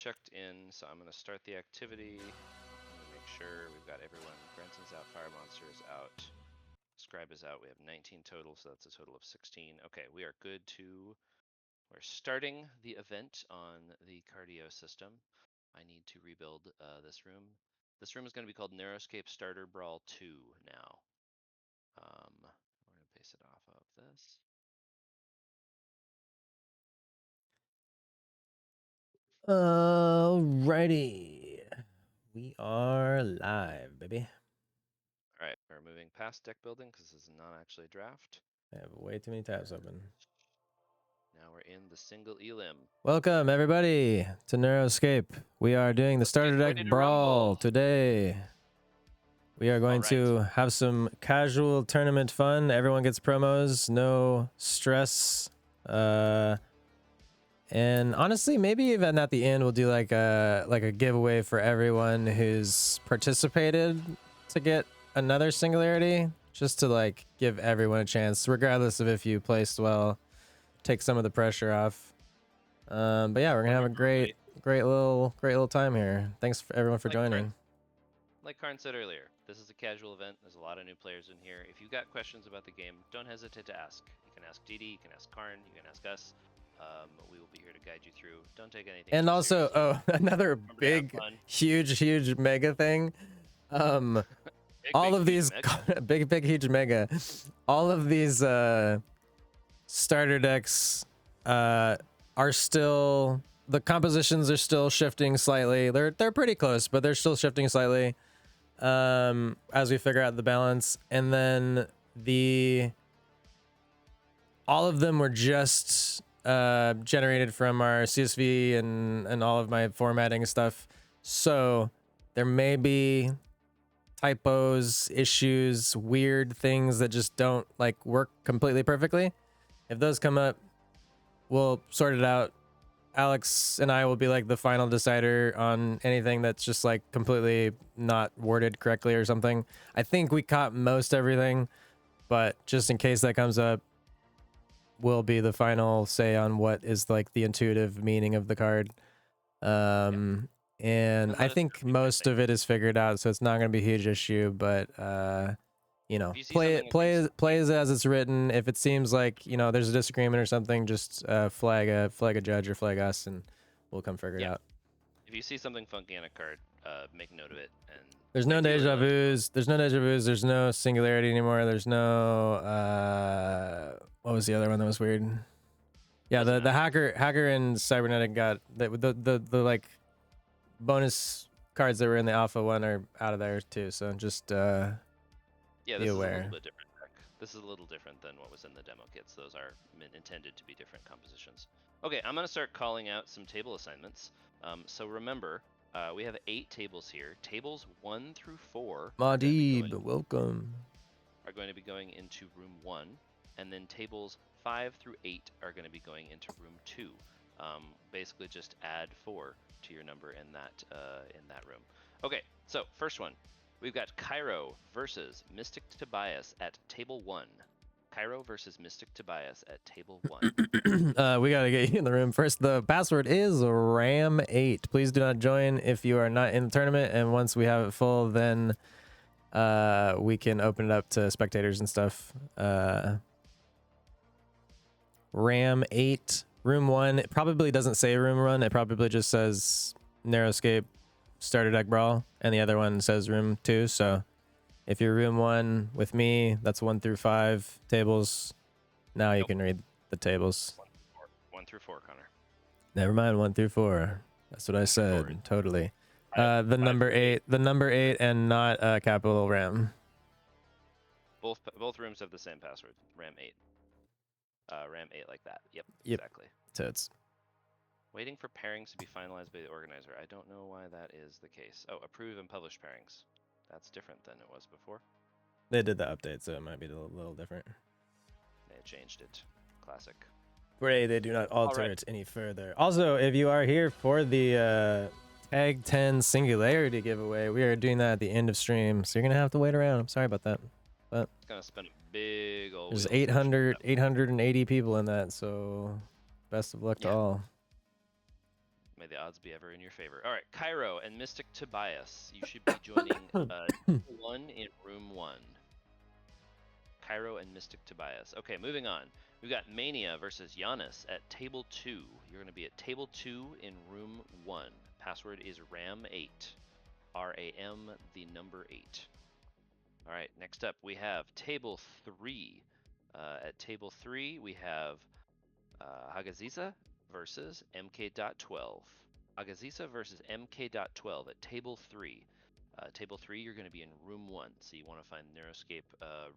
checked in, so I'm going to start the activity. I'm going to make sure we've got everyone. Branson's out, Fire Monster is out, Scribe is out. We have 19 total, so that's a total of 16. Okay, we are good to... We're starting the event on the cardio system. I need to rebuild this room. This room is going to be called Narrowscape Starter Brawl 2 now. We're going to paste it off of this. Alrighty. We are live, baby. All right, we're moving past deck building because this is not actually a draft. I have way too many tabs open. Now we're in the single elim. Welcome, everybody, to Neuroscape. We are doing the starter deck brawl today. We are going to have some casual tournament fun. Everyone gets promos, no stress. And honestly, maybe even at the end, we'll do like a giveaway for everyone who's participated to get another singularity, just to like give everyone a chance, regardless of if you placed well, take some of the pressure off. But yeah, we're gonna have a great little time here. Thanks for everyone for joining. Like Karn said earlier, this is a casual event. There's a lot of new players in here. If you've got questions about the game, don't hesitate to ask. You can ask Didi, you can ask Karn, you can ask us. We will be here to guide you through. Don't take anything. And also, another big, huge mega thing. All of these big, huge mega. All of these starter decks are still, the compositions are still shifting slightly. They're pretty close, but they're still shifting slightly as we figure out the balance. And then all of them were just generated from our CSV and all of my formatting stuff. So there may be typos, issues, weird things that just don't like work completely perfectly. If those come up, we'll sort it out. Alex and I will be like the final decider on anything that's just like completely not worded correctly or something. I think we caught most everything, but just in case that comes up, will be the final say on what is like the intuitive meaning of the card. And I think most of it is figured out, so it's not going to be a huge issue, but you know, play as it's written. If it seems like, you know, there's a disagreement or something, just flag a judge or flag us and we'll come figure it out. If you see something funky on a card, make note of it. And there's no deja vus. There's no singularity anymore. There's no what was the other one that was weird? Yeah, the hacker and cybernetic got the like bonus cards that were in the alpha one are out of there too. So just be aware. Is a little bit different deck. This is a little different than what was in the demo kits. Those are intended to be different compositions. Okay, I'm gonna start calling out some table assignments. So remember, we have 8 tables here. Tables 1 through 4. Madib, welcome. Are going to be going into room 1, and then tables 5 through 8 are going to be going into room 2. Basically, just add 4 to your number in that room. Okay, so first one, we've got Cairo versus Mystic Tobias at table 1. Cairo versus Mystic Tobias at table 1. We gotta get you in the room first. The password is RAM8. Please do not join if you are not in the tournament, and once we have it full, then we can open it up to spectators and stuff. RAM8, room 1. It probably doesn't say room 1. It probably just says Narrowscape Starter Deck Brawl, and the other one says room 2. So if you're room 1 with me, that's 1 through 5 tables. Now you can read the tables. 1 through 4, Connor. Never mind, 1 through 4. That's what I said. Totally. The number 8, and not capital RAM. Both rooms have the same password, RAM8. RAM8 like that. Yep. Exactly. Totes. Waiting for pairings to be finalized by the organizer. I don't know why that is the case. Oh, approve and publish pairings. That's different than it was before. They did the update, so it might be a little different. They changed it. Classic. Pray they do not alter it any further. Also, if you are here for the Tag 10 Singularity giveaway, we are doing that at the end of stream, so you're going to have to wait around. I'm sorry about that. But it's going to spend a big old... There's 880 people in that, so best of luck to all. May the odds be ever in your favor. All right, Cairo and Mystic Tobias. You should be joining 1 in room 1. Cairo and Mystic Tobias. Okay, moving on. We've got Mania versus Giannis at table 2. You're going to be at table 2 in room 1. Password is RAM8. RAM, the number 8. All right, next up we have table 3. At table 3, we have Hagaziza versus MK.12. Hagaziza versus MK.12 at table 3. Table 3, you're going to be in room 1. So you want to find Neuroscape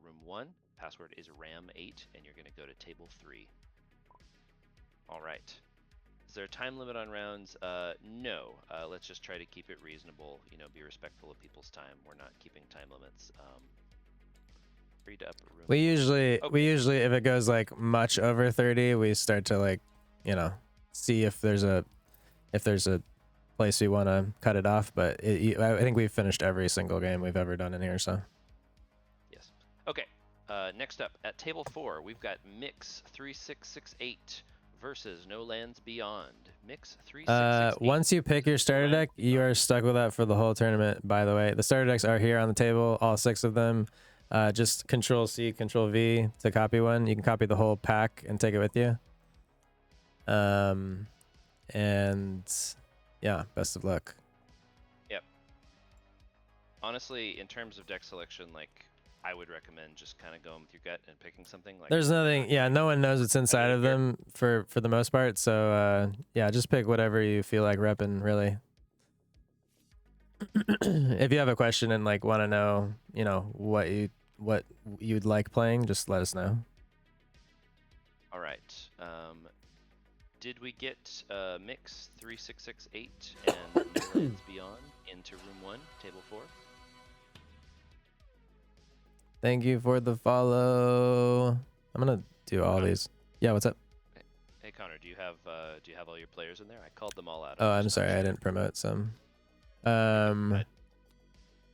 room 1. Password is RAM8, and you're going to go to table 3. All right. Is there a time limit on rounds? No. Let's just try to keep it reasonable. You know, be respectful of people's time. We're not keeping time limits. Free to up a room. We usually, if it goes like much over 30, we start to like, you know, see if there's a place we want to cut it off. But I think we've finished every single game we've ever done in here. So. Yes. Okay. Next up at table 4, we've got Mix 3668 versus No Lands Beyond. Mix 3668. Once you pick your starter deck, you are stuck with that for the whole tournament. By the way, the starter decks are here on the table, all 6 of them. Just Control C, Control V to copy one. You can copy the whole pack and take it with you. And yeah, best of luck. Yep. Honestly, in terms of deck selection, like I would recommend just kind of going with your gut and picking something. Like there's nothing. Yeah, no one knows what's inside of them for the most part. So yeah, just pick whatever you feel like repping. Really. If you have a question and like want to know, you know, what you'd like playing, just let us know. All right. Did we get Mix 3668 and No Lands Beyond into room 1, table 4? Thank you for the follow. I'm gonna do all these. Yeah, what's up? Hey Connor, do you have all your players in there? I called them all out. Oh, I'm sorry, I didn't promote some. Yeah,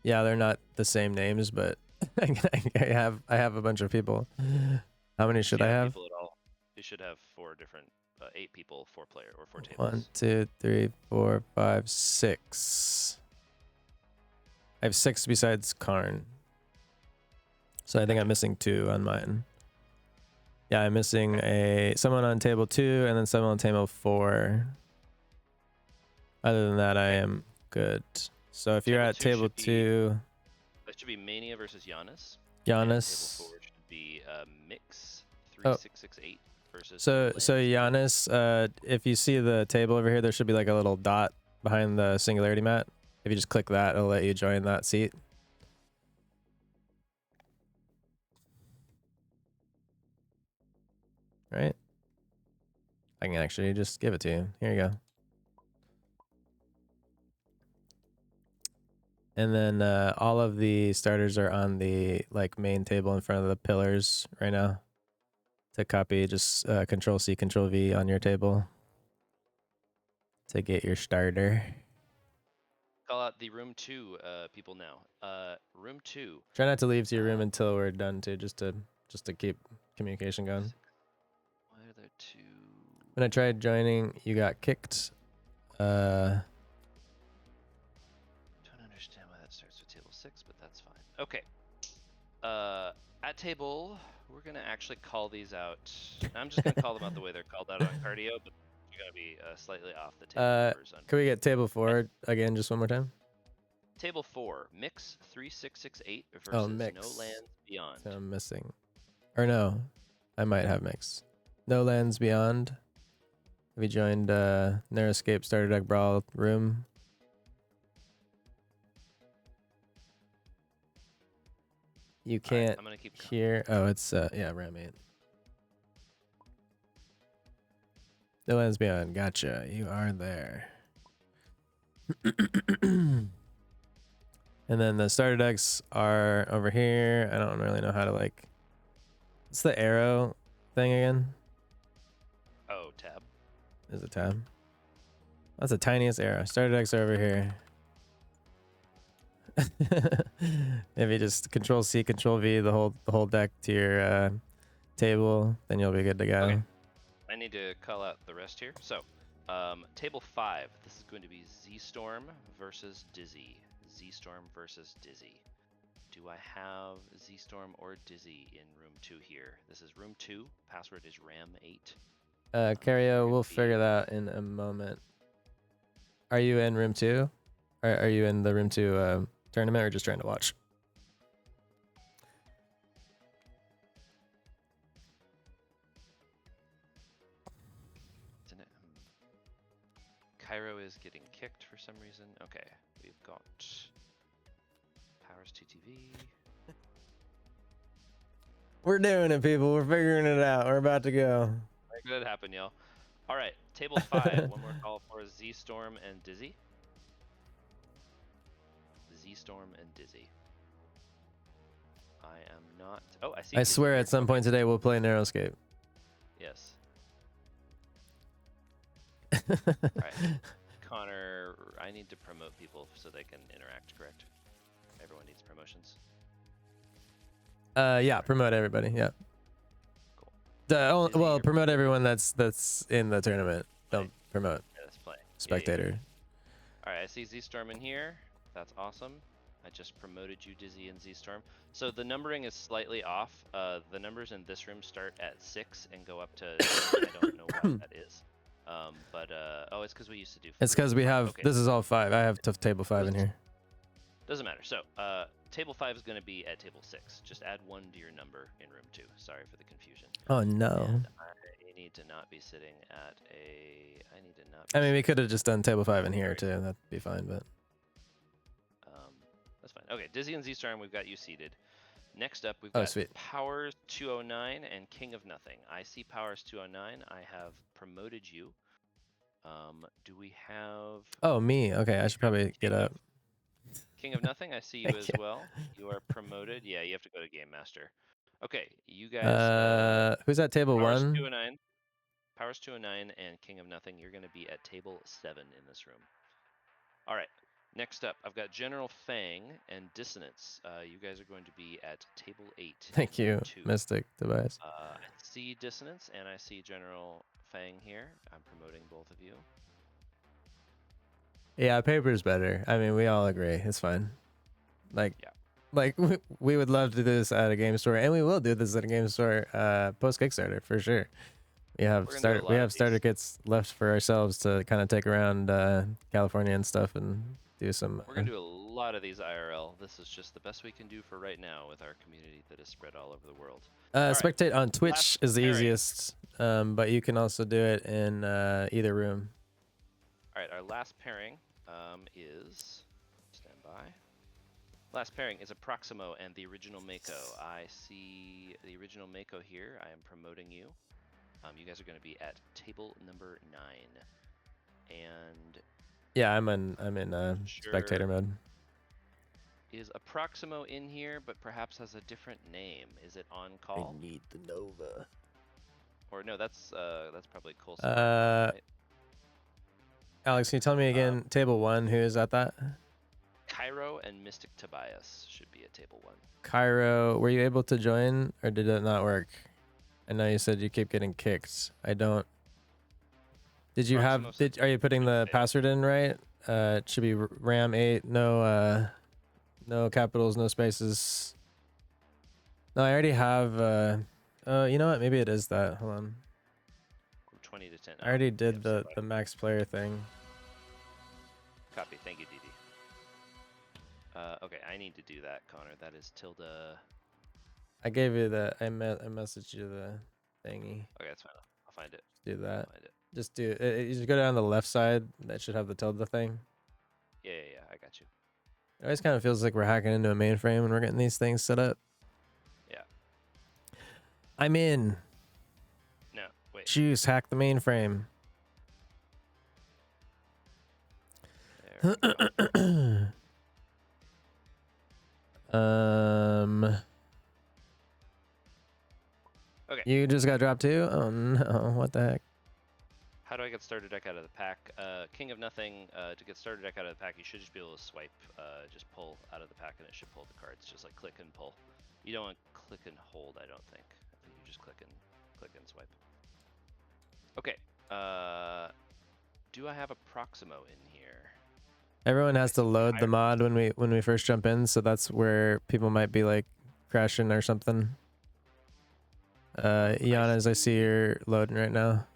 they're not the same names, but I have a bunch of people. How many should I have? People at all. You should have 4 different 8 people, 4 player or 4 tables. 1, 2, 3, 4, 5, 6. I have 6 besides Karn. So I think I'm missing 2 on mine. Yeah, I'm missing someone on table 2 and then someone on table 4. Other than that, I am good. So if you're at table 2, that should be Mania versus Giannis. Giannis. Table 4 should be Mix 3668 versus. So Giannis, if you see the table over here, there should be like a little dot behind the singularity mat. If you just click that, it'll let you join that seat. Right? I can actually just give it to you. Here you go. And then all of the starters are on the like main table in front of the pillars right now. To copy, just Control C, Control V on your table to get your starter. Call out the room 2 people now. Room 2. Try not to leave to your room until we're done too, just to keep communication going. Why are there 2? When I tried joining, you got kicked. Don't understand why that starts with table 6, but that's fine. Okay. At table, we're gonna actually call these out. I'm just gonna call them out the way they're called out on cardio, but you're gonna be slightly off the table numbers. Can we get table 4 again, just one more time? Table 4, Mix 3668 versus Mix. No Lands Beyond. So I'm missing, or no, I might have Mix. No Lands Beyond. Have you joined Neuroscape Starter Deck Brawl room? You can't I'm gonna keep hear. Oh, it's yeah, RAM8. No Lands Beyond. Gotcha. You are there. And then the starter decks are over here. I don't really know how to like. What's the arrow thing again? Oh, tab. There's a tab. That's the tiniest arrow. Starter decks are over here. If you just Control C, Control V the whole deck to your table, then you'll be good to go. Okay. I need to call out the rest here. So, Table 5. This is going to be Z-Storm versus Dizzy. Z-Storm versus Dizzy. Do I have Z-Storm or Dizzy in room 2 here? This is room 2. Password is RAM8. Cario, we'll figure that in a moment. Are you in room 2? Are you in the room 2 tournament or just trying to watch? Cairo is getting kicked for some reason. Okay, we've got Powers TTV. We're doing it, people. We're figuring it out. We're about to go. Make that happen, y'all. All right, table 5. One more call for Z-Storm and Dizzy. Z-Storm and Dizzy. I am not. Oh, I see. I swear at some point today we'll play Narrowscape. Yes. Alright. Connor, I need to promote people so they can interact, correct? Everyone needs promotions. Yeah, promote everybody. Yeah. Cool. Well, promote everyone that's in the tournament. Don't promote Let's play. spectator. Yeah. Alright, I see Z-Storm in here. That's awesome. I just promoted you, Dizzy and Z-Storm. So the numbering is slightly off. The numbers in this room start at 6 and go up to I don't know why that is. Oh, it's because we used to do. It's because we have. Okay. This is all 5. I have table 5 in here. Doesn't matter. So, table 5 is going to be at table 6. Just add 1 to your number in room 2. Sorry for the confusion. Oh no. And I need to not be sitting at a. I need to not. I mean, we could have just done table 5 in here too. That'd be fine, but. That's fine. Okay, Dizzy and Z-Storm, we've got you seated. Next up, we've got Powers 209 and King of Nothing. I see Powers 209. I have promoted you. Do we have... Oh, me. Okay, I should probably get up. King of Nothing, I see you as well. You are promoted. Yeah, you have to go to Game Master. Okay, you guys... who's at table Powers 1? 209. Powers 209 and King of Nothing. You're going to be at table 7 in this room. All right. Next up, I've got General Fang and Dissonance. You guys are going to be at table 8. Thank you, Mystic Device. I see Dissonance and I see General Fang here. I'm promoting both of you. Yeah, paper's better. I mean, we all agree. It's fine. Like, yeah. Like we would love to do this at a game store, and we will do this at a game store post Kickstarter for sure. We have starter kits left for ourselves to kind of take around California and stuff and do some. We're gonna do a lot of these IRL. This is just the best we can do for right now with our community that is spread all over the world. Spectate on Twitch is the easiest, but you can also do it in either room. All right, our last pairing is stand by. Last pairing is a Proximo and the original Mako. I see the original Mako here. I am promoting you. You guys are going to be at table number 9. And yeah, I'm in spectator mode. Is a Proximo in here, but perhaps has a different name? Is it on call? I need the Nova. Or no, that's probably Cole's. Right? Alex, can you tell me again? Table 1. Who is at that? Cairo and Mystic Tobias should be at table 1. Cairo, were you able to join, or did it not work? I know you said you keep getting kicked. I don't. Did you have? Are you putting the password in right? It should be RAM8. No, no capitals, no spaces. No, I already have. You know what? Maybe it is that. Hold on. 20 to 10. I already did the max player thing. Copy. Thank you, Didi. Okay, I need to do that, Connor. That is tilde. I gave you the. I messaged you the thingy. Okay, that's fine. I'll find it. Just do that. Just do it. You just go down the left side. That should have the tilde thing. Yeah, I got you. It always kind of feels like we're hacking into a mainframe when we're getting these things set up. Yeah. I'm in. No, wait. Juice, hack the mainframe. There we go. Okay. You just got dropped too? Oh no, what the heck? How do I get starter deck out of the pack? King of Nothing, to get starter deck out of the pack, you should just be able to swipe, just pull out of the pack and it should pull the cards. Just like click and pull. You don't want to click and hold, I don't think. I think you just click and swipe. Okay. do I have a Proximo in here? Everyone has I to see load the Kairos. mod when we first jump in, so that's where people might be like crashing or something. Iana, I see you're loading right now.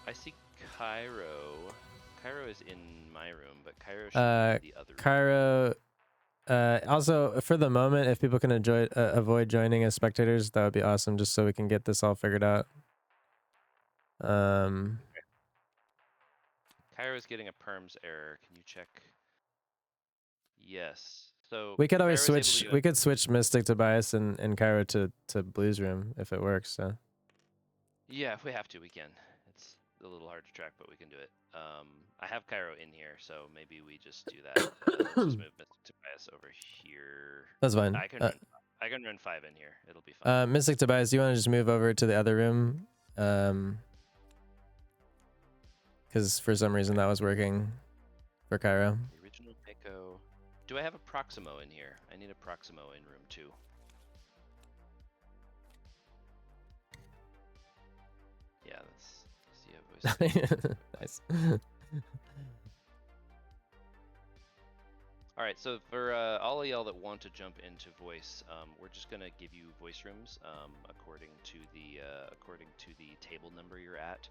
I see Cairo. Cairo is in my room, but Cairo should be in the other room. Cairo. Also, for the moment, if people can avoid joining as spectators, that would be awesome, just so we can get this all figured out. Cairo's getting a perms error. Can you check? Yes. So we could always Cairo's switch. We could switch Mystic Tobias and Cairo to Blue's room if it works. So. Yeah, if we have to, we can. It's a little hard to track, but we can do it. I have Cairo in here, so maybe we just do that. Let's just move Mystic Tobias over here. That's fine. I can run 5 in here. It'll be fine. Mystic Tobias, do you want to just move over to the other room? Because for some reason that was working for Cairo. The original Mako. Do I have a Proximo in here? I need a Proximo in room 2. Yeah, that's nice. All right, so for all of y'all that want to jump into voice, we're just gonna give you voice rooms according to the table number you're at.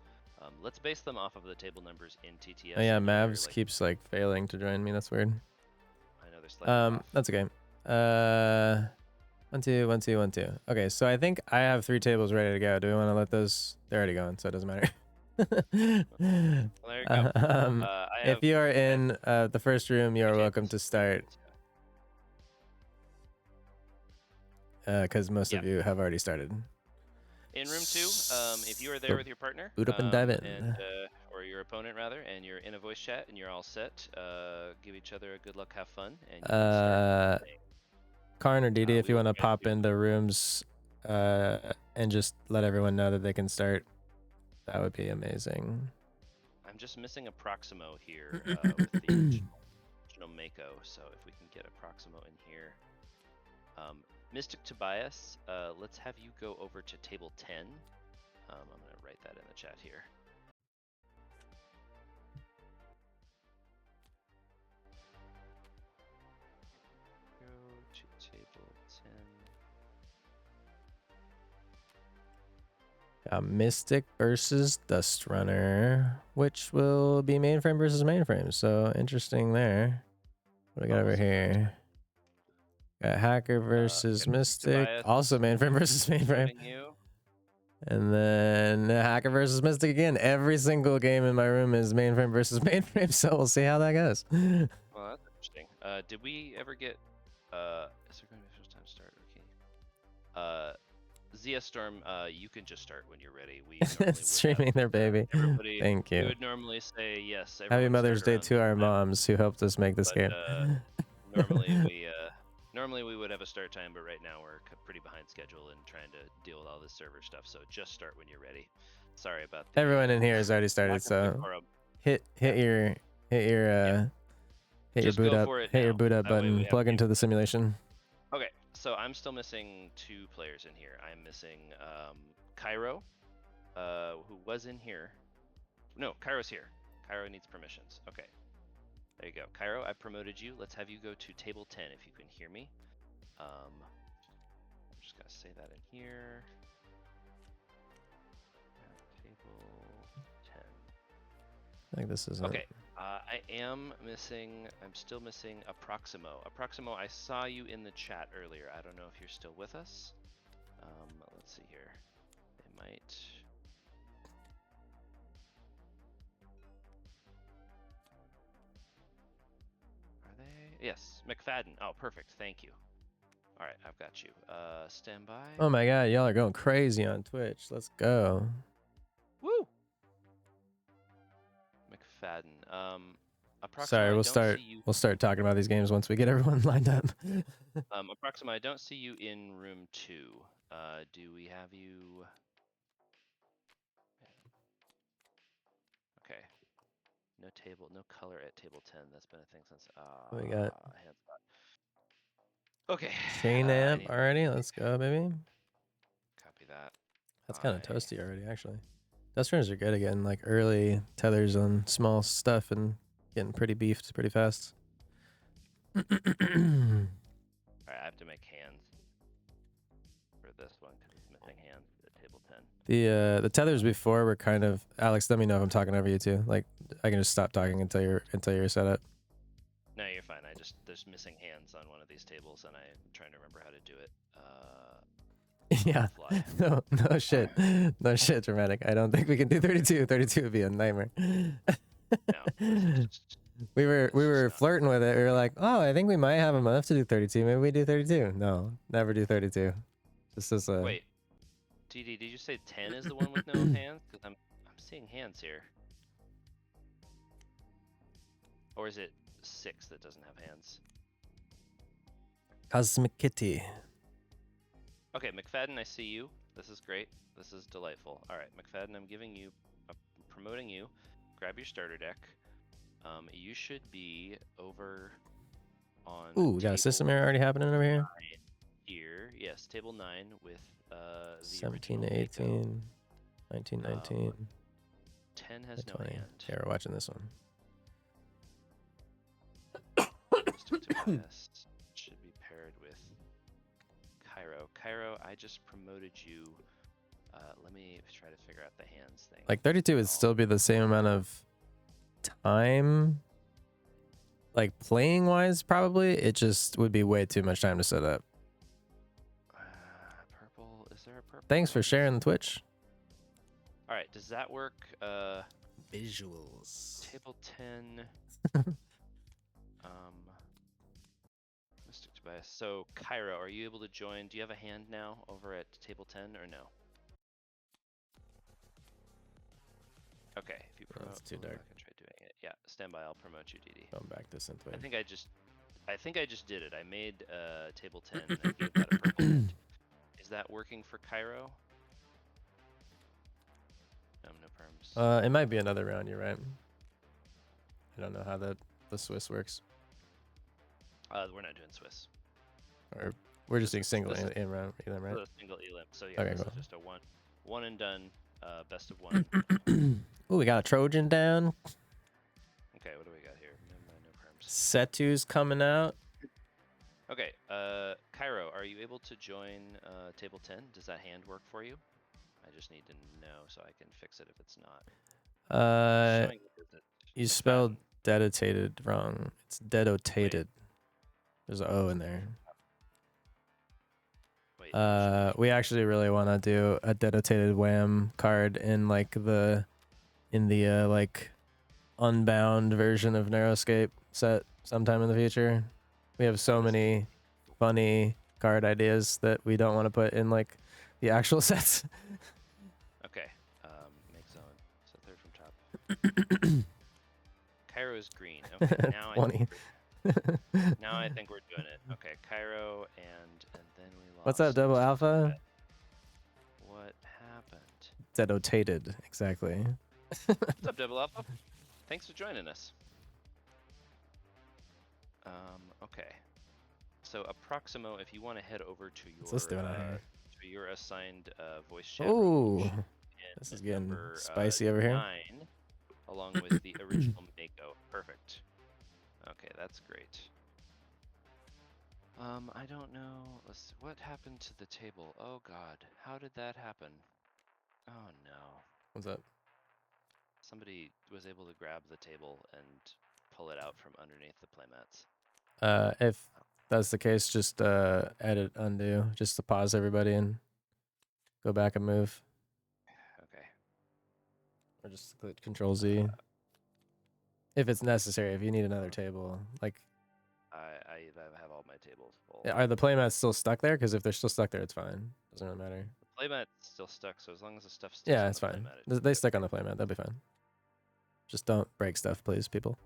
Let's base them off of the table numbers in TTS. Oh yeah, Mavs keeps like failing to join me. That's weird. I know they're slightly off. That's okay. 1, 2, 1, 2, 1, 2. Okay, so I think I have 3 tables ready to go. Do we want to let those? They're already going, so it doesn't matter. Well, there you go. If you are in the first room, you are welcome to start. Because most of you have already started. In room 2, if you are there with your partner, boot up and dive in, or your opponent rather, and you're in a voice chat and you're all set, give each other a good luck, have fun, and you can start playing. Karn or Didi, if you want to pop into rooms and just let everyone know that they can start, that would be amazing. I'm just missing a Proximo here with the original Mako, so if we can get a Proximo in here. Mystic Tobias, let's have you go over to table 10. I'm going to write that in the chat here. Go to table 10. Mystic versus Dust Runner, which will be mainframe versus mainframe. So interesting there. What do we got over here? Got Hacker versus Mystic. Tobias, also mainframe versus mainframe. And then Hacker versus Mystic again. Every single game in my room is mainframe versus mainframe, so we'll see how that goes. Well, that's interesting. Did we ever get... is there going to be a first time start? Okay. Zia Storm, you can just start when you're ready. We streaming their baby. Thank you. We would normally say yes. Happy Mother's Day to our moms who helped us make this game. Normally we would have a start time, but right now we're pretty behind schedule and trying to deal with all this server stuff. So just start when you're ready. Sorry about that. Everyone in here has already started, so hit your boot up button. Plug into the simulation. Okay, so I'm still missing 2 players in here. I'm missing Cairo, who was in here. No, Cairo's here. Cairo needs permissions. Okay. There you go. Cairo, I promoted you. Let's have you go to table 10 if you can hear me. I'm just going to say that in here. Table 10. I think this is okay. I'm still missing a Proximo. A Proximo, I saw you in the chat earlier. I don't know if you're still with us. Let's see here. They might... Yes, McFadden. Oh, perfect. Thank you. All right, I've got you. Stand by. Oh my God, y'all are going crazy on Twitch. Let's go. Woo! McFadden. Sorry, we'll start talking about these games once we get everyone lined up. Approxima, I don't see you in room 2. Do we have you? Okay. No table, no color at table 10. That's been a thing since. What we got? Okay. Chain amp already. Let's go, baby. Copy that. That's kind of toasty already, actually. Dust runners are good again, like early tethers on small stuff and getting pretty beefed pretty fast. All right, I have to make hands for this one because it's missing hands at table 10. The tethers before were kind of, Alex, let me know if I'm talking over you too. Like I can just stop talking until you're set up. No, you're fine. There's missing hands on one of these tables, and I'm trying to remember how to do it. Yeah. Fly. No shit. No shit, dramatic. I don't think we can do 32. 32 would be a nightmare. No. We were flirting with it. We were like, oh, I think we might have enough to do 32. Maybe we do 32. No, never do 32. This is a. Wait, TD, did you say 10 is the one with no hands? Because I'm seeing hands here. Or is it 6 that doesn't have hands? Cosmic Kitty. Okay, McFadden, I see you. This is great. This is delightful. All right, McFadden, I'm promoting you. Grab your starter deck. You should be over on. Ooh, we got a system error already happening over here. Here, yes, table 9 with the 17 to 18, 19, 19. 10 has no 20. hand. Yeah, we're watching this one. Should be paired with Cairo. Cairo, I just promoted you. Let me try to figure out the hands thing. Like 32 would still be the same amount of time. Like playing wise, probably. It just would be way too much time to set up. Purple, is there a purple? Thanks for sharing the Twitch. All right, does that work? Visuals. Table 10. Mr. Tobias. So, Cairo, are you able to join? Do you have a hand now over at table 10 or no? Okay, if you promote, that's too dark. I can try doing it. Yeah, stand by. I'll promote you, DD. Going back to synthwave. I think I just did it. I made table 10 and I gave that a purple hand. Is that working for Cairo? No perms. It might be another round. You're right. I don't know how the Swiss works. We're not doing Swiss. Or we're just doing single in round elim, right? Single elim. So yeah, okay, this cool. is just a one and done. Best of one. Ooh, we got a Trojan down. Okay, what do we got here? No perms. Setu's coming out. Okay, Cairo, are you able to join table 10? Does that hand work for you? I just need to know so I can fix it if it's not. You spelled dedicated wrong. It's dedotated. There's an O in there. Wait, we actually really want to do a dedicated wham card in like the like unbound version of Narrowscape set sometime in the future. We have so many funny card ideas that we don't want to put in like the actual sets. Okay, make zone. So third from top. Cairo is green. Okay, now I think we're doing it. Okay, Cairo and then we lost. What's up, Double Alpha? What happened? Dedotated, exactly. What's up, Double Alpha? Thanks for joining us. Okay. So Approximo, if you want to head over to your assigned voice chat. Ooh, this is getting spicy over here. 9, along with the original Mako. Perfect. Okay, that's great. I don't know. What happened to the table? Oh God, how did that happen? Oh no. What's up? Somebody was able to grab the table and pull it out from underneath the playmats. If that's the case, just edit undo, just to pause everybody and go back and move. Okay. Or just click Control Z. If it's necessary, if you need another table, like. I have all my tables full. Are the playmats still stuck there? Because if they're still stuck there, it's fine. Doesn't really matter. The playmat's still stuck, so as long as the stuff stays yeah, on it's the fine. playmat, They stick on the playmat. That'll be fine. Just don't break stuff, please, people.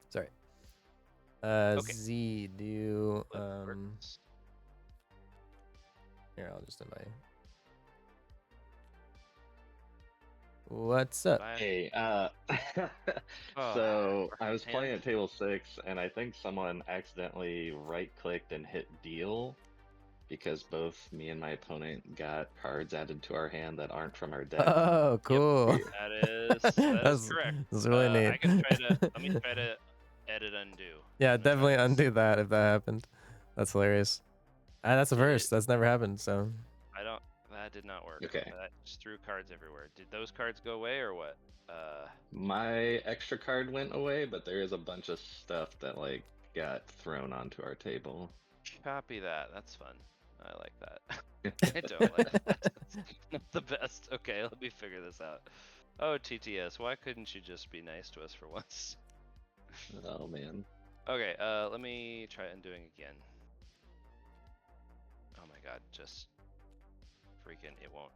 Sorry. Okay. Z, do you here, I'll just invite. What's up? Bye. Hey, Oh, so our I was playing hand. at table 6, and I think someone accidentally right-clicked and hit deal because both me and my opponent got cards added to our hand that aren't from our deck. Oh, Yep, cool. that is correct. That's really neat. I can try to let me try to edit undo. Yeah, I'm gonna try definitely this. undo that if that happened. That's hilarious. That's a Did it? first. That's never happened. So I don't. That did not work. Okay. That just threw cards everywhere. Did those cards go away or what? My extra card went away, but there is a bunch of stuff that like got thrown onto our table. Copy that. That's fun. I like that. I don't like that. That's not the best. Okay, let me figure this out. Oh, TTS, why couldn't you just be nice to us for once? Oh man. Okay, let me try undoing again. Oh my god, just freaking it won't.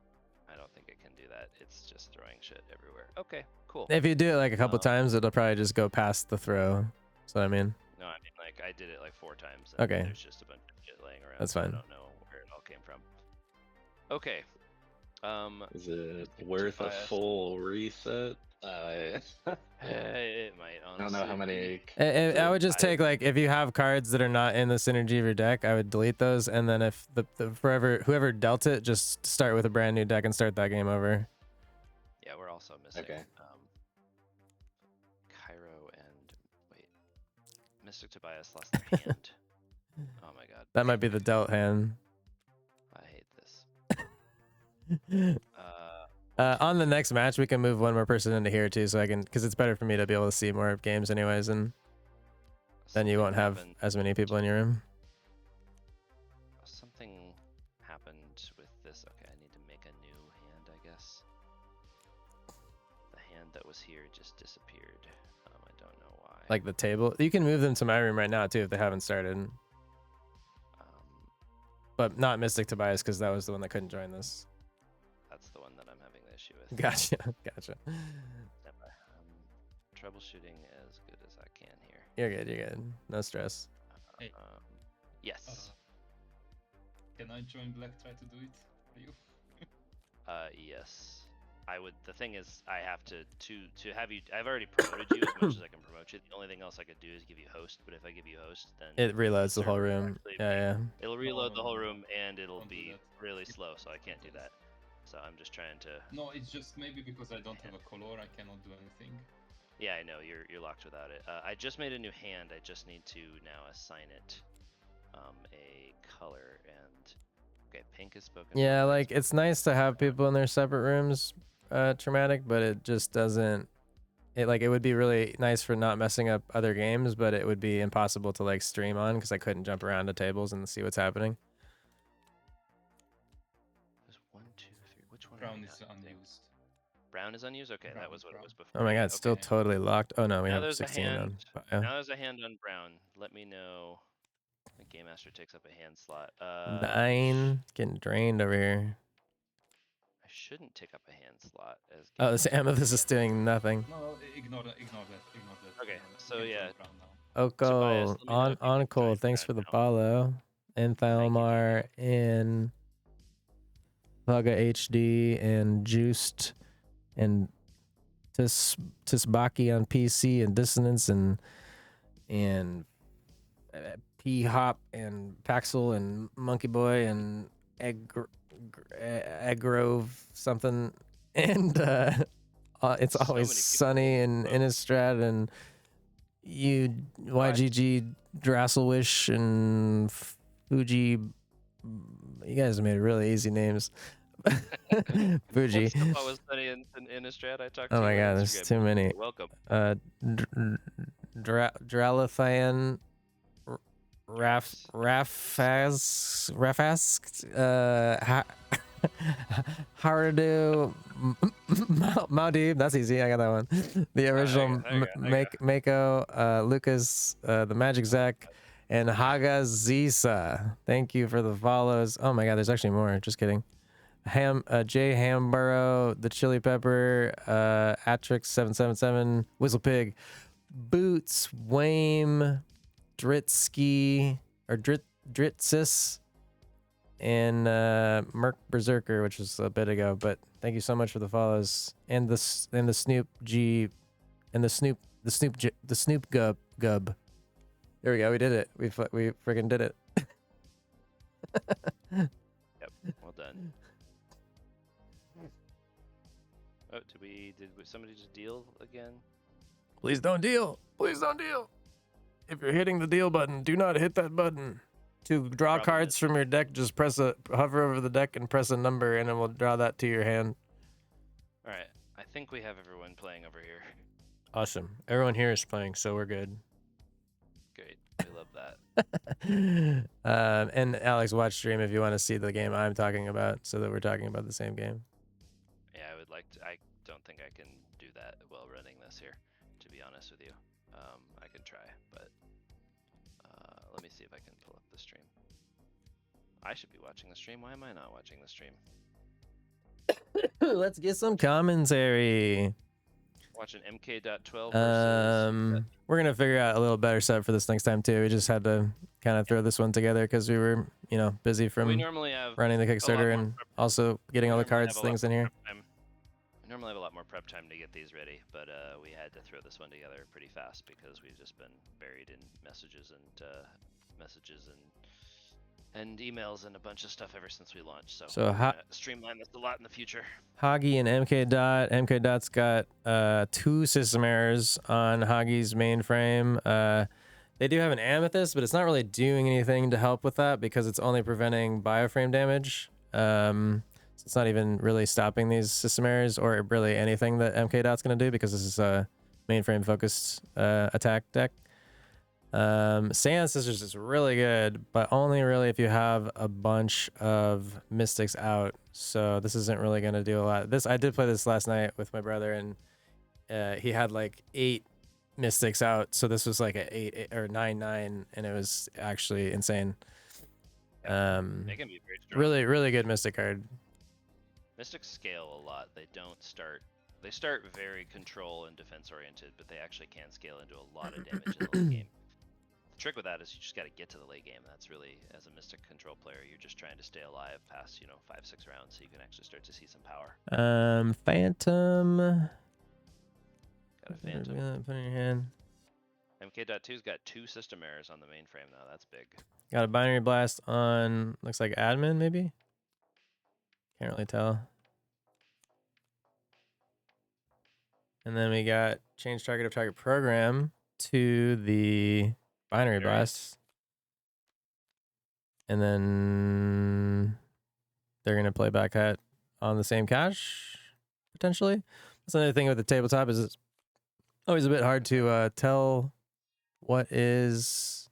I don't think it can do that. It's just throwing shit everywhere. Okay, cool. if you do it like a couple times, it'll probably just go past the throw. So I mean. No, I mean like I did it like 4 times. And Okay. There's just a bunch of shit laying around. That's so fine. I don't know where it all came from. Okay. Is it worth a full reset? It might, honestly. I don't know how many. I would just take like if you have cards that are not in the synergy of your deck, I would delete those, and then if the whoever dealt it, just start with a brand new deck and start that game over. Yeah, we're also missing. Okay. Cairo and wait, Mystic Tobias lost their hand. Oh my god. That might be the dealt hand. I hate this. On the next match, we can move one more person into here too, so I can, because it's better for me to be able to see more games anyways, and then you won't have as many people in your room. Something happened with this. Okay, I need to make a new hand, I guess. The hand that was here just disappeared. I don't know why. Like the table, you can move them to my room right now too if they haven't started. But not Mystic Tobias, because that was the one that couldn't join this. That's the one that I'm having the issue with. Gotcha, gotcha. Troubleshooting as good as I can here. You're good, you're good. No stress. Hey. Yes. Can I join Black, try to do it for you? Yes. I would. The thing is, I have to have you. I've already promoted you as much as I can promote you. The only thing else I could do is give you host. But if I give you host, then It reloads the whole room. Yeah. It'll reload the whole room and it'll Don't do be that. really slow, so I can't do that. So I'm just trying to. No, it's just maybe because I don't have a color, I cannot do anything. Yeah, I know you're locked without it. I just made a new hand. I just need to now assign it a color and. Okay, pink is spoken. Yeah, like it's nice to have people in their separate rooms, traumatic, but it just doesn't. It would be really nice for not messing up other games, but it would be impossible to like stream on because I couldn't jump around to tables and see what's happening. There's 1, 2, 3. Which one? Brown is unused. Brown is unused. Okay, that was what it was before. Oh my god, it's still totally locked. Oh no, we now have there's 16 a hand. on. Now there's a hand on Brown. Let me know. The Game Master takes up a hand slot. 9 getting drained over here. I shouldn't take up a hand slot as. Oh, this amethyst is doing nothing. No, ignore that. Okay, so yeah. Oko on Cole, thanks for the follow. And Thalmar and Bugga HD and Juiced and Tisbaki on PC and Dissonance and P-Hop and Paxel and Monkey Boy and Eggrove something and it's always sunny and Innistrad and you YGG Drasselwish and Fuji. You guys made really easy names. Fuji. Was sunny in Innistrad. I talked to oh my god, there's too many. You're welcome. Dralithian Rafask Haradu Maldeep, that's easy, I got that one. The original Mako, Lucas, the Magic Zek, and Haga Zisa. Thank you for the follows. Oh my god, there's actually more, just kidding. Jay Hamborough, the Chili Pepper, Atrix777, Whistle Pig, Boots, Wame, Dritsky, or Dritsis, and Merc Berserker, which was a bit ago. But thank you so much for the follows and the Snoop G and the Snoop Gub. There we go. We did it. We freaking did it. Yep. Well done. Oh, did somebody just deal again? Please don't deal. Please don't deal. If you're hitting the deal button, do not hit that button. To draw Problem cards is- from your deck, just hover over the deck and press a number, and it will draw that to your hand. All right. I think we have everyone playing over here. Awesome. Everyone here is playing, so we're good. Great. We love that. And Alex, watch stream if you want to see the game I'm talking about, so that we're talking about the same game. Yeah, I would like to. I don't think I can do that while running this here, to be honest with you. I can try, but let me see if I can pull up the stream. I should be watching the stream. Why am I not watching the stream? Let's get some commentary. Watching MK.12 versus. We're gonna figure out a little better setup for this next time too. We just had to kind of throw this one together because we were, busy We from normally have running the a lot Kickstarter more and prep- also getting all the normally cards have a lot things in more here. prep time. We normally have a lot more prep time to get these ready, but we had to throw this one together pretty fast because we've just been buried in messages and emails and a bunch of stuff ever since we launched. So we're gonna streamline this a lot in the future. Hoggy and MK Dot. MK Dot's got 2 system errors on Hoggy's mainframe. They do have an amethyst, but it's not really doing anything to help with that because it's only preventing bioframe damage. So it's not even really stopping these system errors or really anything that MK Dot's gonna do because this is a mainframe focused attack deck. Sand Scissors is really good, but only really if you have a bunch of mystics out. So this isn't really gonna do a lot. I did play this last night with my brother, and he had like 8 mystics out. So this was like a 8 or 9/9, and it was actually insane. They can be very strong. Really good mystic card. Mystics scale a lot. They start very control and defense oriented, but they actually can scale into a lot of damage in the late game. The trick with that is you just got to get to the late game. That's really, as a Mystic control player, you're just trying to stay alive past 5-6 rounds, so you can actually start to see some power. Phantom. Got a Phantom. Put in your hand. MK.2's got 2 system errors on the mainframe now. That's big. Got a binary blast on. Looks like admin maybe. Can't really tell. And then we got change target of target program to the binary blast. And then they're going to play back hat on the same cache, potentially. That's another thing with the tabletop is it's always a bit hard to tell what is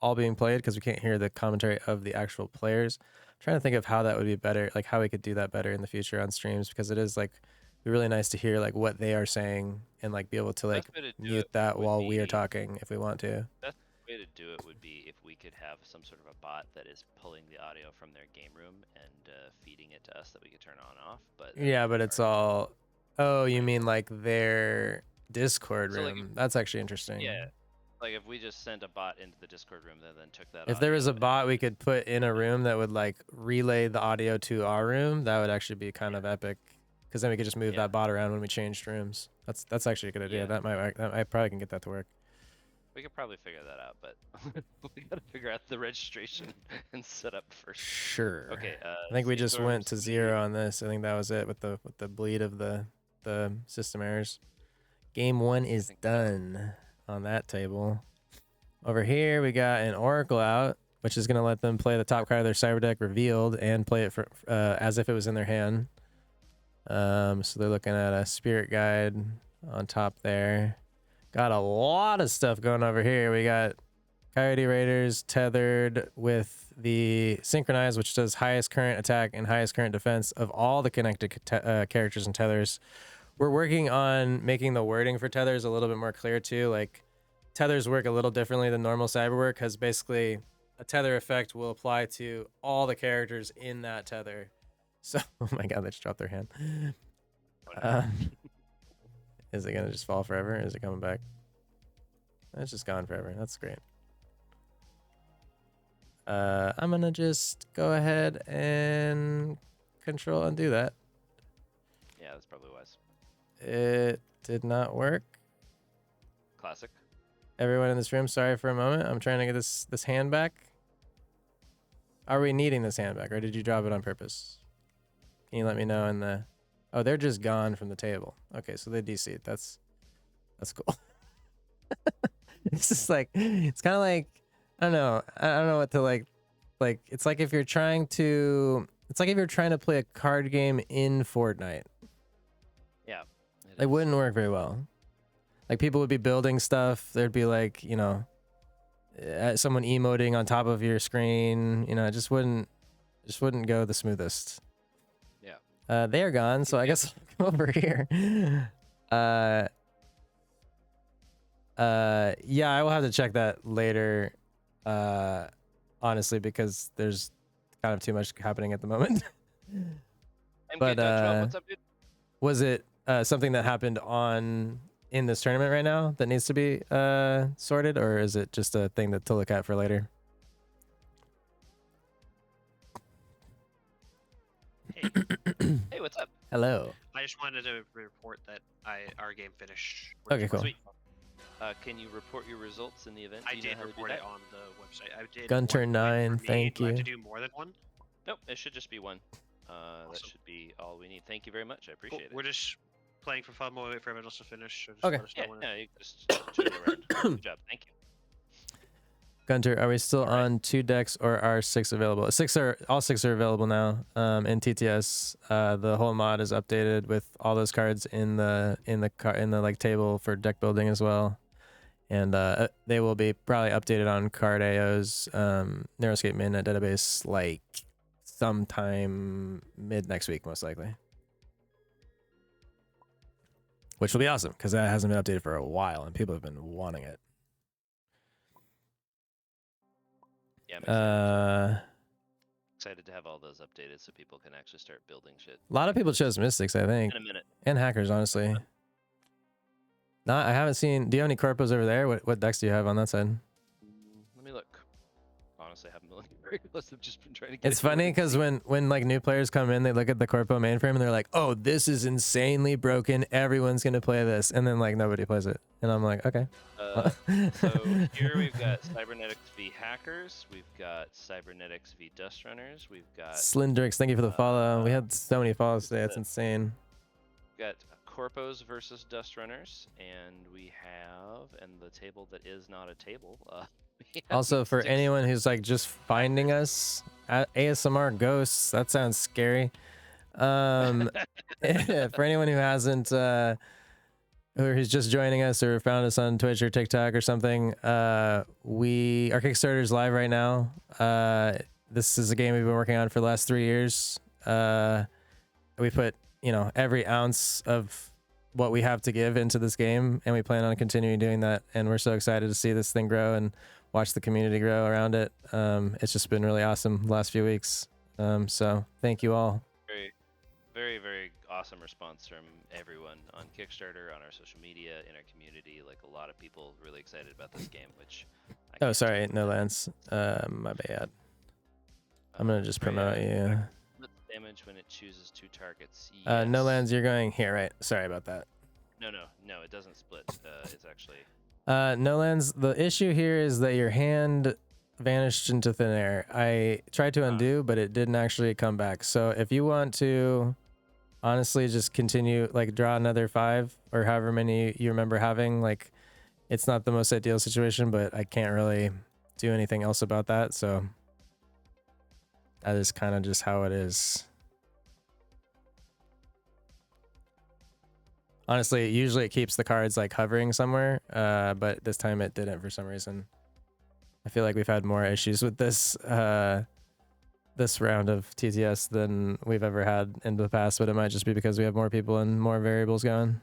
all being played because we can't hear the commentary of the actual players. I'm trying to think of how that would be better, like how we could do that better in the future on streams, because it is like be really nice to hear like what they are saying and like be able to like mute that while we are talking if we want to. Best way to do it would be if we could have some sort of a bot that is pulling the audio from their game room and feeding it to us that we could turn on off. But yeah, but it's all. Oh, you mean like their Discord room? So, like, that's actually interesting. Yeah, like if we just sent a bot into the Discord room that then took that. If there was a bot we could put in a room that would like relay the audio to our room, that would actually be kind of epic. Because then we could just move that bot around when we changed rooms. That's actually a good idea. Yeah. I probably can get that to work. We could probably figure that out, but we gotta figure out the registration and setup first. Sure. Okay. I think we just went to 0 on this. I think that was it with the bleed of the system errors. Game 1 is done on that table. Over here we got an Oracle out, which is gonna let them play the top card of their cyber deck revealed and play it for as if it was in their hand. So they're looking at a spirit guide on top there. Got a lot of stuff going over here. We got Coyote Raiders tethered with the synchronized, which does highest current attack and highest current defense of all the connected characters and tethers. We're working on making the wording for tethers a little bit more clear too. Like tethers work a little differently than normal cyber work because basically a tether effect will apply to all the characters in that tether. So, oh my god, they just dropped their hand. Is it gonna just fall forever? Is it coming back? It's just gone forever. That's great. I'm gonna just go ahead and control undo that. Yeah, that's probably wise. It did not work. Classic. Everyone in this room, sorry for a moment. I'm trying to get this hand back. Are we needing this hand back, or did you drop it on purpose? Can you let me know in the... Oh, they're just gone from the table. Okay, so they DC'd. That's cool. It's just like, it's kind of like, I don't know. I don't know what to like, it's like if you're trying to play a card game in Fortnite. Yeah. It wouldn't work very well. Like, people would be building stuff. There'd be like, you know, someone emoting on top of your screen. You know, it just wouldn't go the smoothest. Yeah. They are gone, so I guess I'll come over here. Yeah, I will have to check that later. Honestly, because there's kind of too much happening at the moment. But what's up, dude? was it something that happened in this tournament right now that needs to be sorted, or is it just a thing to look at for later? Hey, Hey, what's up? Hello. I just wanted to report that our game finished. Okay, cool. Sweet. Can you report your results in the event? I Do you know did how to do report it that? on the website. I did. Gunter 1 point 9, for me. thank Do I have you. to do more than one? Nope, it should just be one. That Awesome. should be all we need. Thank you very much. I Cool. appreciate it. We're just playing for fun while we wait for everyone else to finish. So just Okay. let us know Yeah, when no, you just chill around. Good job. Thank you. Gunter, are we still All right. on 2 decks, or are 6 available? All 6 are available now. In TTS, the whole mod is updated with all those cards in the like table for deck building as well. And they will be probably updated on Card AO's Neuroscape mainnet database like sometime mid next week, most likely. Which will be awesome, because that hasn't been updated for a while and people have been wanting it. Yeah, I'm excited to have all those updated so people can actually start building shit A lot of people chose Mystics, I think, in a minute. and Hackers, honestly. Not, I haven't seen. Do you have any corpos over there? What decks do you have on that side? Let me look. Honestly, I haven't been looking very close. I've just been trying to get. It's funny because when like new players come in, they look at the corpo mainframe and they're like, "Oh, this is insanely broken. Everyone's gonna play this," and then like nobody plays it, and I'm like, "Okay." So here we've got Cybernetics v Hackers. We've got Cybernetics v Dust Runners. We've got Slindrix, thank you for the follow. We had so many follows today. It's insane. got Corpos versus Dust Runners, and we have, and the table that is not a table. We have Also, for Mystics. anyone who's like just finding us, ASMR Ghosts, that sounds scary. For anyone who hasn't, or who's just joining us or found us on Twitch or TikTok or something, our Kickstarter is live right now. This is a game we've been working on for the last 3 years. We put, you know, every ounce of what we have to give into this game, and we plan on continuing doing that. And we're so excited to see this thing grow and watch the community grow around it. It's just been really awesome the last few weeks. So thank you all. Very, very, very awesome response from everyone on Kickstarter, on our social media, in our community. Like, a lot of people really excited about this game, which. I Oh, can't sorry, tell no you. Lance. My bad. I'm gonna just Very, promote you. Split damage when it chooses 2 targets. No Yes. Lands, you're going here, right? Sorry about that. No, it doesn't split. It's actually. No Lands, the issue here is that your hand vanished into thin air. I tried to undo, but it didn't actually come back. So if you want to honestly just continue, like, draw another 5 or however many you remember having, like, it's not the most ideal situation, but I can't really do anything else about that. So that is kind of just how it is. Honestly, usually it keeps the cards like hovering somewhere, but this time it didn't for some reason. I feel like we've had more issues with this this round of TTS than we've ever had in the past, but it might just be because we have more people and more variables going.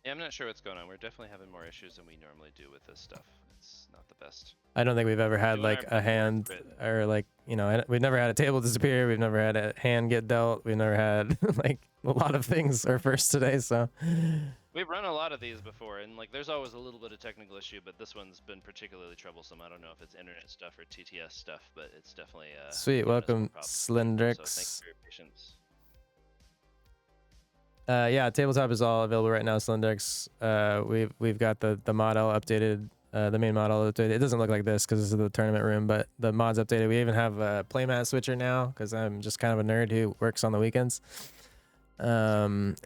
Yeah, I'm not sure what's going on. We're definitely having more issues than we normally do with this stuff. It's not the best. I don't think we've ever had Doing like our a hand or like, you know, we've never had a table disappear. We've never had a hand get dealt. We've never had like a lot of things are first today. So We've run a lot of these before, and like there's always a little bit of technical issue, but this one's been particularly troublesome. I don't know if it's internet stuff or TTS stuff, but it's definitely Sweet, given us more welcome problems. Slendrix. So thank you for your patience. Yeah, tabletop is all available right now. Slendrix. We've got the model updated. The main model updated. It doesn't look like this because this is the tournament room, but the mod's updated. We even have a playmat switcher now because I'm just kind of a nerd who works on the weekends. And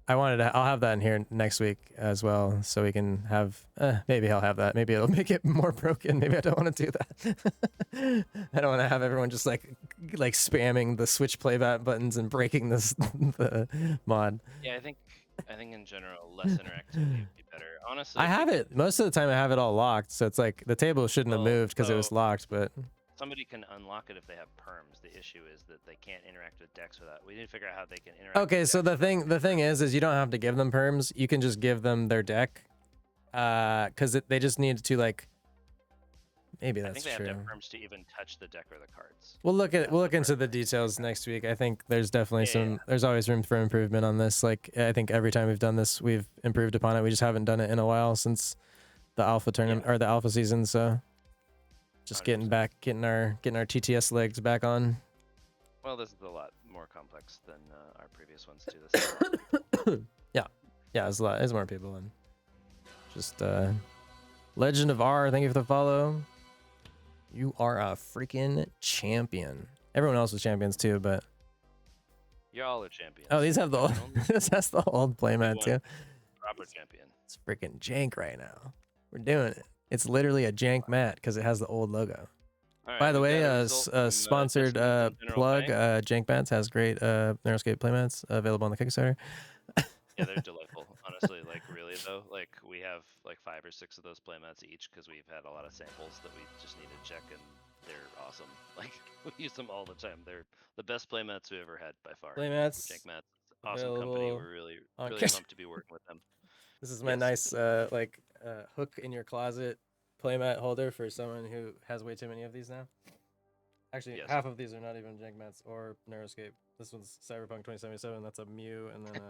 I'll have that in here next week as well, so we can have. Maybe I'll have that. Maybe it'll make it more broken. Maybe I don't want to do that. I don't want to have everyone just like spamming the switch playback buttons and breaking the mod. Yeah, I think in general less interactivity would be better. Honestly, I have it most of the time. I have it all locked, so it's like the table shouldn't have moved because it was locked, but. Somebody can unlock it if they have perms. The issue is that they can't interact with decks without. We need to figure out how they can interact. Okay, so the thing is you don't have to give them perms. You can just give them their deck, because they just need to like. Maybe that's I think they true. have to have perms to even touch the deck or the cards. We'll look into the details next week. I think there's definitely there's always room for improvement on this. Like I think every time we've done this, we've improved upon it. We just haven't done it in a while since the alpha tournament or the alpha season. So. Just 100%. getting our TTS legs back on. Well, this is a lot more complex than our previous ones too. This yeah, there's a lot. There's more people and just Legend of R. Thank you for the follow. You are a freaking champion. Everyone else was champions too, but y'all are champions. oh, these have the old, this has the old playmat too. Proper champion. It's freaking jank right now. We're doing it. It's literally a jank mat because it has the old logo. Right, by the way, sponsored plug. Jank Mats has great Narrowscape playmats available on the Kickstarter. Yeah, they're delightful. Honestly, like really though, like we have like 5 or 6 of those playmats each because we've had a lot of samples that we just need to check, and they're awesome. Like we use them all the time. They're the best playmats we ever had by far. Playmats. Jank Mats, awesome company. We're really pumped to be working with them. This is my nice hook in your closet playmat holder for someone who has way too many of these now. Actually, half of these are not even Jank Mats or Narrowscape. This one's Cyberpunk 2077. That's a Mew and then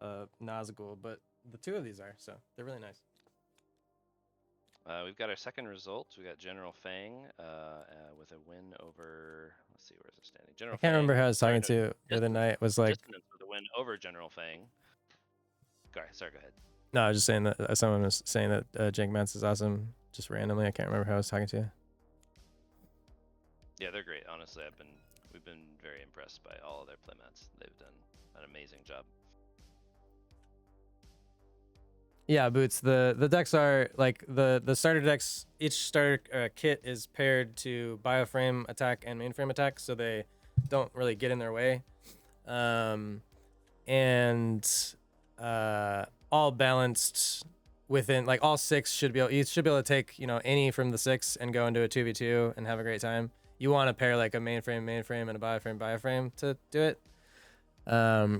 a Nazgul, but the 2 of these are, so they're really nice. We've got our second result. We got General Fang with a win over. Let's see, where's it standing? General. I can't remember who I was talking to the other night. Was like with a win over General Fang. Sorry, go ahead. No, I was just saying that someone was saying that Jank Mats is awesome. Just randomly, I can't remember who I was talking to. Yeah, they're great. Honestly, we've been very impressed by all of their playmats. They've done an amazing job. Yeah, Boots. The decks are like the starter decks. Each starter kit is paired to bioframe attack and mainframe attack, so they don't really get in their way. All balanced within like all 6 should be able to take any from the 6 and go into a 2v2 and have a great time. You want to pair like a mainframe and a bioframe to do it.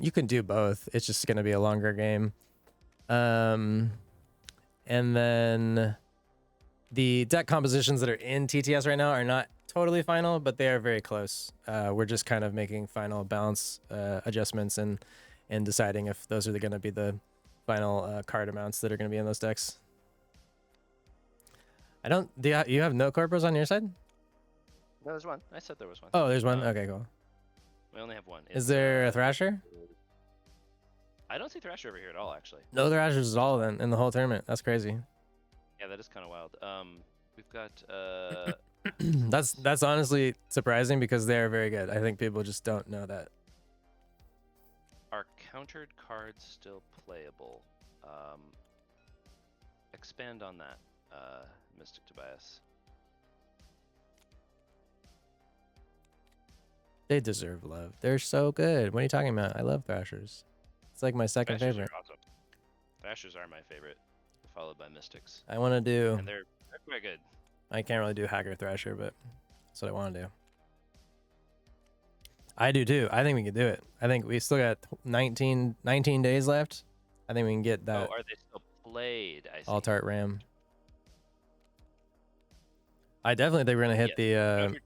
You can do both. It's just going to be a longer game. And then the deck compositions that are in TTS right now are not totally final, but they are very close. We're just kind of making final balance adjustments and deciding if those are going to be the final card amounts that are going to be in those decks. You have no corpos on your side? No, there's one. I said there was one. Oh, there's one. Okay, cool. We only have one. Is there a Thrasher? I don't see Thrasher over here at all, actually. No Thrashers at all then in the whole tournament. That's crazy. Yeah, that is kind of wild. We've got that's honestly surprising because they are very good. I think people just don't know that. Are countered cards still playable? Expand on that, Mystic Tobias. They deserve love. They're so good. What are you talking about? I love Thrashers. It's like my second favorite. Are awesome. Thrashers are my favorite, followed by Mystics. I want to do. And they're very good. I can't really do Hacker Thrasher, but that's what I want to do. I do too. I think we can do it. I think we still got 19 days left. I think we can get that. Oh, are they still played? I see. Altart Ram. I definitely think we're gonna hit the.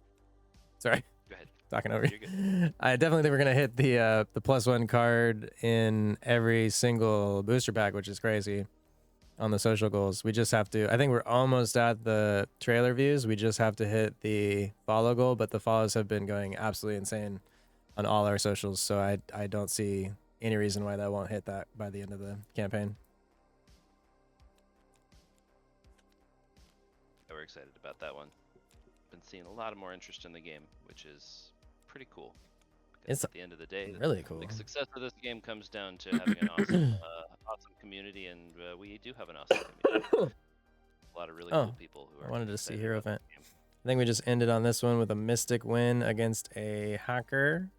Sorry. Go ahead. talking over You're you. I definitely think we're gonna hit the +1 card in every single booster pack, which is crazy. On the social goals, we just have to. I think we're almost at the trailer views. We just have to hit the follow goal, but the follows have been going absolutely insane on all our socials. So I don't see any reason why that won't hit that by the end of the campaign. We're excited about that one. Been seeing a lot of more interest in the game, which is pretty cool. It's At the end of the day, really cool. the success of this game comes down to having an awesome, awesome community, and we do have an awesome community. A lot of really cool people who are. I wanted to see excited Hero about Event. the game. I think we just ended on this one with a Mystic win against a Hacker,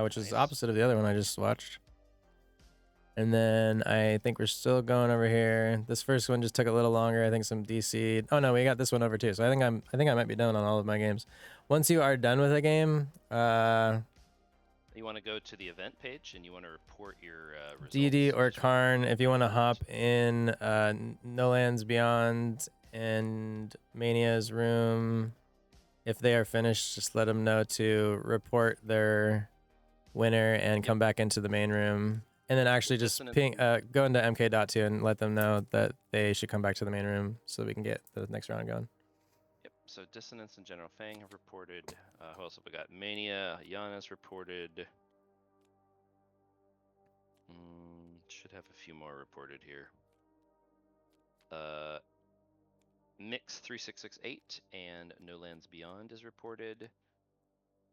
which is the Nice. opposite of the other one I just watched. And then I think we're still going over here. This first one just took a little longer. I think some DC. Oh no, we got this one over too. So I think I might be done on all of my games. Once you are done with a game, You want to go to the event page and you want to report your results. DD or Just Karn, if you want to hop in No Lands Beyond and Mania's room, if they are finished, just let them know to report their winner and come back into the main room. And then actually just ping, go into MK.2 and let them know that they should come back to the main room so we can get the next round going. Yep. So Dissonance and General Fang have reported. Who else have we got? Mania. Yana's reported. Should have a few more reported here. Mix 3668 and No Lands Beyond is reported.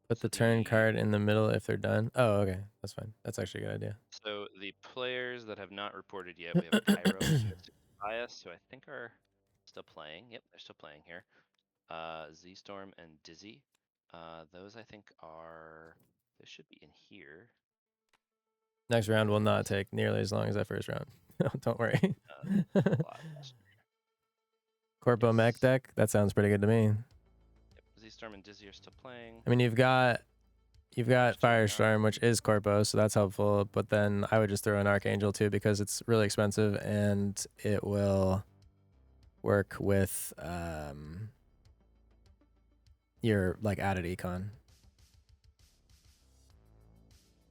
Put the turn card in the middle if they're done. Oh, okay. That's fine. That's actually a good idea. So the players that have not reported yet, we have Cairo and Bias, who I think are still playing. Yep, they're still playing here. Z-Storm and Dizzy. Those I think are. They should be in here. Next round will not take nearly as long as that first round. Don't worry. Corpo mech deck? That sounds pretty good to me. Yep, Z-Storm and Dizzy are still playing. I mean, you've got Firestorm, which is Corpo, so that's helpful. But then I would just throw an Archangel too because it's really expensive and it will work with your like added econ.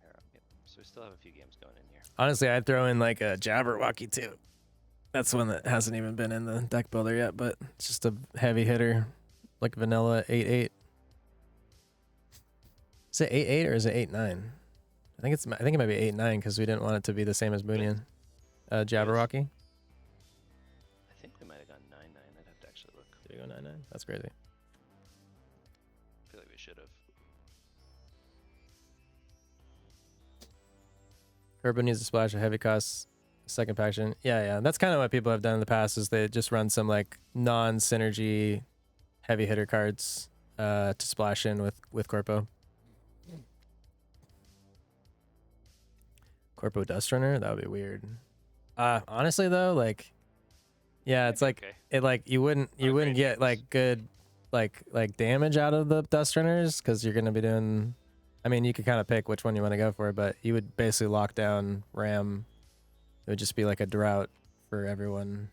Yep. So we still have a few games going in here. Honestly, I'd throw in like a Jabberwocky too. That's one that hasn't even been in the deck builder yet, but it's just a heavy hitter, like vanilla 8/8. Is it 8/8 or is it 8/9? I think it might be 8/9 because we didn't want it to be the same as Boonian. Jabberwocky. I think we might have gone 9/9. I'd have to actually look. Did we go 9/9? That's crazy. I feel like we should have. Urban needs a splash of heavy costs. Second faction. Yeah. That's kind of what people have done in the past is they just run some like non-synergy heavy hitter cards to splash in with Corpo. Corpo Dust Runner? That would be weird. Honestly though, like yeah, it's like it like you wouldn't get like good like damage out of the Dust Runners because you're gonna be doing I mean you could kind of pick which one you want to go for, but you would basically lock down Ram. It would just be like a drought for everyone.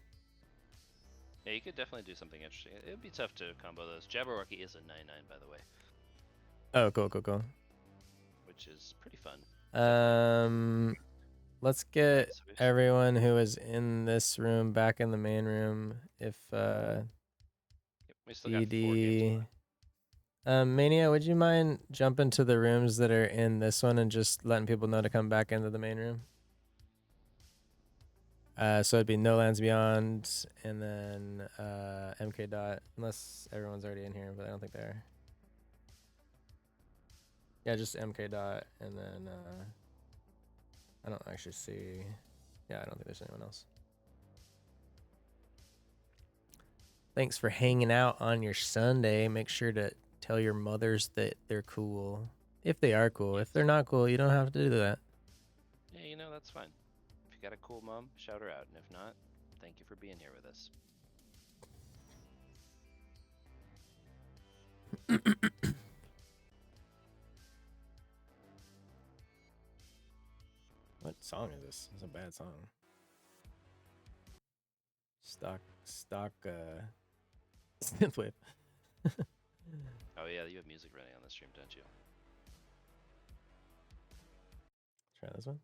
Yeah, you could definitely do something interesting. It would be tough to combo those. Jabberwocky is a 9/9, by the way. Oh, cool. Which is pretty fun. Let's get everyone who is in this room back in the main room. If we still got 4 games left. Mania, would you mind jumping to the rooms that are in this one and just letting people know to come back into the main room? So it'd be No Lands Beyond and then MK Dot, unless everyone's already in here, but I don't think they are. Yeah, just MK Dot and then I don't actually see. Yeah, I don't think there's anyone else. Thanks for hanging out on your Sunday. Make sure to tell your mothers that they're cool. If they are cool. If they're not cool, you don't have to do that. Yeah, you know, that's fine. If you got a cool mom, shout her out. And if not, thank you for being here with us. What song is this? It's a bad song. Stock synthwave. Oh yeah, you have music running on the stream, don't you? Try this one.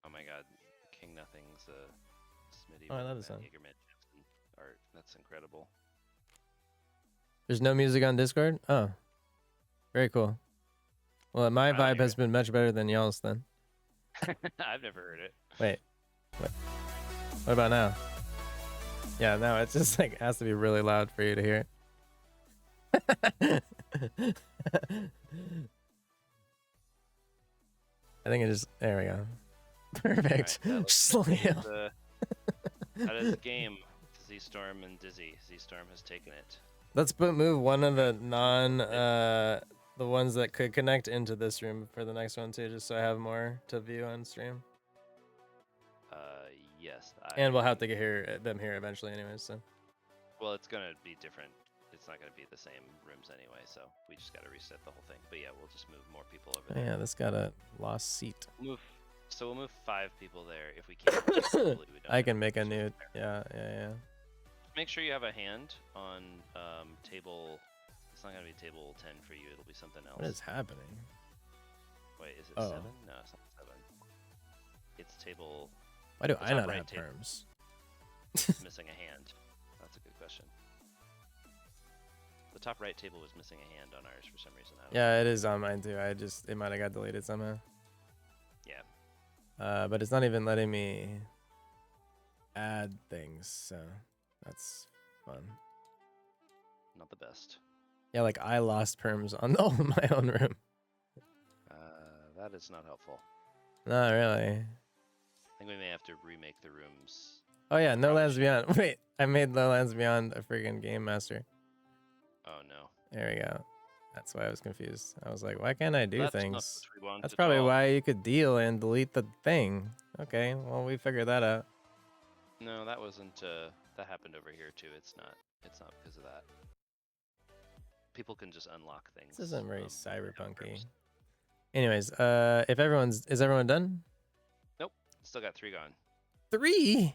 Oh my god, King Nothing's Smitty Oh, I love this and song. Jaegerman Jackson art. That's incredible. There's no music on Discord? Oh. Very cool. Well, my I don't vibe hear has been much better than y'all's then. I've never heard it. Wait. What about now? Yeah, no, it's just like has to be really loud for you to hear it. I think it just there we go. Perfect. Alright, Slam. that is the game. Z-Storm and Dizzy. Z-Storm has taken it. Let's move one of the the ones that could connect into this room for the next one too, just so I have more to view on stream. Yes. And we'll have to get them here eventually anyways, so. Well, it's gonna be different. It's not gonna be the same rooms anyway, so we just gotta reset the whole thing. But yeah, we'll just move more people over there. Yeah, this got a lost seat. We'll move 5 people there if we can. Hopefully we don't I have can make a rooms new. over there. Yeah. Make sure you have a hand on table. It's not gonna be table 10 for you. It'll be something else. What is happening? Wait, is it Oh. 7? No, it's not 7. It's table. Why do The I top not right have table. terms? It's missing a hand. That's a good question. The top right table was missing a hand on ours for some reason. I don't know. Yeah, it is on mine too. It might have got deleted somehow. Yeah. But it's not even letting me add things, so that's fun. Not the best. Yeah, like I lost perms on my own room. That is not helpful. Not really. I think we may have to remake the rooms. Oh yeah, No Probably Lands should. Beyond. Wait, I made No Lands Beyond a freaking game master. Oh no. There we go. That's why I was confused. I was like, why can't I do That's not things? what we wanted That's at probably all. why you could deal and delete the thing. Okay, well we figured that out. No, that wasn't. That happened over here too. It's not because of that. People can just unlock things. This isn't very from cyberpunky. rooms. Anyways, if is everyone done? Nope. Still got 3 gone. 3.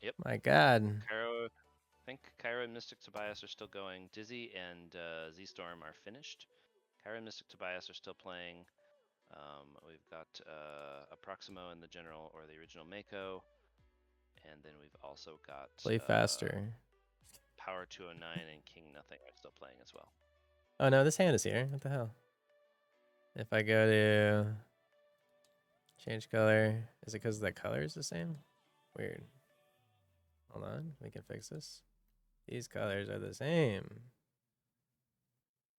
Yep. My God. Cairo, I think Cairo and Mystic Tobias are still going. Dizzy and Z-Storm are finished. Cairo and Mystic Tobias are still playing. We've got Approximo and the General or the original Mako. And then we've also got Play faster. Power 209 and King Nothing are still playing as well. Oh no, this hand is here. What the hell? If I go to change color, is it because the color is the same? Weird. Hold on, we can fix this. These colors are the same.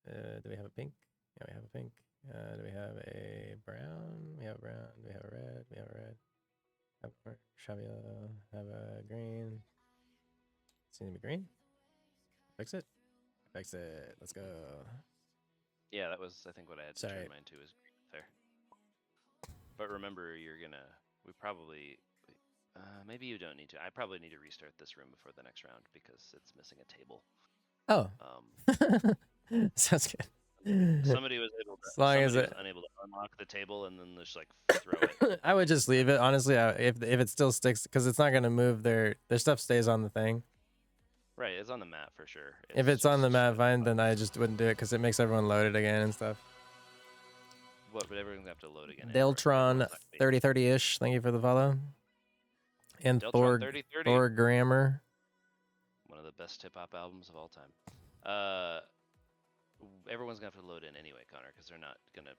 Do we have a pink? Yeah, we have a pink. Do we have a brown? We have a brown. Do we have a red? We have a red. Have a orange, have yellow, have a green. Seems to be green. Fix it. Fix it. Let's go. Yeah, that was I think what I had to Sorry. turn mine to is green there. But remember, we probably maybe you don't need to. I probably need to restart this room before the next round because it's missing a table. Oh. Um, Sounds good. somebody was able to. As long as somebody it- was unable to unlock the table and then just like throw it. I would just leave it. Honestly, if it still sticks, because it's not gonna move. Their stuff stays on the thing. Right, it's on the map for sure. If it's on the just map, shouldn't fine. be Then I just wouldn't do it because it makes everyone load it again and stuff. What? But everyone's gonna have to load again. anyway. Deltron Everyone's not gonna be- 3030ish. Thank you for the follow. And Deltron Thor 3030. Thor Grammar. One of the best hip hop albums of all time. Everyone's gonna have to load in anyway, Connor, because they're not gonna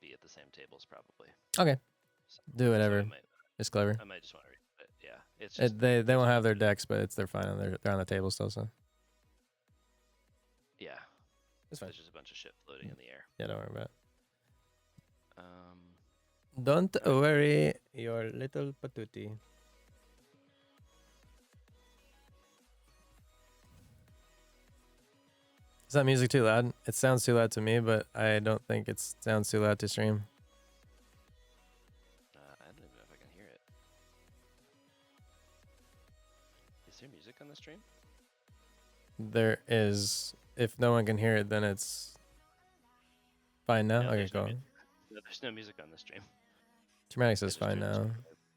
be at the same tables probably. Okay. So, Do whatever. I might, It's clever. I might just want to read it. Yeah, it's just They won't have their decks, but they're fine. They're on the table still. So yeah. it's fine. There's just a bunch of shit floating in the air. Yeah, don't worry about it. Um, Don't worry, your little patootie. Is that music too loud? It sounds too loud to me, but I don't think it sounds too loud to stream. I don't even know if I can hear it. Is there music on the stream? There is. If no one can hear it, then it's fine now. No, Okay, there's no cool. music. No, there's no music on the stream. Dramatic I says just fine turned this now. up.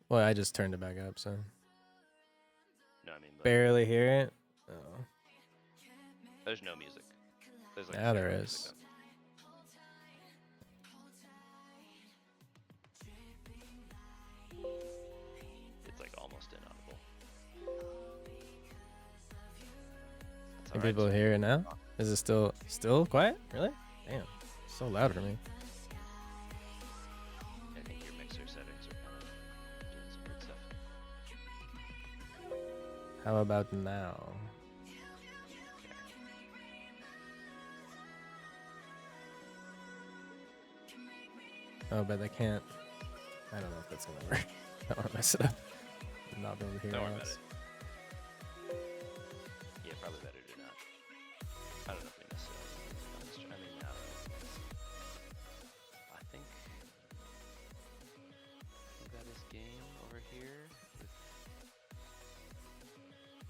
Well, I just turned it back up, so No, I mean. barely hear it. Oh. There's no music. There's like Yeah, there zero is. music on. It's like almost inaudible. That's Can all right. people hear it now? Is it still quiet? Really? Damn, so loud for me. I think your mixer settings are kind of doing some weird stuff. How about now? Oh, but I can't. I don't know if that's gonna work. I don't want to mess it up. I'm not able to hear Don't worry about Alex. it. Yeah, probably better to not. I don't know if we necessarily. I mean, now. I think we got his game over here with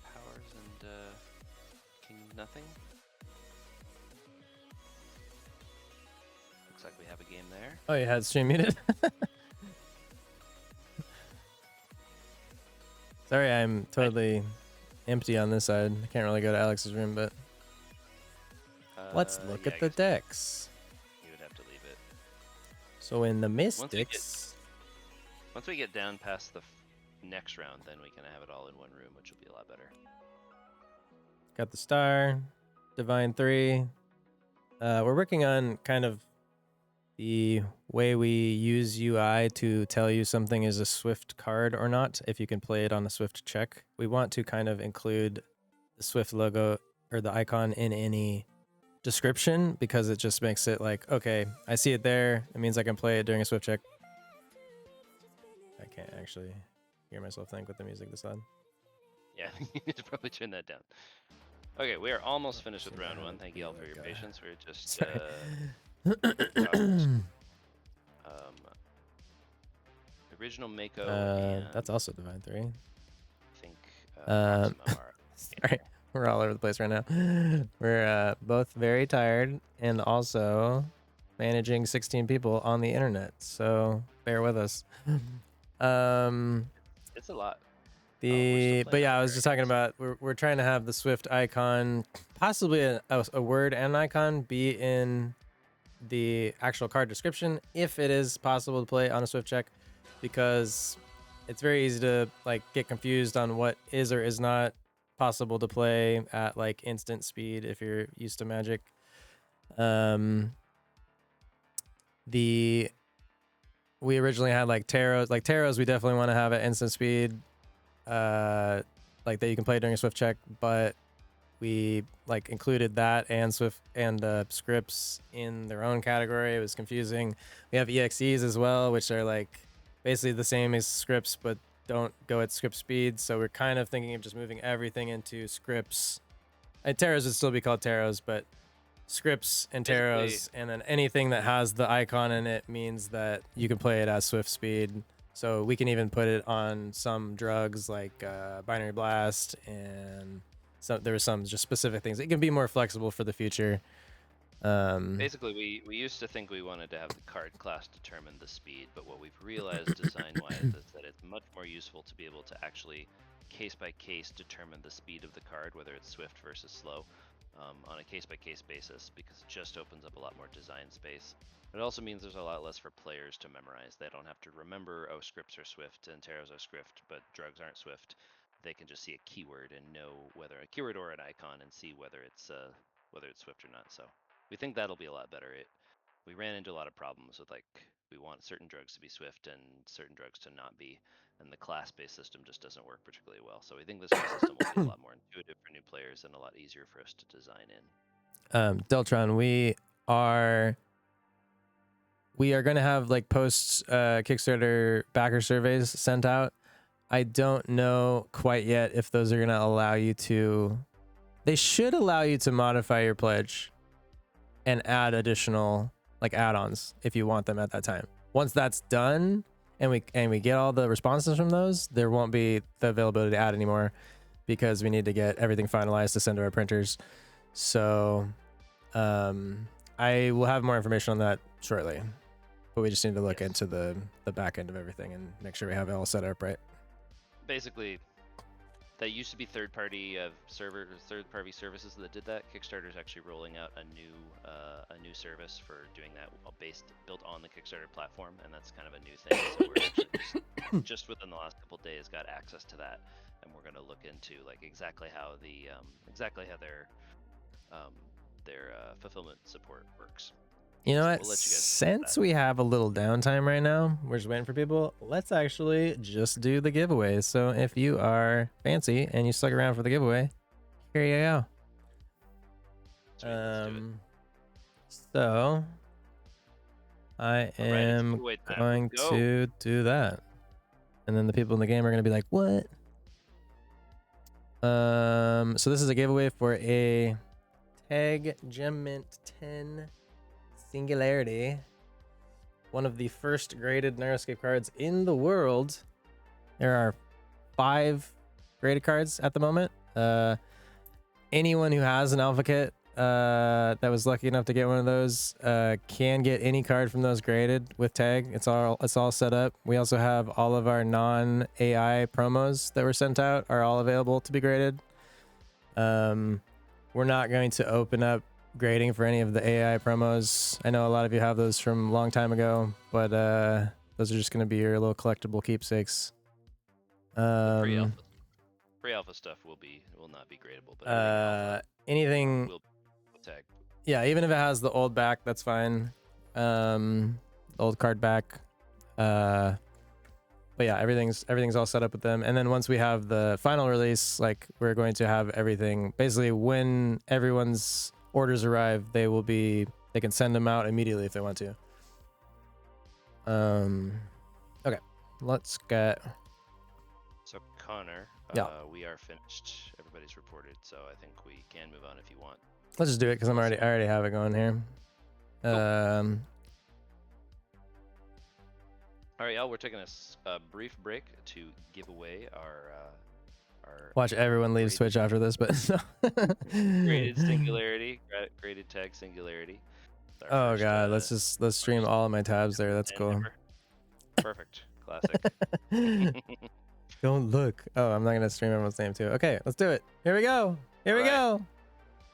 powers and King Nothing. Looks like we have a game there. Oh, you had stream muted? Sorry, I'm totally empty on this side. I can't really go to Alex's room, but let's look Yeah, at I the guess decks. you would have to leave it. So in the we get- Mystics, Once we get down past the next round, then we can have it all in one room, which will be a lot better. got the Star, Divine 3. We're working on kind of the way we use UI to tell you something is a Swift card or not, if you can play it on a Swift check. We want to kind of include the Swift logo or the icon in any description because it just makes it like, okay, I see it there. It means I can play it during a Swift check. I can't actually hear myself think with the music this loud. Yeah, you need to probably turn that down. Okay, we are almost finished with round one. Thank you all for your patience. We're just Sorry. original Mako and That's also Divine 3. I think Um, Proximo are Sorry, we're all over the place right now. We're both very tired and also managing 16 people on the internet, so bear with us. It's a lot. But playing yeah, on I was just talking about we're trying to have the Swift icon, possibly a word and an icon, be in the actual card description if it is possible to play on a Swift check, because it's very easy to like get confused on what is or is not possible to play at like instant speed if you're used to Magic. We originally had like tarots. Like tarots, we definitely want to have at instant speed, like that you can play during a Swift check. But we like included that and Swift and scripts in their own category. It was confusing. We have EXEs as well, which are like basically the same as scripts, but don't go at script speed. So we're kind of thinking of just moving everything into scripts. And tarots would still be called tarots, but scripts and tarots, and then anything that has the icon in it means that you can play it at Swift speed. So we can even put it on some drugs like Binary Blast, and there were some just specific things. It can be more flexible for the future. Basically, we used to think we wanted to have the card class determine the speed, but what we've realized design-wise is that it's much more useful to be able to actually case-by-case determine the speed of the card, whether it's Swift versus slow, on a case-by-case basis, because it just opens up a lot more design space. It also means there's a lot less for players to memorize. They don't have to remember, oh, scripts are Swift and tarots are Swift, but drugs aren't Swift. They can just see a keyword and know whether a keyword or an icon and see whether it's Swift or not. So we think that'll be a lot better. We ran into a lot of problems with like we want certain drugs to be Swift and certain drugs to not be, and the class-based system just doesn't work particularly well. So we think this new system will be a lot more intuitive for new players and a lot easier for us to design in. Deltron, we are going to have like post Kickstarter backer surveys sent out. I don't know quite yet if those are going to allow you to. They should allow you to modify your pledge and add additional like add-ons if you want them at that time. Once that's done and we get all the responses from those, there won't be the availability to add anymore because we need to get everything finalized to send to our printers. So I will have more information on that shortly, but we just need to look into the back end of everything and make sure we have it all set up right. Basically, That used to be third-party third-party services that did that. Kickstarter is actually rolling out a new service for doing that, built on the Kickstarter platform, and that's kind of a new thing. So we're actually just within the last couple days got access to that, and we're going to look into like exactly how their fulfillment support works. You know So what? we'll let you guys know Since that. we have a little downtime right now, we're just waiting for people. Let's actually just do the giveaway. So if you are fancy and you stuck around for the giveaway, here you go. Sweet, let's do it. So I Alright, it's am giveaway time. going Let's go. to do that, and then the people in the game are going to be like, "What?" So this is a giveaway for a Tag Gem Mint 10 Singularity, one of the first graded Neuroscape cards in the world. There are 5 graded cards at the moment. Anyone who has an alpha kit that was lucky enough to get one of those can get any card from those graded with tag. It's all set up. We also have all of our non-AI promos that were sent out are all available to be graded. We're not going to open up grading for any of the AI promos. I know a lot of you have those from a long time ago, but those are just going to be your little collectible keepsakes. The pre-alpha stuff will not be gradable, but anything will tag. Yeah, even if it has the old back, that's fine. The old card back. But yeah, everything's all set up with them. And then once we have the final release, like we're going to have everything. Basically, when everyone's orders arrive, they can send them out immediately if they want to. Okay, let's get. So Connor, Yeah. we are finished. Everybody's reported, so I think we can move on if you want. Let's just do it because I already have it going here. Cool. All right, y'all. We're taking a brief break to give away our Watch everyone leaves Twitch after this, but graded singularity, graded tag singularity. Oh god, let's stream all of my tabs there. That's cool. Perfect, classic. Don't look. Oh, I'm not gonna stream everyone's name too. Okay, let's do it. Here we go. Here we go.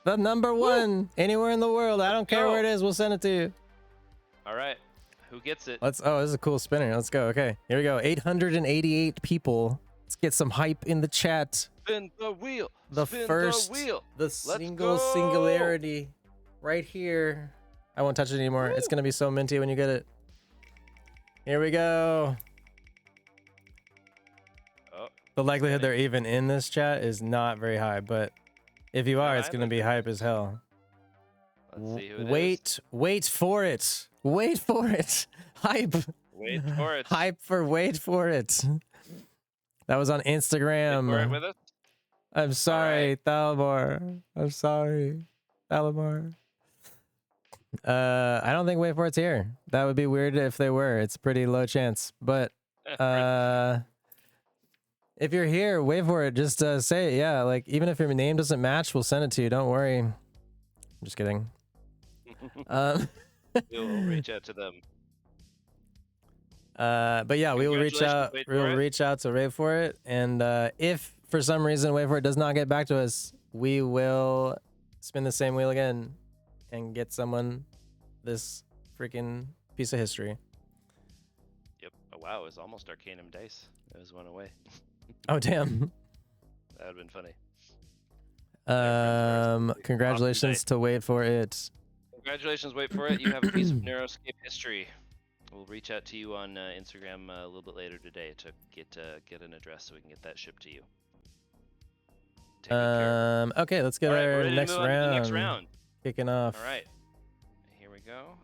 The number one anywhere in the world. I don't care where it is. We'll send it to you. All right. Who gets it? Oh, this is a cool spinner. Let's go. Okay, here we go. 888 people. Let's get some hype in the chat. Spin the wheel. The singularity right here. I won't touch it anymore. It's gonna be so minty when you get it. Here we go. Oh, the likelihood they're even in this chat is not very high, but if you are, it's gonna be hype as hell. Let's see who it is. Wait for it. Wait for it. Hype. Wait for it. Hype for wait for it. That was on Instagram. Wait for it with us? I'm sorry, Thalamar. I'm sorry, Thalamar. I don't think wait for it's here. That would be weird if they were. It's a pretty low chance. But if you're here, wait for it. Just say it. Yeah, like even if your name doesn't match, we'll send it to you. Don't worry. I'm just kidding. We'll reach out to them. But yeah, we will reach out. We will reach out to wait for it, and if for some reason wait for it does not get back to us, we will spin the same wheel again and get someone this freaking piece of history. Yep. Oh wow, it was almost Arcanum Dice. It was one away. Oh damn. That would have been funny. Congratulations to wait for it. Congratulations, wait for it. You have a piece of Neuroscape history. We'll reach out to you on Instagram a little bit later today to get an address so we can get that shipped to you. Take good care. Okay, let's get our next round. Kicking off. All right. Here we go.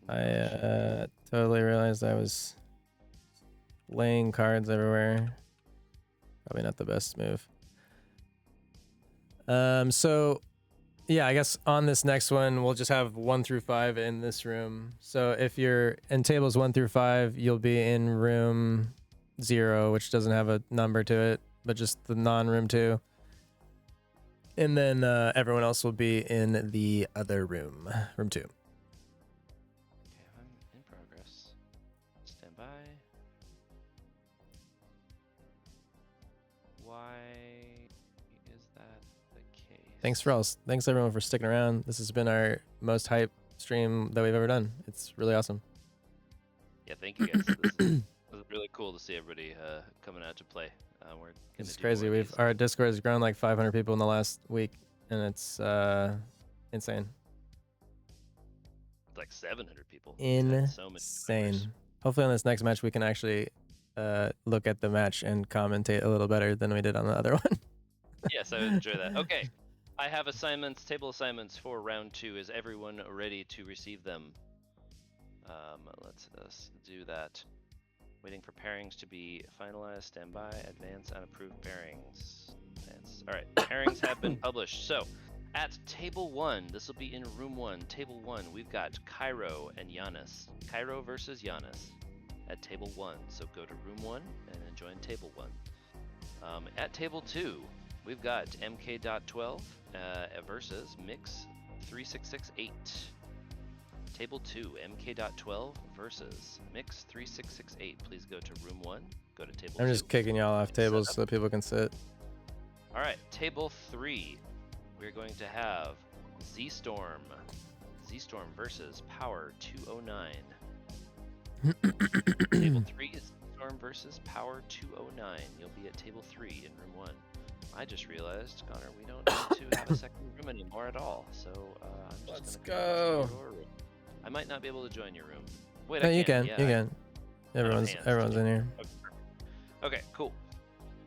I totally realized I was laying cards everywhere. Probably not the best move. So yeah, I guess on this next one, we'll just have 1 through 5 in this room. So if you're in tables 1 through 5, you'll be in room 0, which doesn't have a number to it, but just the non-room 2. And then everyone else will be in the other room, room 2. Okay, I'm in progress. Stand by. why is that the case? Thanks everyone for sticking around. This has been our most hype stream that we've ever done. It's really awesome. Yeah, thank you guys. This is really cool to see everybody coming out to play. We're It's gonna do crazy. more of these. Our Discord has grown like 500 people in the last week, and it's insane. It's like 700 people. We've had so many Insane. members. Hopefully on this next match we can actually look at the match and commentate a little better than we did on the other one. Yes, I would enjoy that. Okay, I have assignments, table assignments for round 2. Is everyone ready to receive them? Let's do that. Waiting for pairings to be finalized. Stand by. Advance unapproved pairings. Advance. All right, pairings have been published. So, at table 1, this will be in room 1. Table 1, we've got Cairo and Giannis. Cairo versus Giannis at table 1. So go to room 1 and then join table 1. At table 2, we've got MK.12 versus Mix 3668. Table 2, MK.12 versus Mix 3668. Please go to room 1. Go to table 2. I'm just kicking y'all off tables so people can sit. All right, table 3. We're going to have Z-Storm. Z-Storm versus Power 209. Table 3 is Z-Storm versus Power 209. You'll be at table 3 in room 1. I just realized, Connor, we don't need to have a second room anymore at all. So I'm just Let's gonna go. come to your room. I might not be able to join your room. Wait, No, I you can. Yeah, You can. Everyone's in here. Okay, cool.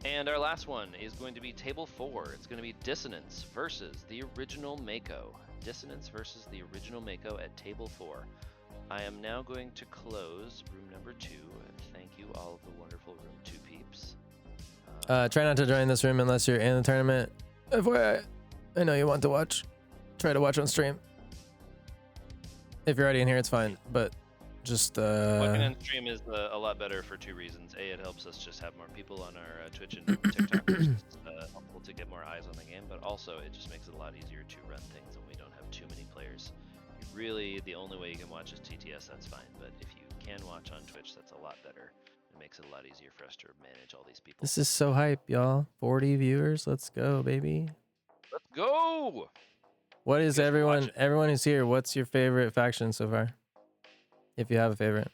And our last one is going to be table 4. It's going to be Dissonance versus the original Mako. Dissonance versus the original Mako at table 4. I am now going to close room number 2. Thank you, all of the wonderful room 2 peeps. Try not to join this room unless you're in the tournament. FYI, I know you want to watch. Try to watch on stream. If you're already in here, it's fine. But just Watching on stream is a lot better for 2 reasons. A, it helps us just have more people on our Twitch and TikTok. It's helpful to get more eyes on the game, but also it just makes it a lot easier to run things when we don't have too many players. Really, the only way you can watch is TTS, that's fine. But if you can watch on Twitch, that's a lot better. It makes it a lot easier for us to manage all these people. this is so hype, y'all. 40 viewers. Let's go, baby. Let's go! What is You guys can watch everyone who's here, what's your favorite faction so far? If you have a favorite.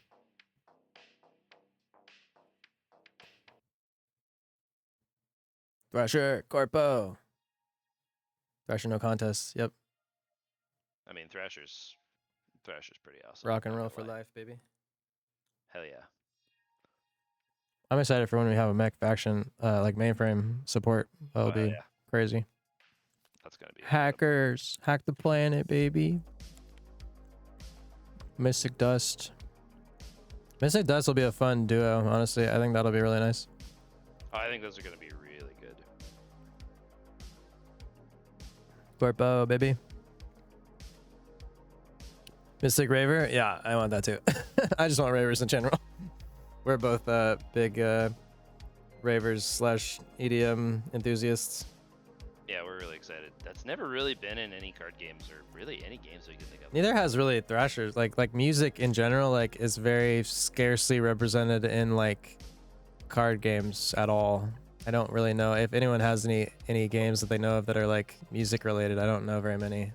Thrasher, Corpo. Thrasher, no contest. Yep. I mean, Thrasher's pretty awesome. Rock and not roll gonna for lie. life, baby. Hell yeah. I'm excited for when we have a mech faction, like mainframe support. That'll be Yeah. crazy. That's gonna be Hackers, hack the planet, baby. Mystic Dust. Mystic Dust will be a fun duo, honestly. I think that'll be really nice. Oh, I think those are gonna be really good. Corpo, baby. Mystic Raver? Yeah, I want that too. I just want Ravers in general. We're both big Ravers / EDM enthusiasts. Yeah, we're really excited. That's never really been in any card games or really any games we can think of. Neither has really Thrashers. Like music in general, like is very scarcely represented in like card games at all. I don't really know if anyone has any games that they know of that are like music related. I don't know very many.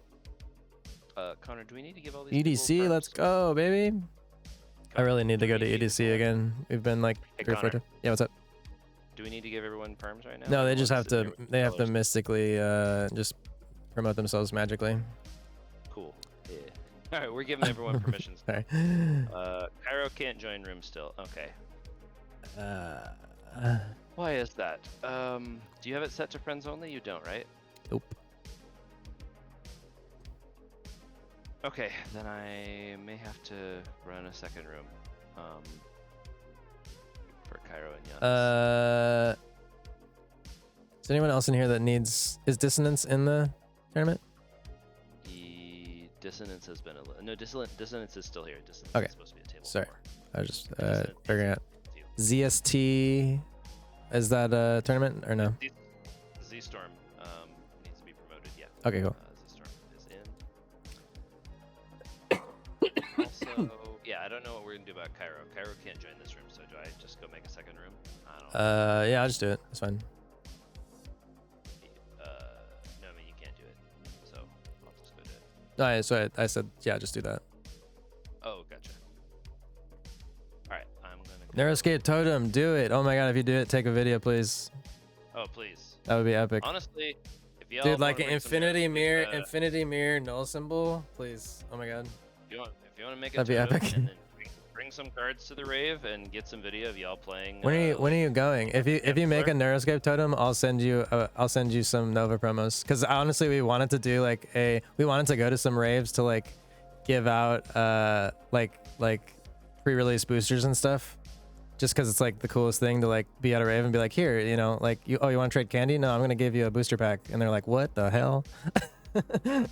Connor, do we need to give all these EDC, people let's perms? go, baby. I really need to go to we need EDC again. We've been like Hey, 3 or 4 Connor. times. Yeah, what's up? Do we need to give everyone perms right now? No, Or they just we'll have sit to. here with They have to colors? mystically just promote themselves magically. Cool. Yeah. All right, we're giving everyone permissions. Sorry. Cairo can't join room still. Okay. Uh, Why is that? Do you have it set to friends only? You don't, right? nope. Okay, then I may have to run a second room. For Cairo and Giannis. Is anyone else in here that needs? Is Dissonance in the tournament? The Dissonance has been no Dissonance is still here. Dissonance Okay. is supposed to be a table. Sorry. 4. I was just Dissonance figuring out. is you. ZST. Is that a tournament or no? Z-Storm needs to be promoted. Yeah. Okay, cool. Z-Storm is in. Also, yeah, I don't know what we're gonna do about Cairo. Cairo can't join this room, so do I just go make a second room? I don't know. Yeah, I'll just do it. It's fine. So I said, yeah, just do that. Oh, gotcha. All right, I'm gonna. Neuroscape Totem, do it. Oh my god, if you do it, take a video, please. Oh, please. That would be epic. Honestly, if y'all Dude, like wanna an bring some infinity mirror null symbol, please. Oh my god. if you want to make a That'd be totem epic. and then bring some cards to the rave and get some video of y'all playing. When are you going? If you make a Neuroscape Totem, I'll send you some Nova promos. Because honestly, we wanted to do we wanted to go to some raves to like give out like pre-release boosters and stuff. Just because it's like the coolest thing to like be at a rave and be like, here, you know, like you want to trade candy? No, I'm gonna give you a booster pack. And they're like, what the hell? Way cooler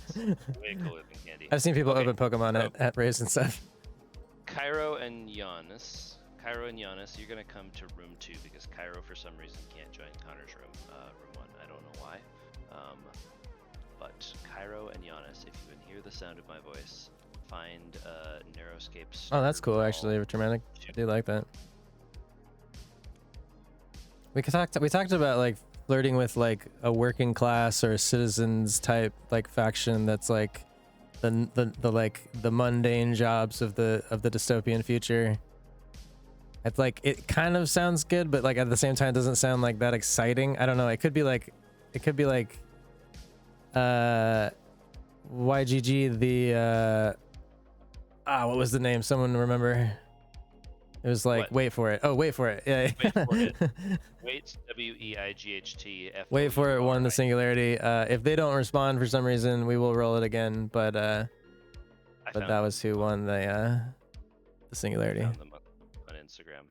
than candy. I've seen people Okay, open Pokemon so- at raves and stuff. Cairo and Giannis, you're gonna come to room 2 because Cairo for some reason can't join Connor's room, room 1. I don't know why. But Cairo and Giannis, if you can hear the sound of my voice, find Neuroscape. Oh, that's cool Brawl. actually, Dramatic. I do like that. We talked about like flirting with like a working class or citizens type like faction that's like the mundane jobs of the dystopian future. It's like it kind of sounds good, but like at the same time it doesn't sound like that exciting. I don't know. It could be like YGG the what was the name? Someone remember? It was like, What? wait for it. Oh, wait for it. Yeah. Wait for it. Wait, WEIGHT. Wait for it. One, the singularity. If they don't respond for some reason, we will roll it again. But that was who won the singularity. Found them on Instagram.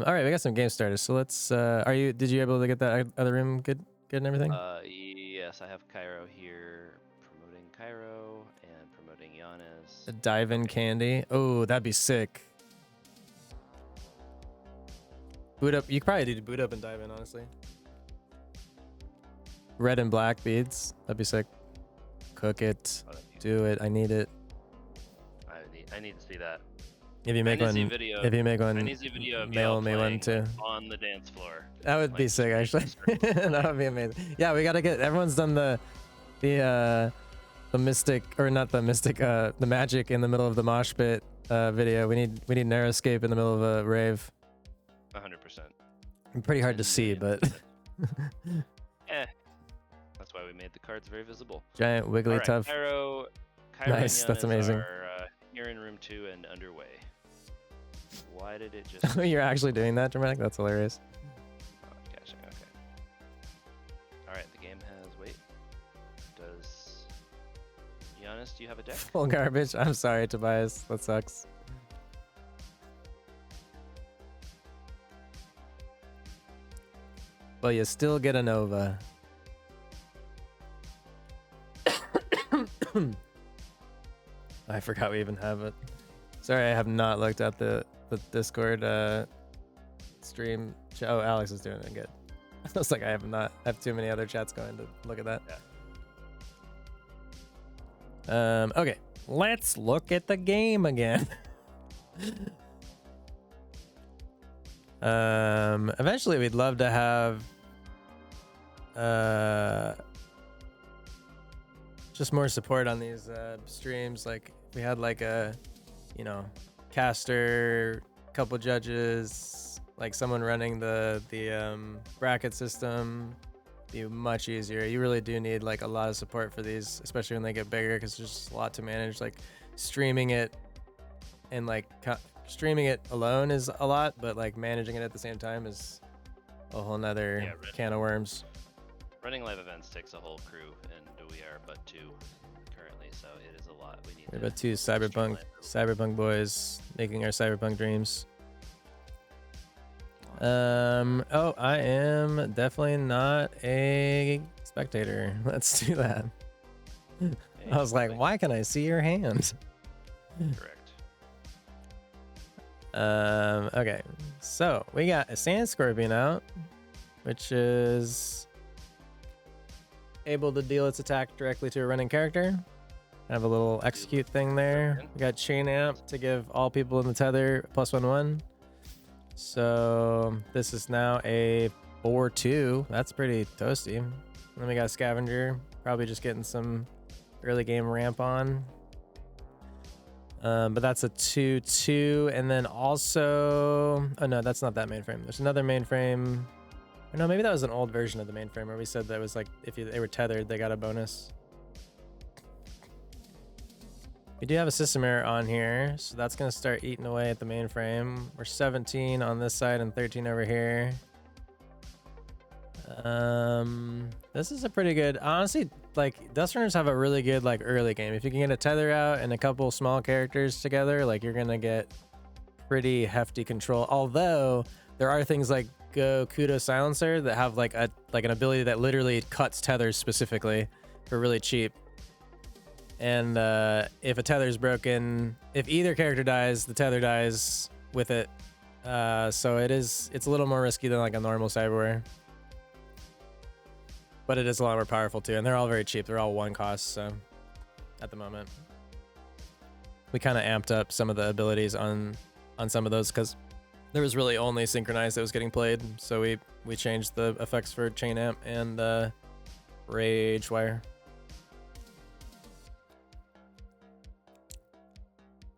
All right, we got some game starters. So let's. Did you able to get that other room good and everything? Yes, I have Cairo here promoting Cairo and promoting Giannis. A dive-in candy. Oh, that'd be sick. Boot up. You could probably do boot up and dive in, honestly. Red and black beads. That'd be sick. Cook it. Oh, that'd be- Do it. I need it. I need to see that. If you make I need to see one, video. if you make I one, need to see video of mail y'all me one playing, too. like, on the dance floor. That would be Like, sick, actually. circles. That would be amazing. Yeah, we gotta get. Everyone's done the mystic, or not the mystic, the magic in the middle of the mosh pit video. We need Neuroscape in the middle of a rave. 100%. Pretty hard to see, but That's why we made the cards very visible. giant wiggly All right, tough. Cairo Nice, and that's Giannis amazing. Are, here in room 2 and underway. Why did it just? You're actually doing that, Dramatic? That's hilarious. Oh, gotcha. Okay. All right, the game has wait. Does Giannis? Do you have a deck? Full garbage. I'm sorry, Tobias. That sucks. But you still get a Nova. I forgot we even have it. Sorry, I have not looked at the Discord stream. Oh, Alex is doing it good. I was like, I have too many other chats going to look at that. Yeah. Okay, let's look at the game again. Eventually we'd love to have just more support on these streams. Like we had like a, caster, couple judges, like someone running the bracket system. Be much easier. You really do need like a lot of support for these, especially when they get bigger, because there's just a lot to manage. Like streaming it and like streaming it alone is a lot, but like managing it at the same time is a whole nother can of worms. Running live events takes a whole crew, and we are but 2 currently, so it is a lot. We need. We're about 2 cyberpunk boys making our cyberpunk dreams. I am definitely not a spectator. Let's do that. I was like, why can I see your hand? Correct. Okay, so we got a Sand Scorpion out, which is able to deal its attack directly to a running character. Have a little execute thing there. We got Chain Amp to give all people in the tether +1/1. So this is now a 4/2. That's pretty toasty. And then we got Scavenger Probably just getting some early game ramp on. But that's a 2-2, and then also, oh no, that's not that mainframe. There's another mainframe. Or no, maybe that was an old version of the mainframe where we said that was like if they were tethered, they got a bonus. We do have a system error on here, so that's gonna start eating away at the mainframe. We're 17 on this side and 13 over here. This is a pretty good, honestly, like Dust Runners have a really good like early game. If you can get a tether out and a couple small characters together, like you're gonna get pretty hefty control. Although there are things like Go Kudo Silencer that have like an ability that literally cuts tethers specifically for really cheap. And if a tether's broken, if either character dies, the tether dies with it. So it's a little more risky than like a normal cyberware. But it is a lot more powerful too, and they're all very cheap. They're all one cost, so at the moment. We kind of amped up some of the abilities on some of those because there was really only synchronized that was getting played. So we changed the effects for chain amp and rage wire.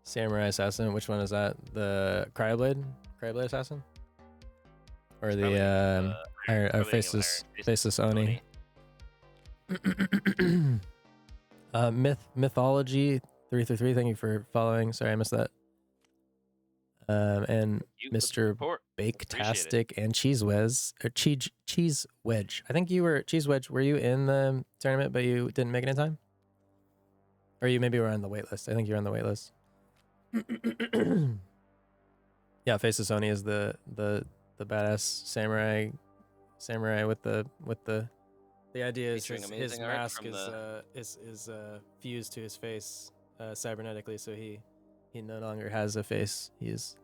Samurai Assassin, which one is that? The Cryoblade Assassin? Or It's the probably Faceless Oni? Mythology 333, thank you for following. Sorry, I missed that. And You for the Mr. support. Baketastic and Cheese Wedge. I think you were Cheese Wedge. Were you in the tournament but you didn't make it in time? Or you maybe were on the wait list. I think you're on the wait list. Yeah, Faceless Oni is the badass samurai with the idea is Featuring his amazing art mask from is fused to his face cybernetically, so he no longer has a face. He is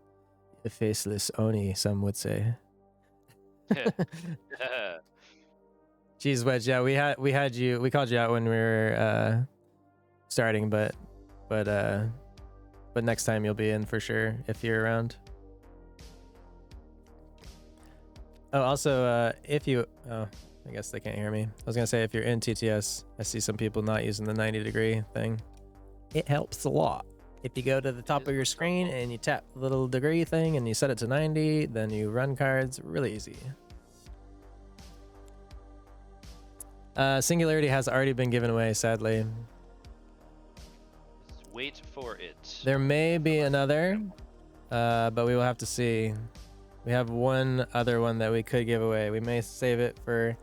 a faceless Oni, some would say. Cheese Wedge, yeah, we called you out when we were starting, but next time you'll be in for sure if you're around. Oh, also, I guess they can't hear me. I was gonna say if you're in TTS, I see some people not using the 90-degree thing. It helps a lot. If you go to the top of your screen and you tap the little degree thing and you set it to 90, then you run cards really easy. Singularity has already been given away, sadly. Wait for it. There may be another, but we will have to see. We have one other one that we could give away. We may save it for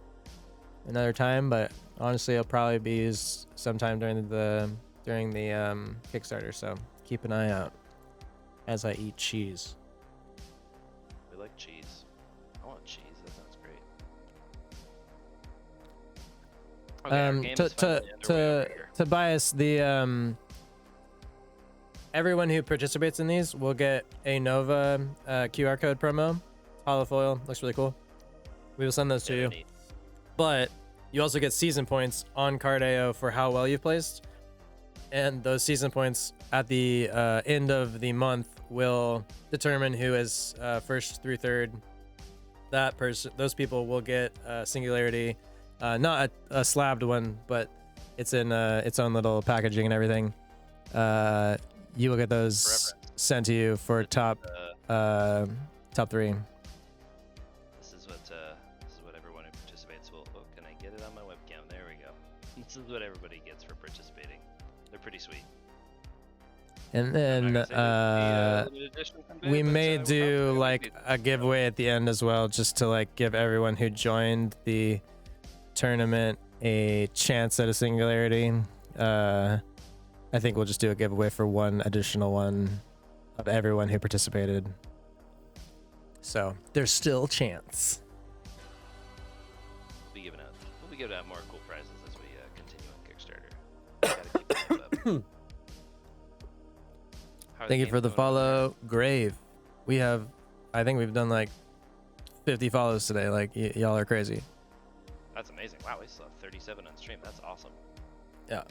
another time, but honestly, it'll probably be used sometime during the Kickstarter. So keep an eye out as I eat cheese. We like cheese. I want cheese. That sounds great. Okay, our game is finally underway over here. To bias the everyone who participates in these will get a Nova QR code promo. Holofoil looks really cool. We will send those to you. Neat. But you also get season points on card AO for how well you've placed, and those season points at the end of the month will determine who is first through third. Those people will get Singularity, not a slabbed one, but it's in its own little packaging and everything. You will get those sent to you for top 3. This is what everyone who participates will. Oh, can I get it on my webcam? There we go. This is what everybody gets for participating. They're pretty sweet. And then we may do like a giveaway at the end as well, just to like give everyone who joined the tournament a chance at a Singularity. I think we'll just do a giveaway for one additional one of everyone who participated. So there's still a chance. We'll be giving out more cool prizes as we continue on Kickstarter. Gotta keep it up. How are Thank you games for the going over there? follow, Grave. I think we've done like 50 follows today. Like y'all are crazy. That's amazing. Wow, we still have 37 on stream. That's awesome. Yeah.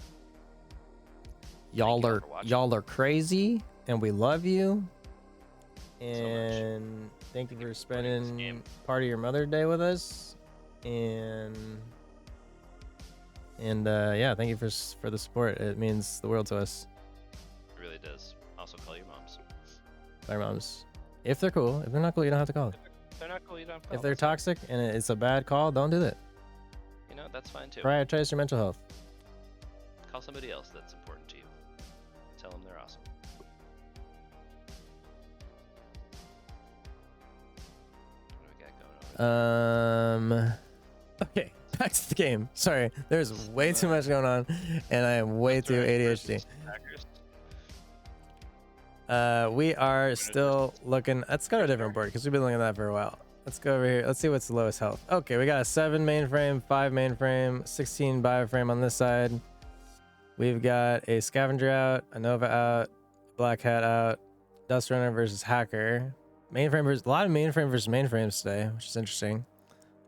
you all for watching. Y'all are crazy, and we love you. much. And thank you for supporting this spending game. part of your Mother's Day with us. And And yeah, thank you for the support. It means the world to us. It really does. Also, call your moms. Our moms. If they're cool. If they're not cool, you don't have to call. If they're not cool, you don't have to call. If they're That's fine. toxic and it's a bad call, don't do that. You know, that's fine too. Prioritize your mental health. Call somebody else that's important to you. Tell them they're awesome. What do we got going on? Okay, back to the game. Sorry, there's way too much going on, and I am way too ADHD. We are still looking. Let's go to a different board because we've been looking at that for a while. Let's go over here. Let's see what's the lowest health. Okay, we got a 7 mainframe, 5 mainframe, 16 bioframe on this side. We've got a scavenger out, a Nova out, black hat out, dust runner versus hacker. Mainframe versus a lot of mainframe versus mainframes today, which is interesting.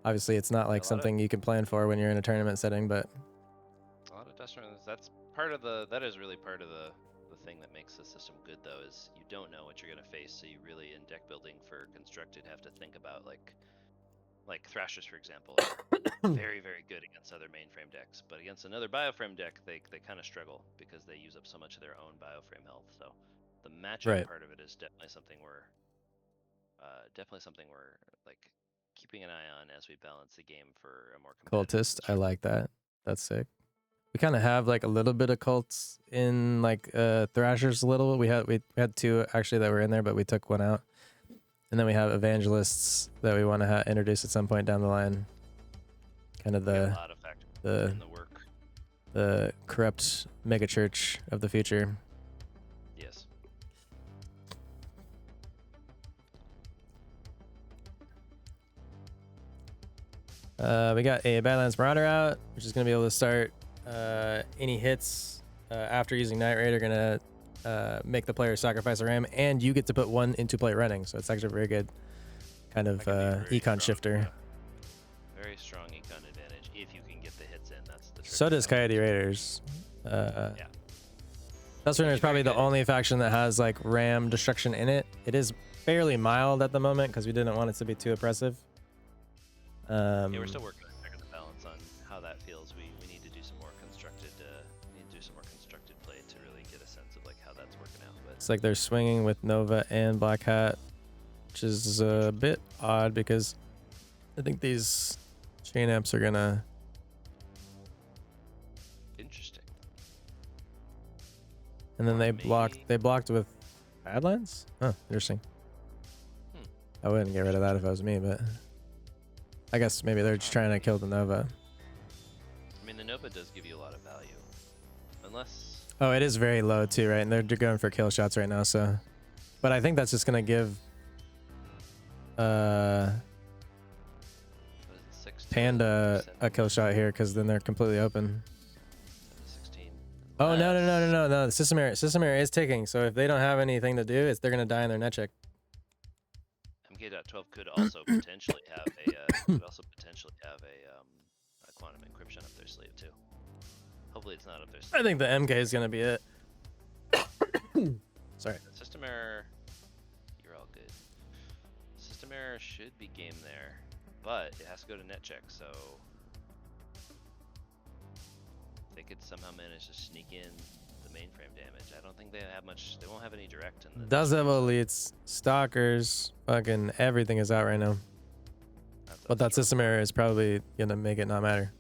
Obviously, it's not like something you can plan for when you're in a tournament setting, but A lot of dust runners. That's part of the. That is really part of the thing that makes the system good, though, is you don't know what you're gonna face, so you really in deck building for constructed have to think about like Thrashers, for example, are very good against other mainframe decks, but against another bioframe deck, they kind of struggle because they use up so much of their own bioframe health. So the matchup part of it is definitely something we're like keeping an eye on as we balance the game for a more competitive cultist. I like that. That's sick. We kind of have like a little bit of cults in like Thrashers a little. We had 2 actually that were in there, but we took one out. And then we have evangelists that we want to introduce at some point down the line. Kind of the work. The corrupt megachurch of the future. Yes. We got a Badlands Marauder out, which is going to be able to start any hits after using Night Raid are going to make the player sacrifice a ram, and you get to put 1 into play running. So it's actually a very good kind of econ shifter. Very strong econ advantage if you can get the hits in. That's the trick. So does Coyote Raiders. Yeah. Dust Runner is probably the only faction that has like ram destruction in it. It is fairly mild at the moment because we didn't want it to be too oppressive. Yeah, we're still working on figuring the balance on how that feels. We need to do some more constructed play to really get a sense of like how that's working out. But it's like they're swinging with Nova and Black Hat, which is a bit odd because I think these chain amps are gonna. Interesting. And then they blocked with Badlands? Huh, interesting. I wouldn't get rid of that if it was me, but I guess maybe they're just trying to kill the Nova. I mean, the Nova does give you a lot of value. Unless... Oh, it is very low too, right? And they're going for kill shots right now, so... But I think that's just going to give... Panda a kill shot here, because then they're completely open. 16. Oh, no. The system error is ticking, so if they don't have anything to do, they're going to die in their net check. MK.12 could also potentially have a quantum encryption up their sleeve too. Hopefully it's not up their sleeve. I think the MK is gonna be it. Sorry. System error. You're all good. System error should be game there, but it has to go to net check. So they could somehow manage to sneak in the mainframe damage. I don't think they have much. They won't have any direct in the. Does have elites, stalkers, fucking everything is out right now. But that system error is probably gonna make it not matter.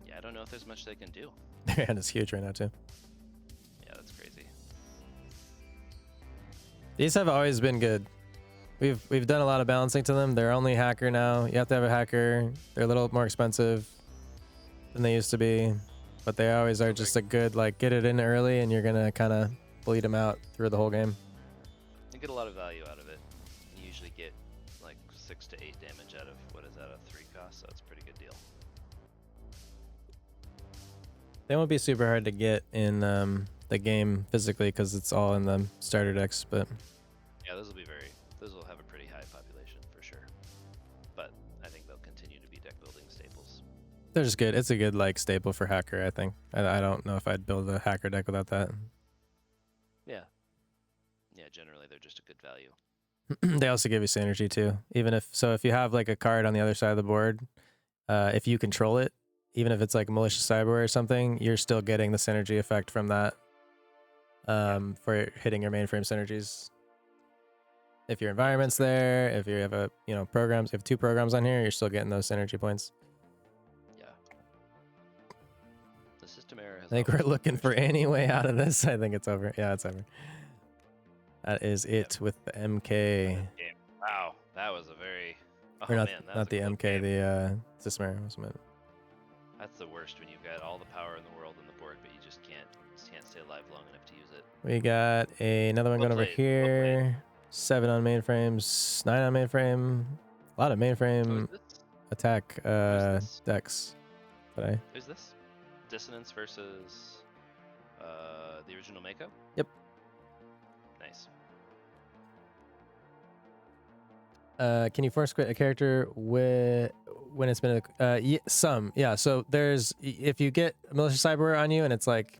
Yeah, I don't know if there's much they can do. Their hand is huge right now too. Yeah, that's crazy. These have always been good. We've done a lot of balancing to them. They're only hacker now. You have to have a hacker. They're a little more expensive than they used to be, but they always are just a good like get it in early and you're gonna kind of bleed them out through the whole game. You get a lot of value out of it. You usually get like 6 to 8 damage out of what is that, a 3 cost, so it's a pretty good deal. They won't be super hard to get in the game physically because it's all in the starter decks, but yeah, those will have a pretty high population for sure. But I think they'll continue to be deck building staples. they're just good. It's a good like staple for hacker, I think. I don't know if I'd build a hacker deck without that. Yeah. Yeah, generally they're just a good value. They also give you synergy too. Even if you have like a card on the other side of the board, if you control it, even if it's like malicious cyber or something, you're still getting the synergy effect from that. For hitting your mainframe synergies. If your environment's there, if you have programs, you have 2 programs on here, you're still getting those synergy points. Yeah. The system error has I think we're always been looking for frustrating. any way out of this. I think it's over. Yeah, it's over. That is it with the MK. Game. Wow, that was a very. Oh Or not, man, that not was the a close MK, game. the system error. That's the worst when you've got all the power in the world on the board, but you just can't stay alive long enough to use it. We got another one Well going over played, well played. here. 7 on mainframes, 9 on mainframe. A lot of mainframe Who's this? attack this? decks today. Who's this? Dissonance versus the original Mako? Yep. Nice. Can you force quit a character when it's been some? Yeah. So if you get malicious cyber on you and it's like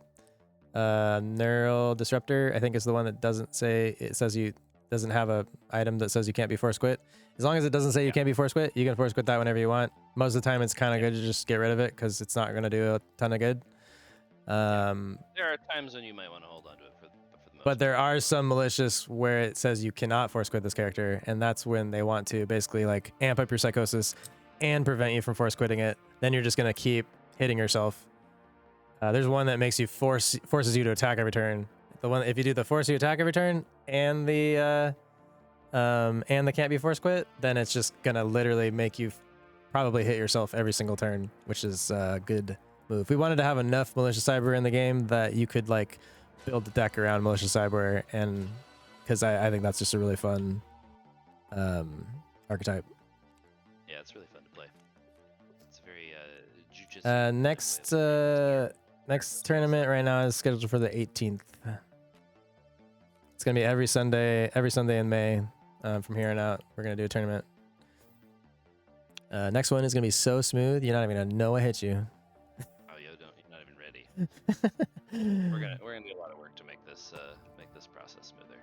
neural disruptor, I think is the one that doesn't have a item that says you can't be force quit. As long as it doesn't say you can't be force quit, you can force quit that whenever you want. Most of the time it's kind of good to just get rid of it because it's not going to do a ton of good. There are times when you might want to hold on to it for the most But there part. are some malicious where it says you cannot force quit this character, and that's when they want to basically like amp up your psychosis and prevent you from force quitting it. Then you're just going to keep hitting yourself. There's one that makes you forces you to attack every turn. The one, if you do the force you attack every turn and the can't be force quit, then it's just gonna literally make you probably hit yourself every single turn, which is a good move. We wanted to have enough malicious cyber in the game that you could like build the deck around malicious cyber, and because I think that's just a really fun archetype. Yeah, it's really fun to play. It's very jujitsu. Next tournament right now is scheduled for the 18th. It's gonna be every Sunday in May. From here on out, we're gonna do a tournament. Next one is gonna be so smooth, you're not even gonna know I hit you. Oh, you're not even ready. we're gonna do a lot of work to make this process smoother.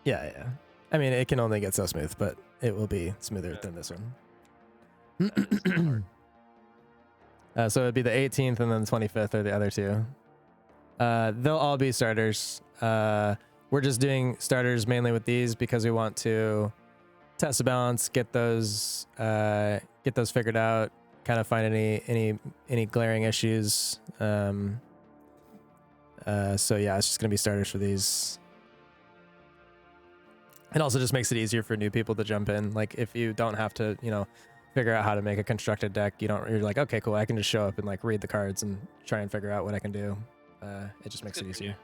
Yeah. I mean, it can only get so smooth, but it will be smoother than this one. That is the hard. So it'd be the 18th and then the 25th are the other 2. They'll all be starters. We're just doing starters mainly with these because we want to test the balance, get those figured out, kind of find any glaring issues. So yeah, it's just gonna be starters for these. It also just makes it easier for new people to jump in. Like if you don't have to, figure out how to make a constructed deck, you're like, okay, cool, I can just show up and like read the cards and try and figure out what I can do. It just makes it easier.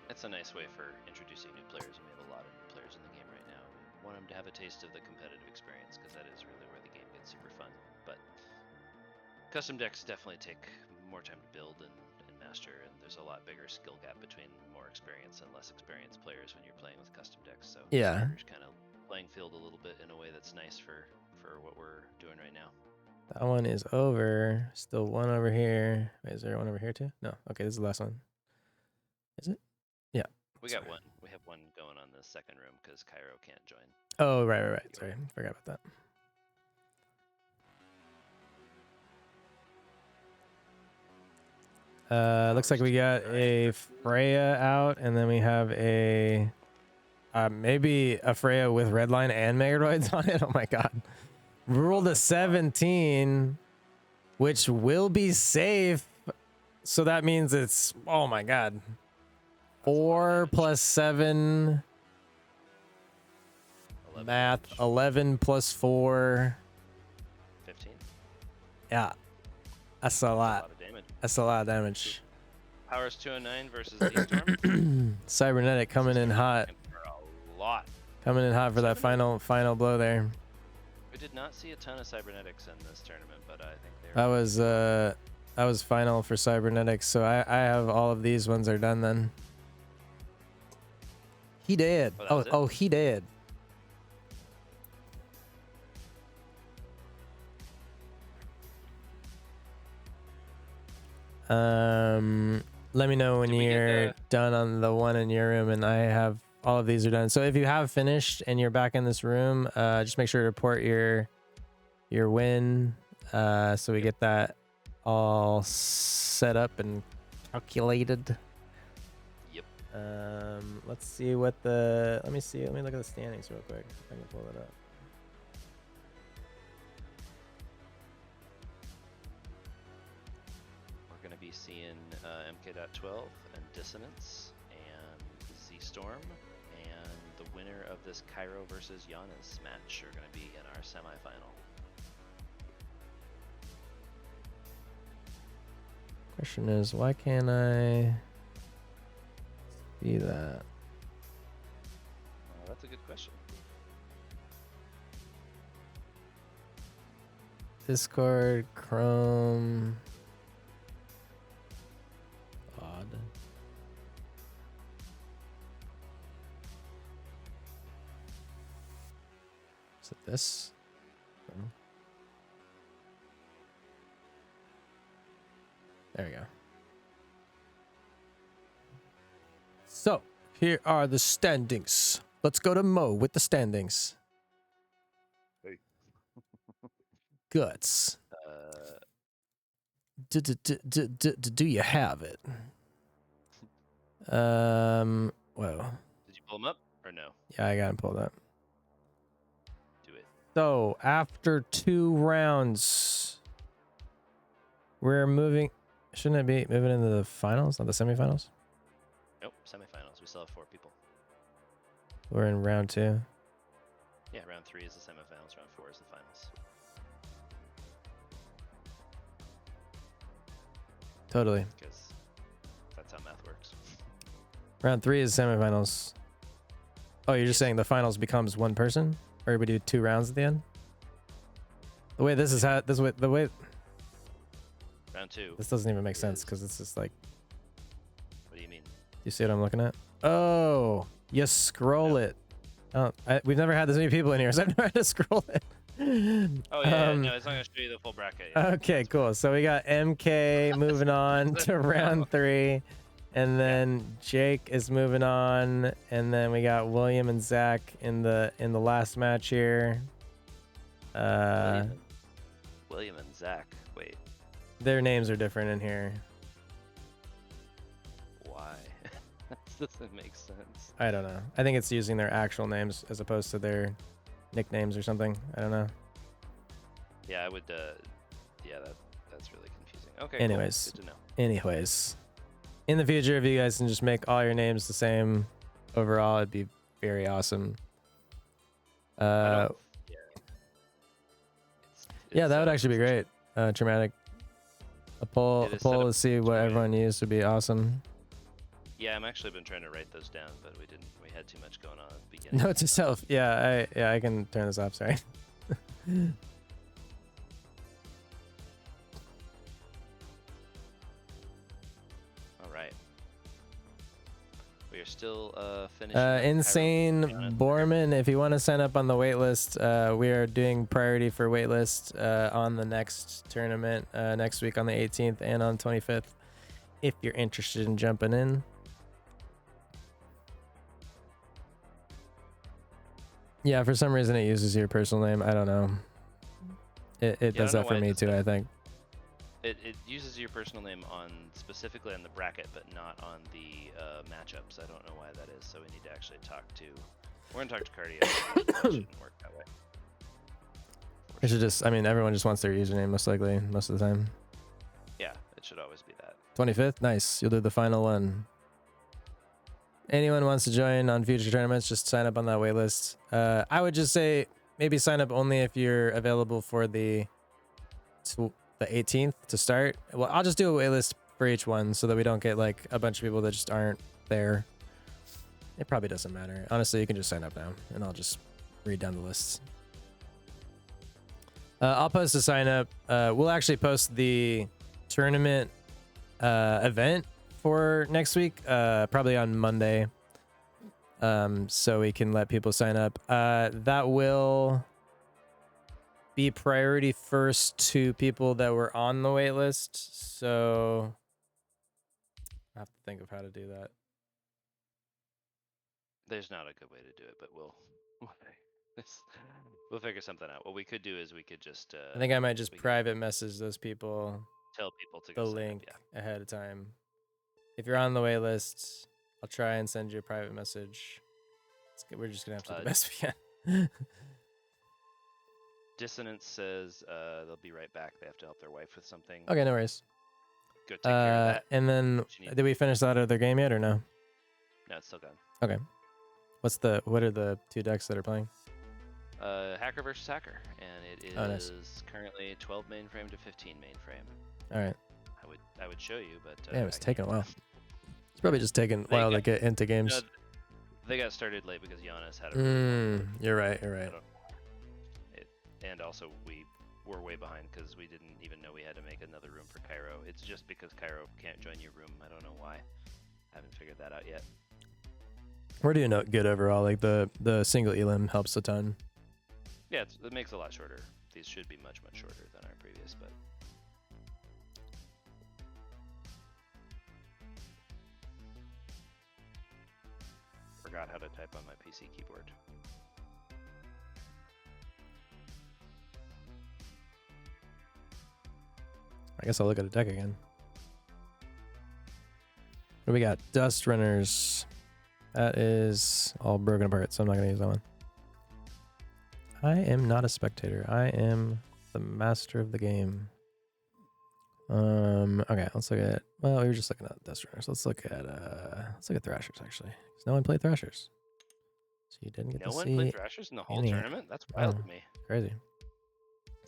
It's a nice way for introducing new players, and we have a lot of new players in the game right now. We want them to have a taste of the competitive experience because that is really where the game gets super fun. But custom decks definitely take more time to build and master, and there's a lot bigger skill gap between more experienced and less experienced players when you're playing with custom decks. So yeah, starters kind of playing field a little bit in a way that's nice for what we're doing right now. That one is over. Still one over here. Wait, is there one over here too? No. Okay, this is the last one. Is it? Yeah. We got one. We have one going on the second room because Cairo can't join. Oh, right. Sorry, forgot about that. Looks like we got a Freya out, and then we have a maybe a Freya with Redline and Megaroids on it. Oh my god. Rolled a 17, which will be safe. So that means it's, oh my god. 4 plus 7. 11 Math. damage. 11 plus 4. 15. Yeah. That's a A lot. lot of damage. That's a lot of damage. Powers 209 versus D-Storm. Cybernetic coming in hot. For a lot. Coming in hot for that final blow there. We did not see a ton of cybernetics in this tournament, but I think they That was final for cybernetics, so I have all of these ones are done then. He did. Oh, he did. Let me know when you're done on the one in your room, and I have all of these are done. So if you have finished and you're back in this room, just make sure to report your win, so we get that all set up and calculated. Yep. Let's see what the. Let me see. Let me look at the standings real quick. If I can pull it up. We're going to be seeing MK.12 and Dissonance and Z-Storm, and the winner of this Cairo versus Giannis match are going to be in our semifinal. Question is, why can't I see that? That's a good question. Discord, Chrome. Odd. Is it this? No. There we go. So, here are the standings. Let's go to Mo with the standings. Hey. Guts. Do you have it? Whoa. Did you pull them up or no? Yeah, I got him pulled up. Do it. So, after 2 rounds, we're moving. Shouldn't it be moving into the finals, not the semifinals? Nope, semifinals. We still have 4 people. We're in round 2. Yeah, round 3 is the semifinals, round 4 is the finals. Totally. Because that's how math works. Round 3 is semifinals. Oh, you're just saying the finals becomes 1 person? Or we do 2 rounds at the end? The way this is how the way Round 2. this doesn't even make sense because it's just like, What do you mean? you see what I'm looking at? Oh, you scroll it. Oh, we've never had this many people in here, so I've never had to scroll it. Oh yeah, no, it's not gonna show you the full bracket. Yeah. Okay, cool. So we got MK moving on to round 3, and then Jake is moving on, and then we got William and Zach in the last match here. William and Zach. Wait, Their names are different in here. why? That doesn't make sense. I don't know. I think it's using their actual names as opposed to their nicknames or something. I don't know. Yeah, I would. Yeah, that's really confusing. Okay. Anyways. Cool. Good to know. Anyways, in the future, if you guys can just make all your names the same overall, it'd be very awesome. Yeah. Yeah, that would actually be great. Traumatic. A poll It is set to up see what to- everyone used would be awesome. Yeah, I'm actually been trying to write those down, but we didn't. We had too much going on at the beginning. Note to self. Yeah, I can turn this off. Sorry. All right. We are still finishing. up Insane Cairo. Borman, if you want to sign up on the wait list, we are doing priority for wait list on the next tournament next week on the 18th and on 25th. If you're interested in jumping in. Yeah, for some reason it uses your personal name. I don't know. It I does don't know that for why it me does too, that. I think. It uses your personal name on specifically on the bracket, but not on the matchups. I don't know why that is. So we need to actually talk to. We're gonna talk to Cardio. It shouldn't work that way. It should just, I mean, everyone just wants their username most likely, most of the time. Yeah, it should always be that. 25th? Nice. You'll do the final one. Anyone wants to join on future tournaments, just sign up on that wait list. I would just say maybe sign up only if you're available for the 18th to start. Well, I'll just do a wait list for each one so that we don't get like a bunch of people that just aren't there. It probably doesn't matter. Honestly, you can just sign up now and I'll just read down the lists. I'll post a sign up. We'll actually post the tournament event for next week, probably on Monday, so we can let people sign up. That will be priority first to people that were on the wait list, so I have to think of how to do that. There's not a good way to do it, but we'll figure something out. What we could do is we could just. I think I might just we could private message those people tell people to the go sign up, link yeah. ahead of time. If you're on the wait list, I'll try and send you a private message. We're just gonna have to do the best we can. Dissonance says they'll be right back. They have to help their wife with something. Okay, no worries. Go take care of that. And then, did we finish that other game yet or no? No, it's still gone. Okay. What are the 2 decks that are playing? Hacker versus Hacker, and it is nice. currently 12 mainframe to 15 mainframe. All right. I would show you, but Yeah, it's taking a while. It's probably just taking a while to get into games. No, they got started late because Giannis had a. You're right. And also we were way behind because we didn't even know we had to make another room for Cairo. It's just because Cairo can't join your room. I don't know why. I haven't figured that out yet. We're doing good overall. Like the single elim helps a ton. Yeah, it makes it a lot shorter. These should be much shorter than our previous, but. Forgot how to type on my PC keyboard. I guess I'll look at a deck again. What do we got? Dust Runners. That is all broken apart, so I'm not going to use that one. I am not a spectator. I am the master of the game. Okay, let's look at. Well, we were just looking at Dust Runners. Let's look at Thrashers actually. 'Cause no one played Thrashers, so you didn't get to see. No one played Thrashers in the whole any. tournament. That's wild to me. Crazy.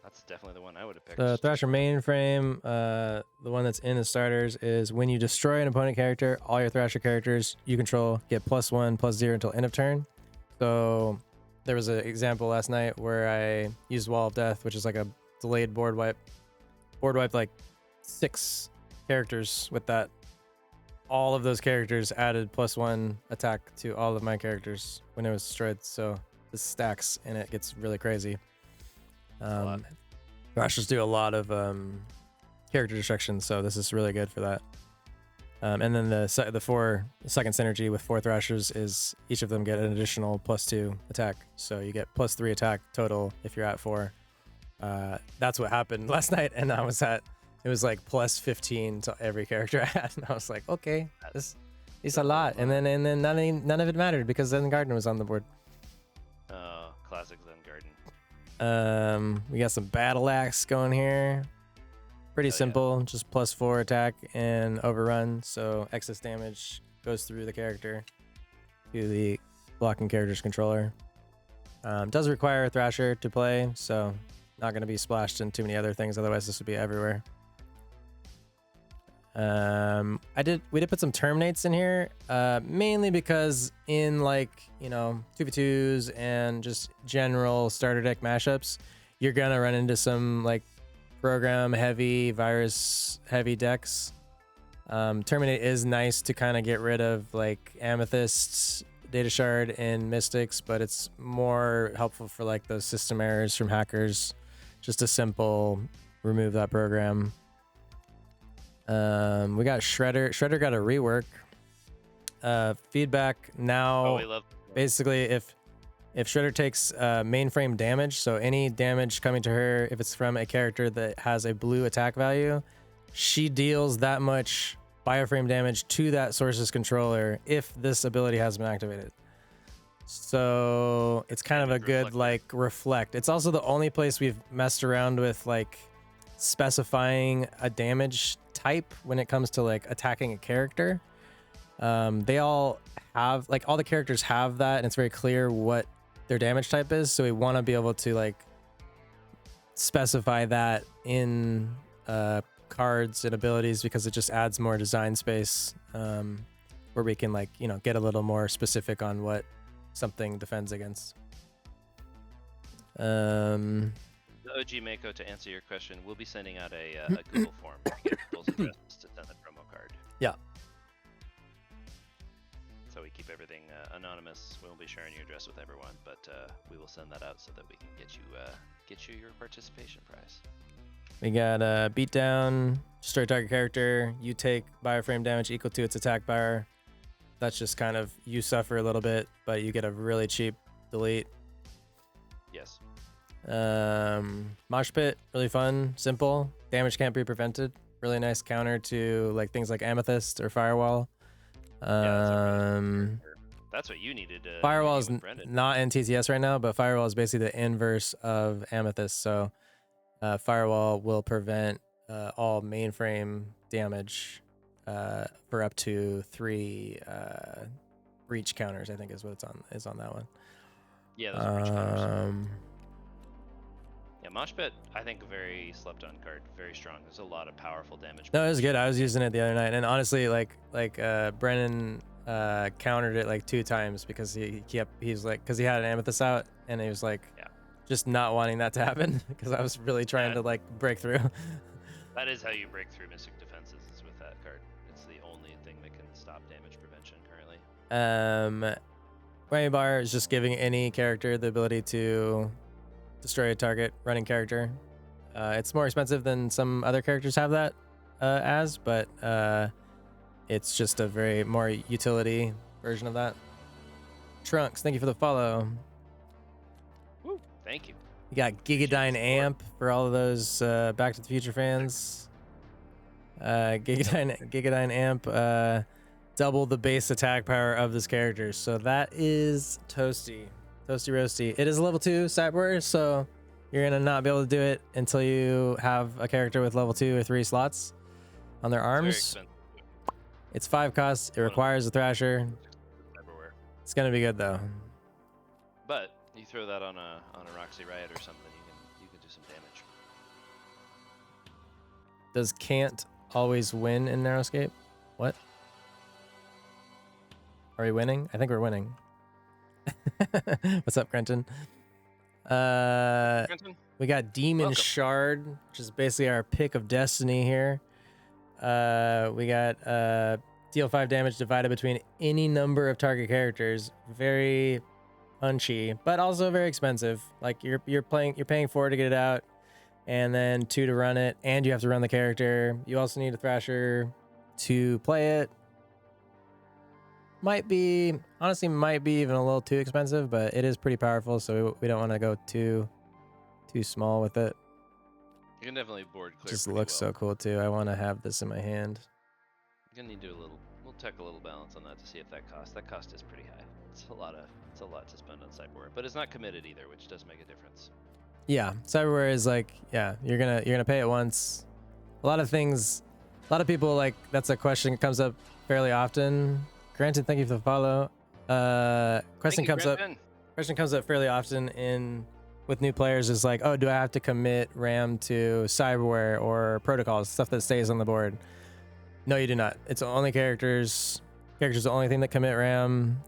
That's definitely the one I would have picked. The Thrasher mainframe, the one that's in the starters, is when you destroy an opponent character, all your Thrasher characters you control get +1/+0 until end of turn. So there was an example last night where I used Wall of Death, which is like a delayed board wipe. Board wiped like 6 characters with that. All of those characters added +1 attack to all of my characters when it was destroyed. So this stacks and it gets really crazy. Thrashers do a lot of character destruction, so this is really good for that. And then the second synergy with 4 Thrashers is each of them get an additional +2 attack, so you get +3 attack total if you're at 4. That's what happened last night, and it was like +15 to every character I had, and I was like, okay, this is a lot. And then none of it mattered because then Garden was on the board. Classic Zen Garden. We got some Battle Axe going here. Pretty simple, just +4 attack and overrun, so excess damage goes through the character to the blocking character's controller. Does require a Thrasher to play, so not going to be splashed in too many other things, otherwise this would be everywhere. We did put some Terminates in here, mainly because in 2v2s and just general starter deck mashups, you're gonna run into some like program heavy, virus heavy decks. Terminate is nice to kind of get rid of like Amethysts, Data Shard, and Mystics, but it's more helpful for like those system errors from hackers. Just a simple remove that program. We got Shredder. Shredder got a rework. Feedback now. Basically, if Shredder takes mainframe damage, so any damage coming to her, if it's from a character that has a blue attack value, she deals that much bioframe damage to that source's controller if this ability has been activated. So it's kind of a good reflect. It's also the only place we've messed around with like specifying a damage type when it comes to like attacking a character. They all have all the characters have that, and it's very clear what their damage type is, so we want to be able to like specify that in cards and abilities, because it just adds more design space, where we can get a little more specific on what something defends against. The OG Mako, to answer your question, we'll be sending out a Google form to get people's addresses to send the promo card. Yeah. So we keep everything anonymous. We won't be sharing your address with everyone, but we will send that out so that we can get you your participation prize. We got a beatdown, destroy target character. You take bioframe damage equal to its attack bar. That's just kind of, you suffer a little bit, but you get a really cheap delete. Yes. Mosh Pit, really fun, simple. Damage can't be prevented. Really nice counter to like things like Amethyst or Firewall. That's what you needed. Firewall is with Brendan. not in TTS right now, but Firewall is basically the inverse of Amethyst. So Firewall will prevent all mainframe damage for up to 3 breach counters. I think is what is on that one. Yeah, those are breach counters. Yeah, Mosh Pit, I think a very slept on card, very strong. There's a lot of powerful damage. No, it was good. I was using it the other night, and honestly, like Brennan countered it like 2 times because he's like, because he had an Amethyst out, and he was like, just not wanting that to happen because I was really trying to like break through. That is how you break through Mystic Defenses, is with that card. It's the only thing that can stop damage prevention currently. Whammy Bar is just giving any character the ability to destroy a target running character. It's more expensive than some other characters have that but it's just a very more utility version of that. Trunks, thank you for the follow. Woo, thank you. You got Gigadyne Amp for all of those Back to the Future fans. Gigadyne Amp, double the base attack power of this character. So that is Toasty Roasty. It is a level 2 Cyber, so you're gonna not be able to do it until you have a character with level 2 or 3 slots on their arms. It's 5 costs. It requires a Thrasher. It's gonna be good though. But you throw that on a Roxy Riot or something, you can do some damage. Does can't always win in Narrowscape? What? Are we winning? I think we're winning. What's up, Grenton? We got Demon Shard, which is basically our pick of destiny here. We got deal 5 damage divided between any number of target characters. Very punchy, but also very expensive. Like you're paying 4 to get it out, and then 2 to run it, and you have to run the character. You also need a Thrasher to play it. Might be even a little too expensive, but it is pretty powerful, so we don't want to go too small with it. You can definitely board clear. Just looks so cool too. I want to have this in my hand. You're gonna need to do we'll tech a little balance on that to see if that cost is pretty high. It's a lot to spend on Cyberware, but it's not committed either, which does make a difference. Yeah, Cyberware is like, you're gonna pay it once. A lot of people, like, that's a question that comes up fairly often. Granted, thank you for the follow. Question comes up fairly often with new players is like, oh, do I have to commit RAM to Cyberware or protocols, stuff that stays on the board? No, you do not. It's only characters. Characters are the only thing that commit RAM.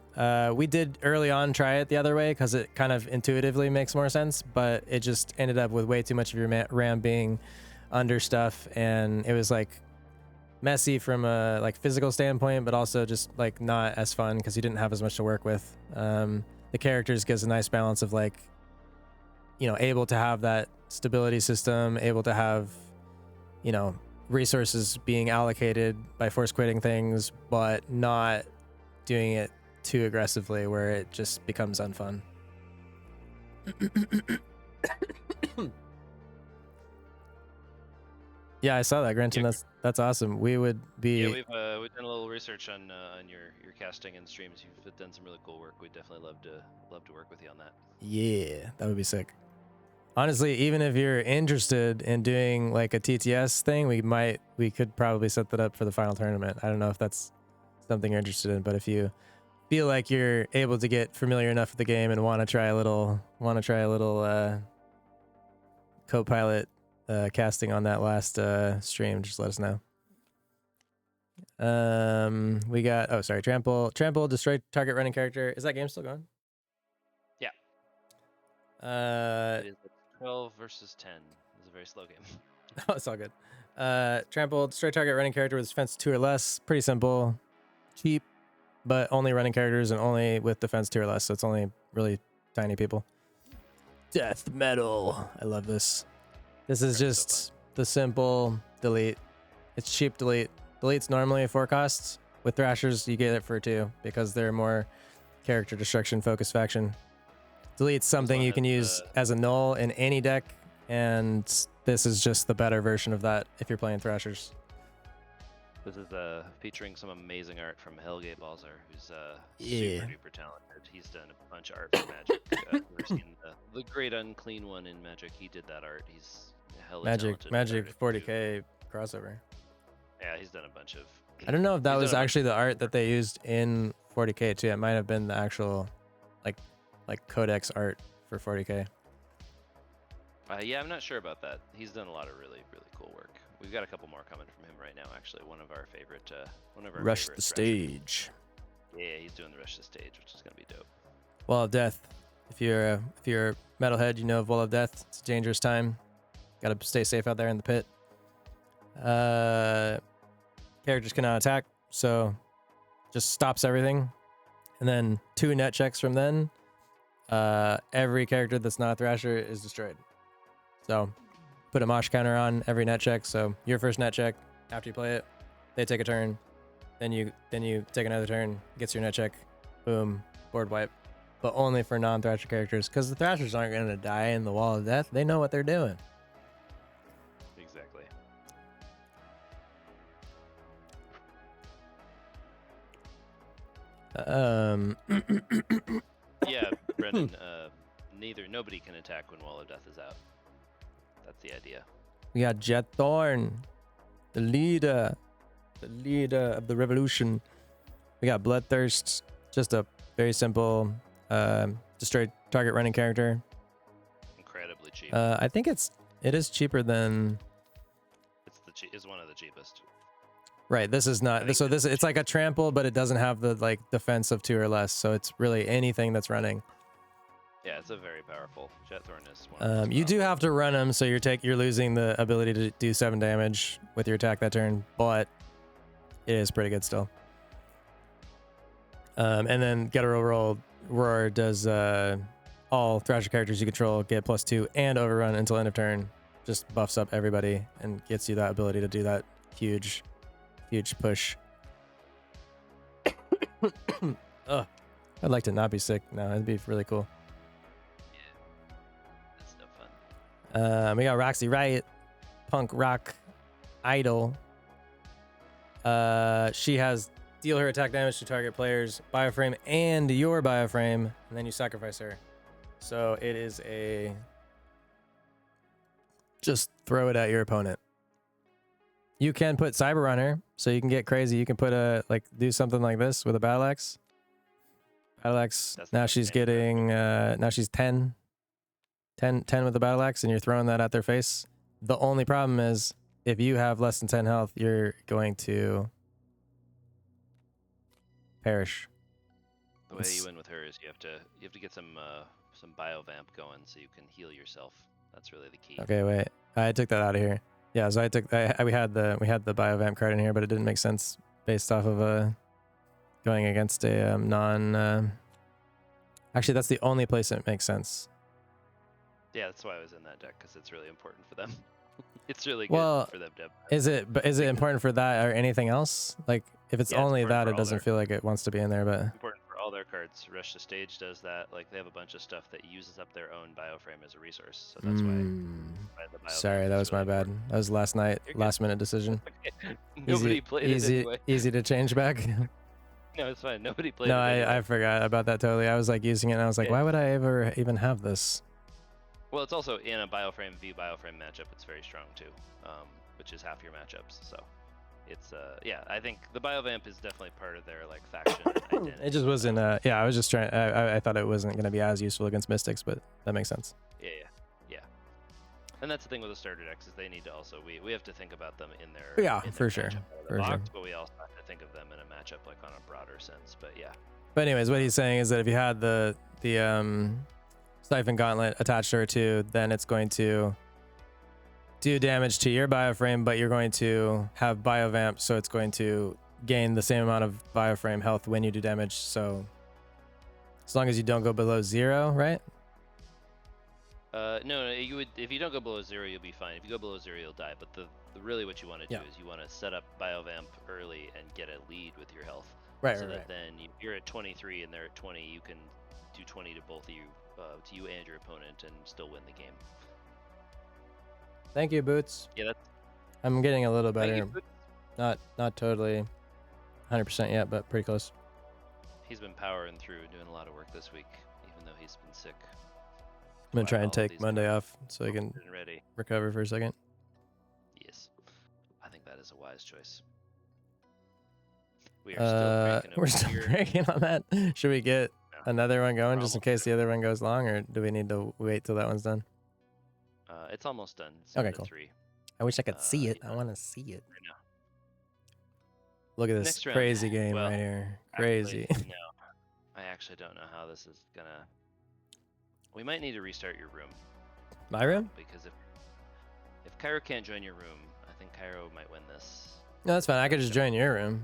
We did early on try it the other way because it kind of intuitively makes more sense, but it just ended up with way too much of your RAM being under stuff, and it was like messy from a like physical standpoint, but also just like not as fun because you didn't have as much to work with. The characters gives a nice balance of like, able to have that stability system, able to have, resources being allocated by force quitting things, but not doing it too aggressively where it just becomes unfun. Yeah, I saw that, Granton. That's awesome. We would be. Yeah, we've done a little research on your casting and streams. You've done some really cool work. We'd definitely love to work with you on that. Yeah, that would be sick. Honestly, even if you're interested in doing like a TTS thing, we could probably set that up for the final tournament. I don't know if that's something you're interested in, but if you feel like you're able to get familiar enough with the game and want to try a little co-pilot casting on that last stream, just let us know. We got trample, destroy target running character. Is that game still going? Yeah. It is 12 versus 10. It's a very slow game. Oh, it's all good. Trample, destroy target running character with defense 2 or less. Pretty simple, cheap, but only running characters and only with defense 2 or less. So it's only really tiny people. Death metal. I love this. This is just the simple delete. It's cheap delete. Delete's normally 4 costs. With Thrashers, you get it for 2 because they're more character destruction focused faction. Delete's something one you can has, use as a null in any deck, and this is just the better version of that if you're playing Thrashers. This is featuring some amazing art from Helge Balzer, who's Yeah. super duper talented. He's done a bunch of art for Magic. We've seen the Great Unclean One in Magic. He did that art. He's hella talented with Magic art. 40k crossover. Yeah, he's done a bunch of. I don't know if that he's was done a bunch actually of the art that they used in 40k too. It might have been the actual like codex art for 40k. Yeah, I'm not sure about that. He's done a lot of really cool work. We've got a couple more coming from him right now. Actually, one of our favorite. Rush favorite the Thrashers. stage. Yeah, he's doing the Rush the Stage, which is gonna be dope. Wall of Death. If you're a metalhead, you know of Wall of Death. It's a dangerous time. Gotta stay safe out there in the pit. Characters cannot attack, so just stops everything. And then 2 net checks from then. Every character that's not a Thrasher is destroyed. So put a mosh counter on every net check. So your first net check, after you play it, they take a turn. Then you take another turn, gets your net check, boom, board wipe. But only for non-Thrasher characters, because the Thrashers aren't going to die in the Wall of Death. They know what they're doing. Exactly. Yeah, Brendan. Nobody can attack when Wall of Death is out. That's the idea. We got Jet Thorn, the leader of the revolution. We got Bloodthirst, just a very simple destroy target running character. Incredibly cheap. I think it is cheaper than. It's one of the cheapest. Right, this is not. So this it's like a trample, but it doesn't have the like defense of 2 or less. So it's really anything that's running. Yeah, it's a very powerful. Jet Thorn is one. Of the most You do powerful. have to run them, so you're losing the ability to do 7 damage with your attack that turn, but it is pretty good still. And then Guttural Roar does all Thrasher characters you control get +2 and overrun until end of turn. Just buffs up everybody and gets you that ability to do that huge push. Ugh. I'd like to not be sick now. It'd be really cool. That's no fun. We got Roxy Riot, Punk Rock Idol. She has deal her attack damage to target players, bioframe, and your bioframe, and then you sacrifice her. So it is a just throw it at your opponent. You can put Cyber on her, so you can get crazy. You can put do something like this with a battle axe. Battle axe. That's Now not she's standard. getting now she's 10 with the battle axe, and you're throwing that at their face. The only problem is if you have less than 10 health, you're going to perish. The way you win with her is you have to get some biovamp going so you can heal yourself. That's really the key. Okay, wait. I took that out of here. Yeah, so we had the biovamp card in here, but it didn't make sense based off of going against a non. Actually, that's the only place it makes sense. Yeah, that's why I was in that deck, because it's really important for them. It's really good Well, for them to have. Is it important for that or anything else? Like if it's Yeah, it's only important that, for it all doesn't their- feel like it wants to be in there. But Important for all their cards. Rush the Stage does that. Like they have a bunch of stuff that uses up their own bioframe as a resource. So that's why the biovamp Sorry, that is was my really bad. important. That was last night, You're good. last minute decision. Nobody played it anyway. Easy to change back. No, it's fine. Nobody played No, it anyway. I forgot about that totally. I was like using it and I was like, Yeah. why would I ever even have this? Well, it's also in a bioframe v bioframe matchup. It's very strong too, which is half your matchups. So it's yeah. I think the biovamp is definitely part of their like faction identity. It just wasn't. Yeah, I was just trying. I thought it wasn't going to be as useful against Mystics, but that makes sense. Yeah. And that's the thing with the starter decks is they need to also we have to think about them in their Yeah, in their for sure, matchup out of the for box, sure. But we also have to think of them in a matchup like on a broader sense. But yeah. But anyways, what he's saying is that if you had the Siphon Gauntlet attached to her too, then it's going to do damage to your bioframe, but you're going to have biovamp, so it's going to gain the same amount of bioframe health when you do damage. So as long as you don't go below 0, right? No, you would if you don't go below 0, you'll be fine. If you go below 0, you'll die. But the really what you want to do Yeah. is you want to set up Biovamp early and get a lead with your health. Right, so right, that right. then you're at 23 and they're at 20, you can do 20 to both of you, to you and your opponent, and still win the game. Thank you, Boots. Yeah, that's I'm getting a little thank better. you, Boots. Not totally 100% yet, but pretty close. He's been powering through, doing a lot of work this week, even though he's been sick. I'm gonna try Wow, and all of take these Monday cards off so I can and ready. recover for a second. Yes, I think that is a wise choice. We are still cranking We're over still here. cranking on that. Should we get No, another one going we're just in almost case the other one goes long, or do we need to wait till that one's done? it's almost done. It's Okay, down to cool. 3. I wish I could see it. you I know. want to see it. I know. Look at this Next round. crazy game Well, right here. Crazy. Actually, no, I actually don't know how this is gonna. We might need to restart your room. My room? Because if Cairo can't join your room, I think Cairo might win this. No, that's fine. I could just join your room.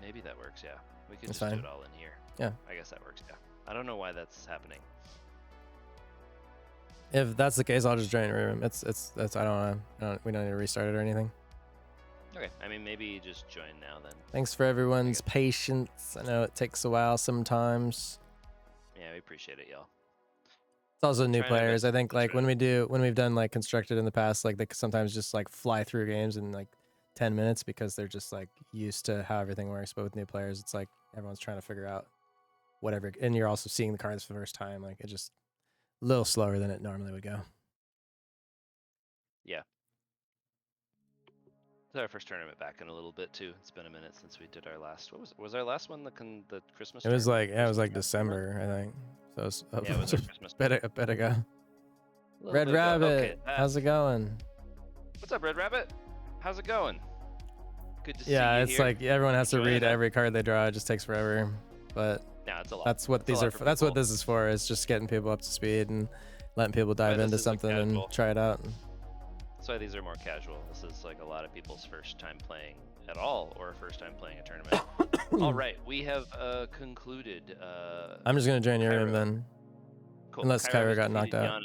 Maybe that works. Yeah, we could That's just fine. do it all in here. Yeah. I guess that works. Yeah. I don't know why that's happening. If that's the case, I'll just join your room. It's I don't know. We don't need to restart it or anything. Okay. I mean, maybe just join now then. Thanks for everyone's patience. I know it takes a while sometimes. Yeah, we appreciate it, y'all. It's also new Trying our players. best I think to like try. when we've done like constructed in the past, like they sometimes just like fly through games in like 10 minutes because they're just like used to how everything works. But with new players, it's like everyone's trying to figure out whatever, and you're also seeing the cards for the first time. Like it's just a little slower than it normally would go. Yeah. It's our first tournament back in a little bit too. It's been a minute since we did our last. What was our last one? The Christmas. It was tournament? like it was like Christmas tournament? December, I think. So it was Yeah, it was our Christmas. a bit ago. A little Red bit ago. Rabbit, Okay, how's it going? what's up, Red Rabbit? How's it going? Good to see Yeah, you it's here. like everyone has to Enjoying read it? every card they draw. It just takes forever, but No, it's a lot. that's what It's a these lot are. for That's what people. this is for. Is just getting people up to speed and letting people dive this into is a something and casual. try it out. That's why these are more casual. This is like a lot of people's first time playing at all, or first time playing a tournament. All right, we have concluded. I'm just gonna join your room Cairo. then. Cool. Unless Cairo has got knocked defeated out.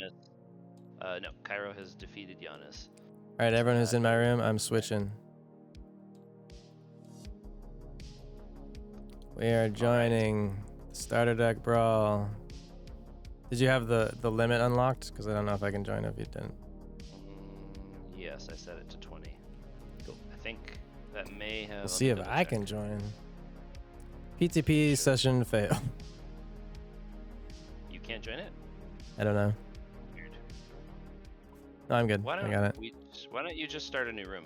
Giannis. No, Cairo has defeated Giannis. All right, everyone who's in my room, I'm switching. We are joining Starter Deck Brawl. Did you have the limit unlocked? Because I don't know if I can join if you didn't. Yes, I set it to 20. Cool. I think that may have. We'll let see me if double I check. can join. PTP session fail. You can't join it? I don't know. Weird. No, I'm good. Why I got it. Why don't you just start a new room?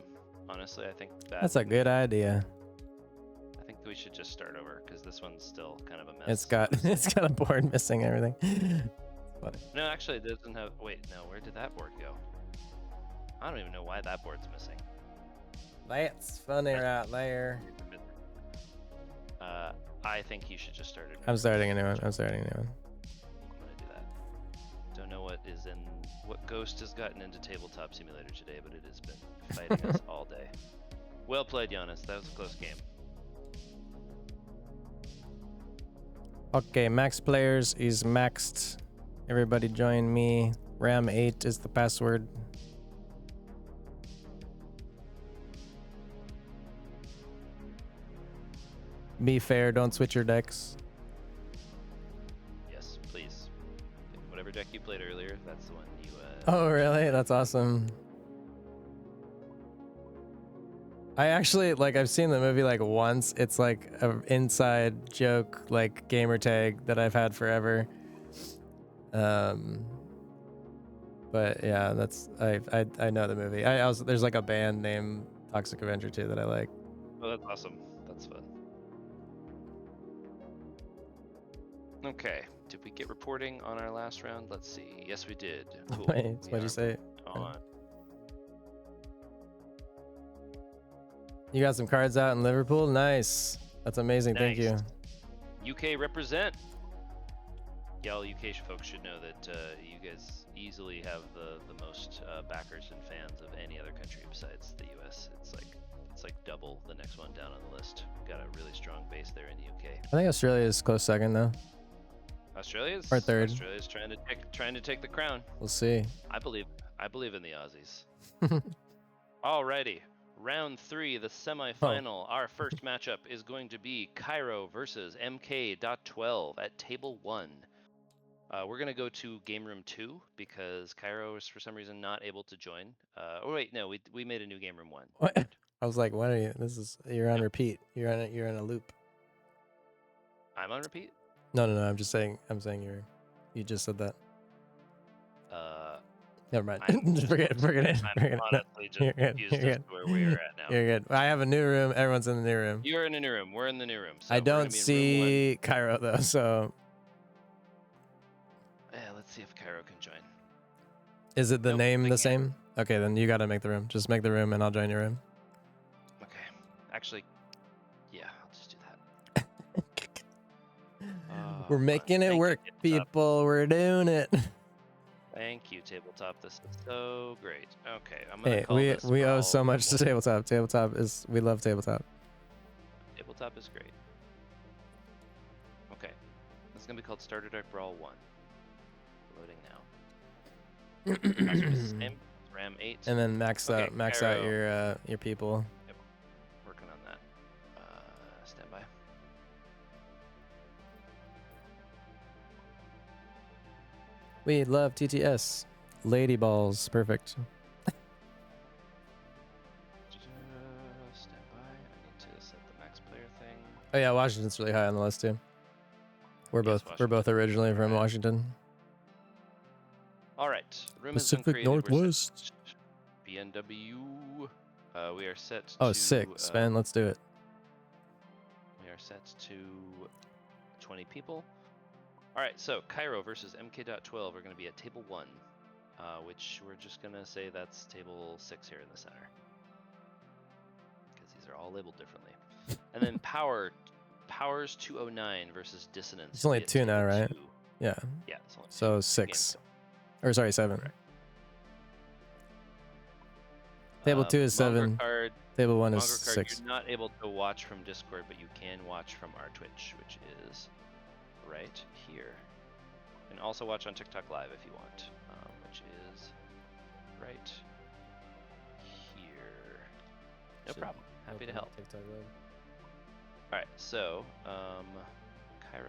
Honestly, I think That's a good idea. I think we should just start over because this one's still kind of a mess. It's got it's got a board missing and everything. Funny. No, actually, it doesn't have. Wait, no. Where did that board go? I don't even know why that board's missing. That's funny right there. I think you should just start it. I'm starting a new one. I'm starting a new one. I'm gonna do that. Don't know what ghost has gotten into Tabletop Simulator today, but it has been fighting us all day. Well played, Giannis. That was a close game. Okay, max players is maxed. Everybody join me. RAM8 is the password. Be fair, don't switch your decks. Yes, please. Whatever deck you played earlier, that's the one you. Oh, really? That's awesome. I actually, like, I've seen the movie, like, once. It's, like, an inside joke, like, gamer tag that I've had forever. But, yeah, that's, I know the movie. There's, like, a band named Toxic Avenger, too, that I like. Oh, that's awesome. That's fun. Okay. Did we get reporting on our last round? Let's see. Yes, we did. Cool. Wait, We what'd you are say? On. You got some cards out in Liverpool? Nice. That's amazing. Thank you. Nice. UK represent. Y'all UK folks should know that you guys easily have the most backers and fans of any other country besides the US. It's like double the next one down on the list. We've got a really strong base there in the UK. I think Australia is close second, though. Australia's Or third. Australia's trying to take the crown. We'll see. I believe I believe in the Aussies. Alrighty. Round 3, the semifinal. Our first matchup is going to be Cairo versus MK.12 at table 1. We're going to go to game room 2 because Cairo is for some reason not able to join. Oh wait, no, we made a new game room 1. What? I was like, "What are you? You're on repeat. You're in a loop." I'm on repeat? No. I'm just saying. You just said that. Never mind. Forget it. I'm honestly just confused as to where we are at now. You're good. I have a new room. Everyone's in the new room. You're in a new room. We're in the new room. So I we're gonna don't be in room see Cairo though, so 1. Yeah, let's see if Cairo can join. is it the Nope, name they the can't. same? Okay, then you gotta make the room. Just make the room and I'll join your room. Okay. Actually, yeah, I'll just do that. We're making it Thank you, work, Tabletop. people. We're doing it. Thank you, Tabletop. This is so great. Okay, I'm gonna Hey, call this we owe Brawl so much to Room 1. tabletop. We love tabletop. Tabletop is great. Okay, this is gonna be called Starter Deck Brawl 1. Loading now. Password is the same. It's RAM 8. And then max Okay, out Cairo. your people. Working on that. Stand by. We love TTS. Lady balls, perfect. Stand by. I need to set the max player thing. Oh yeah, Washington's really high on the list too. We're Yes, both Washington. originally from Right. Washington. All right. Room has been Pacific created. We're set Northwest. to BNW. We are set Oh, to. sick, Sven. Let's do it. We are set to 20 people. All right. So Cairo versus MK.12 are going to be at table 1, which we're just going to say that's table 6 here in the center, because these are all labeled differently. And then Powers 209 versus Dissonance. It's only will be at 2 now, table right? 2. Yeah. Yeah. It's only So 2 6. games. Or sorry, 7. Correct. Table 2 is 7. Card, Table 1 is Mongo Card, 6. you're not able to watch from Discord, but you can watch from our Twitch, which is right here. You can also watch on TikTok Live if you want, which is right here. No Should problem. Happy to Open help. TikTok Live. All right, so Cairo.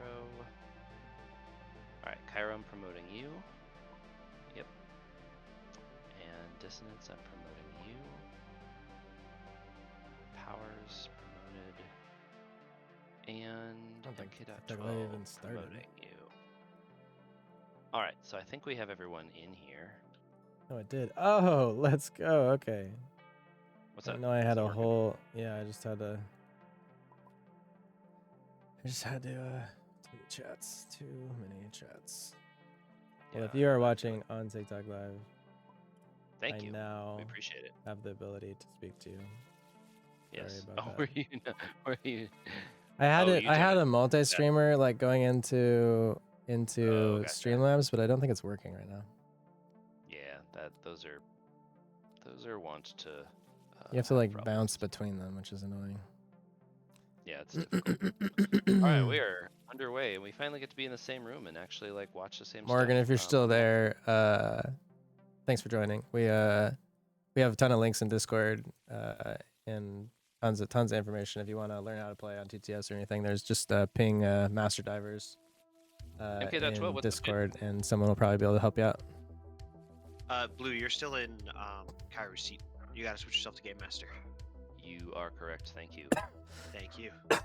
All right, Cairo, I'm promoting you. Yep. And Dissonance, I'm promoting you. Powers promoted. And I don't think MK.12 TikTok Live even started. promoting you. All right, so I think we have everyone in here. Oh, it did. Oh, let's go. Okay. What's I up? know I Is had it a working? whole. Yeah, I just had to. Too many chats. Too many chats. Well, Yeah, if you are I'm watching on TikTok Live, Thank I you. now We appreciate it. have the ability to speak to you. Yes. about Oh, that. were you? Were you? I had Oh, it. you I had did a multi-streamer like going into Oh, gotcha. Streamlabs, but I don't think it's working right now. Yeah, those are wont to. You have to like problems. bounce between them, which is annoying. Yeah, it's difficult. All right, we are underway, and we finally get to be in the same room and actually like watch the same Morgan, stuff. if you're still I'm there, thanks for joining. We have a ton of links in Discord and tons of information if you want to learn how to play on TTS or anything. There's just ping Master Divers MK.12, in what's up, dude? Discord, and someone will probably be able to help you out. Blue, you're still in Cairo's seat. You gotta switch yourself to Game Master. You are correct. Thank you. Thank you. All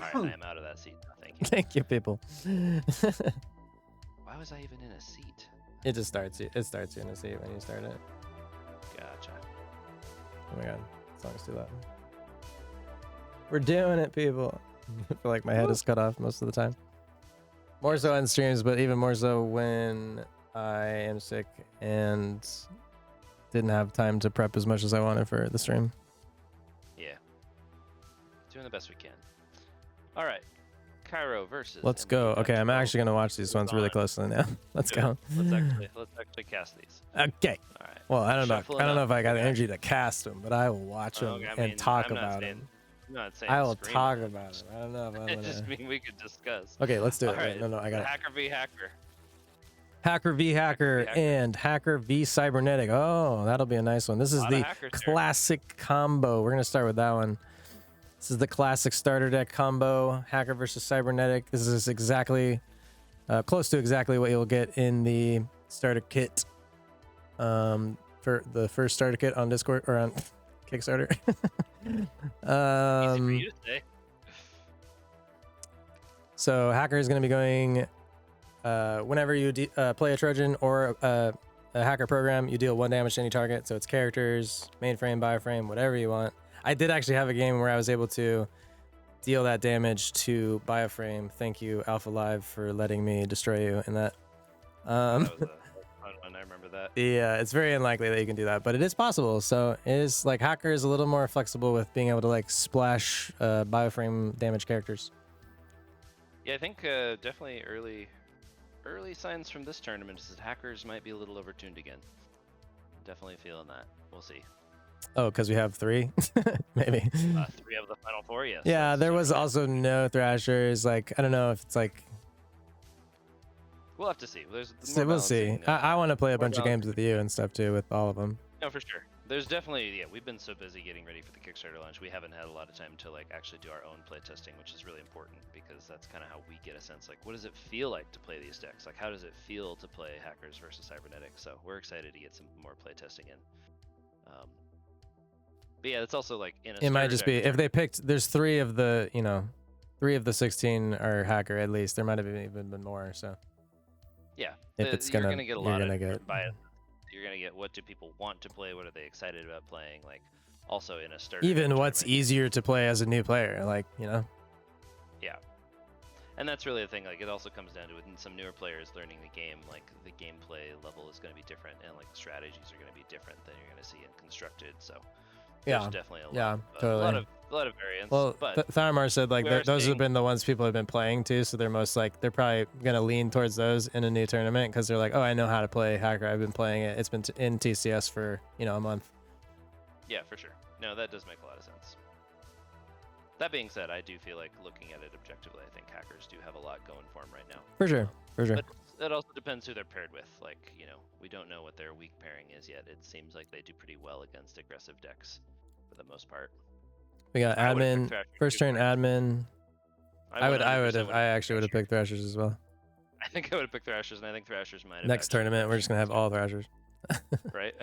right, I am out of that seat now. Thank you. Thank you, people. Why was I even in a seat? It just starts you. It starts you in a seat when you start it. Gotcha. Oh my god, the song's too loud. We're doing it, people. I feel like my head is cut off most of the time. More so on streams, but even more so when I am sick and didn't have time to prep as much as I wanted for the stream. Yeah. Doing the best we can. All right. Cairo versus. Let's go. Okay, I'm MK.12. actually gonna watch these ones really on. closely now. Let's Do it. go. Let's actually cast these. Okay. All right. Well, I don't know. Shuffle I don't know enough. if I got the Okay. energy to cast them, but I will watch them Okay, I and mean, talk I'm not about saying- them. I'm not saying I will scream talk at it, about just- them. I don't know if I'm I gonna. just mean we could discuss. Okay, let's do it. All Wait, right, no, I got it. Hacker v hacker. Hacker v Hacker Hacker. and Hacker v Cybernetic. Oh, that'll be a nice one. This is Lot of the hackers there. classic combo. We're gonna start with that one. This is the classic starter deck combo, Hacker versus Cybernetic. This is exactly close to exactly what you'll get in the starter kit. For the first starter kit on Discord or on Kickstarter. Easy for you to say. So Hacker is going to be going whenever you play a Trojan or a Hacker program, you deal 1 damage to any target. So it's characters, mainframe, bioframe, whatever you want. I did actually have a game where I was able to deal that damage to bioframe. Thank you, Alpha Live, for letting me destroy you in that. That was a fun one. I remember that. Yeah, it's very unlikely that you can do that, but it is possible. So it is like Hacker is a little more flexible with being able to like splash bioframe damage characters. Yeah, I think definitely early signs from this tournament is that hackers might be a little overtuned again. Definitely feeling that. We'll see. Oh, because we have 3, maybe. 3 of the final 4, yes. Yeah, That's there was right. also no Thrashers. Like I don't know if it's like. We'll have to see. There's So more we'll see. balancing, I want to play a more bunch of games with you and stuff too, with all of them. No, for sure. There's definitely, yeah, we've been so busy getting ready for the Kickstarter launch, we haven't had a lot of time to like actually do our own playtesting, which is really important because that's kind of how we get a sense like what does it feel like to play these decks? Like how does it feel to play Hackers versus Cybernetic? So we're excited to get some more playtesting in. But yeah, it's also like in a It might starter just deck be if they picked. There's 3 of the 3 of the 16 are Hacker at least. There might have even been more. So yeah, if it's you're gonna, gonna get a you're lot gonna of get. different bias. You're gonna get what do people want to play, what are they excited about playing, like also in a starter Even deck what's tournament. easier to play as a new player, like Yeah. And that's really the thing, like it also comes down to with some newer players learning the game, like the gameplay level is going to be different and like strategies are going to be different than you're going to see in constructed. So there's Yeah, definitely a lot, yeah, of, totally. a lot of variance. Well, but Tharmar said like we are those have seeing- been the ones people have been playing too, so they're most like they're probably gonna lean towards those in a new tournament because they're like, oh, I know how to play Hacker. I've been playing it. It's been in TCS for a month. yeah, for sure. No, that does make a lot of sense. That being said, I do feel like looking at it objectively, I think hackers do have a lot going for them right now. For sure, for sure. But that also depends who they're paired with. Like, we don't know what their weak pairing is yet. It seems like they do pretty well against aggressive decks for the most part. We got I would've picked admin, Thrasher first too, turn but admin. I 100% actually would have Thrasher. picked Thrashers as well. I think I would have picked Thrashers, and I think Thrashers might have. Next actually tournament, we're just gonna have all Thrashers, Thrashers. right?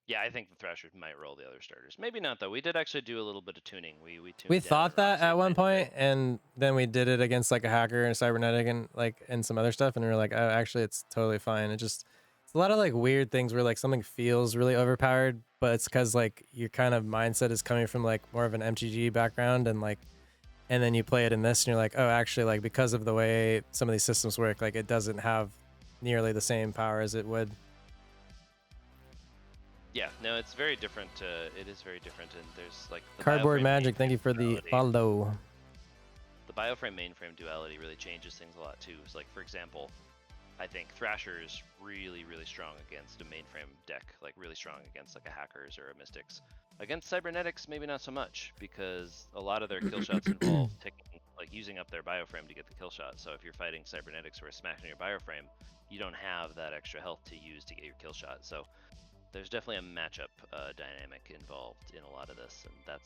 Yeah, I think the Thrashers might roll the other starters. Maybe not though. We did actually do a little bit of tuning. We tuned We down thought that Roxy at one a bit. point, and then we did it against like a Hacker and a Cybernetic and some other stuff, and we were like, oh, actually, it's totally fine. It's a lot of like weird things where like something feels really overpowered, but it's because like your kind of mindset is coming from like more of an MTG background, and then you play it in this, and you're like, oh, actually, like because of the way some of these systems work, like it doesn't have nearly the same power as it would. Yeah, no, it's very different. It is very different, and there's like the Cardboard bioframe Magic, mainframe thank you for the duality. follow. The bioframe mainframe duality really changes things a lot too. So like for example, I think Thrasher is really, really strong against a mainframe deck, like really strong against like a Hackers or a Mystics. Against Cybernetics, maybe not so much, because a lot of their kill shots involve using up their bioframe to get the kill shot. So if you're fighting Cybernetics who are smashing your bioframe, you don't have that extra health to use to get your kill shot. So there's definitely a matchup dynamic involved in a lot of this, and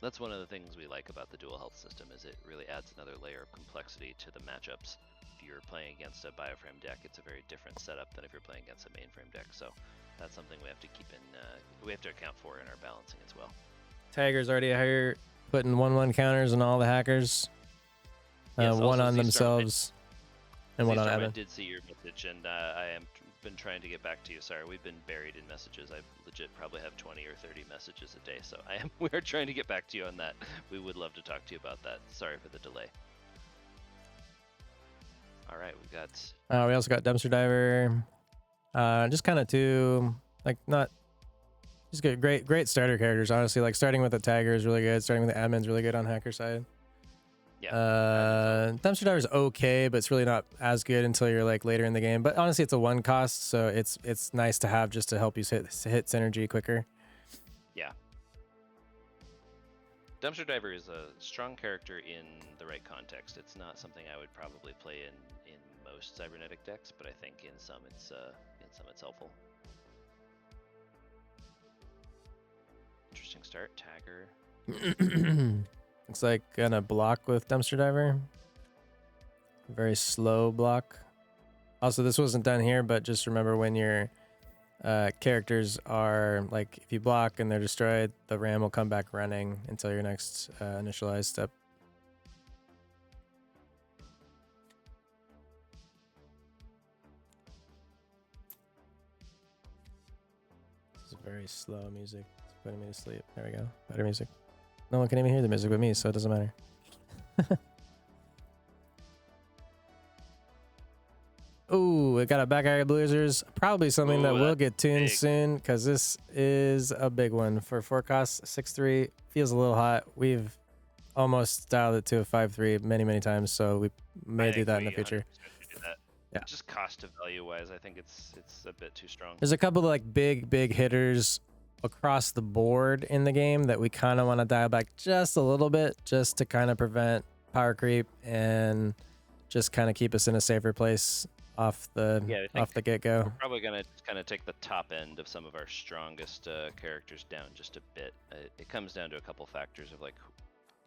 that's one of the things we like about the dual health system is it really adds another layer of complexity to the matchups. If you're playing against a bioframe deck, it's a very different setup than if you're playing against a mainframe deck. So that's something we have to keep in, we have to account for in our balancing as well. Tiger's already out here putting 1/1 counters on all the Hackers. Yes, One also on Z-Storm, themselves and one on Z-Storm, I admin. did see your message, and I am been trying to get back to you. Sorry, we've been buried in messages. I legit probably have 20 or 30 messages a day, so we are trying to get back to you on that. We would love to talk to you about that. Sorry for the delay. All right, we've got. We also got Dumpster Diver. Just kind of two, like not, just good, great starter characters. Honestly, like starting with the Tiger is really good. Starting with the admin's really good on Hacker side. Yeah. Dumpster Diver is okay, but it's really not as good until you're like later in the game. But honestly, it's a 1 cost, so it's nice to have just to help you hit synergy quicker. Yeah. Dumpster Diver is a strong character in the right context. It's not something I would probably play in most cybernetic decks, but I think in some it's helpful. Interesting start. Tagger. Looks like gonna block with Dumpster Diver. Very slow block. Also, this wasn't done here, but just remember when your characters are, like, if you block and they're destroyed, the ram will come back running until your next initialized step. This is very slow music. It's putting me to sleep. There we go. Better music. No one can even hear the music but me, so it doesn't matter. Ooh, it got a back area blizzards. Probably something Ooh, that will that's get tuned big. soon, because this is a big one. For 4 costs, 6-3 feels a little hot. We've almost dialed it to a 5-3 many times, so we may I do think that in the we future. 100% should do that. Yeah. Just cost to value wise, I think it's a bit too strong. There's a couple of like big hitters across the board in the game that we kind of want to dial back just a little bit, just to kind of prevent power creep and just kind of keep us in a safer place off the get-go. We're probably gonna kind of take the top end of some of our strongest characters down just a bit. It comes down to a couple factors of like,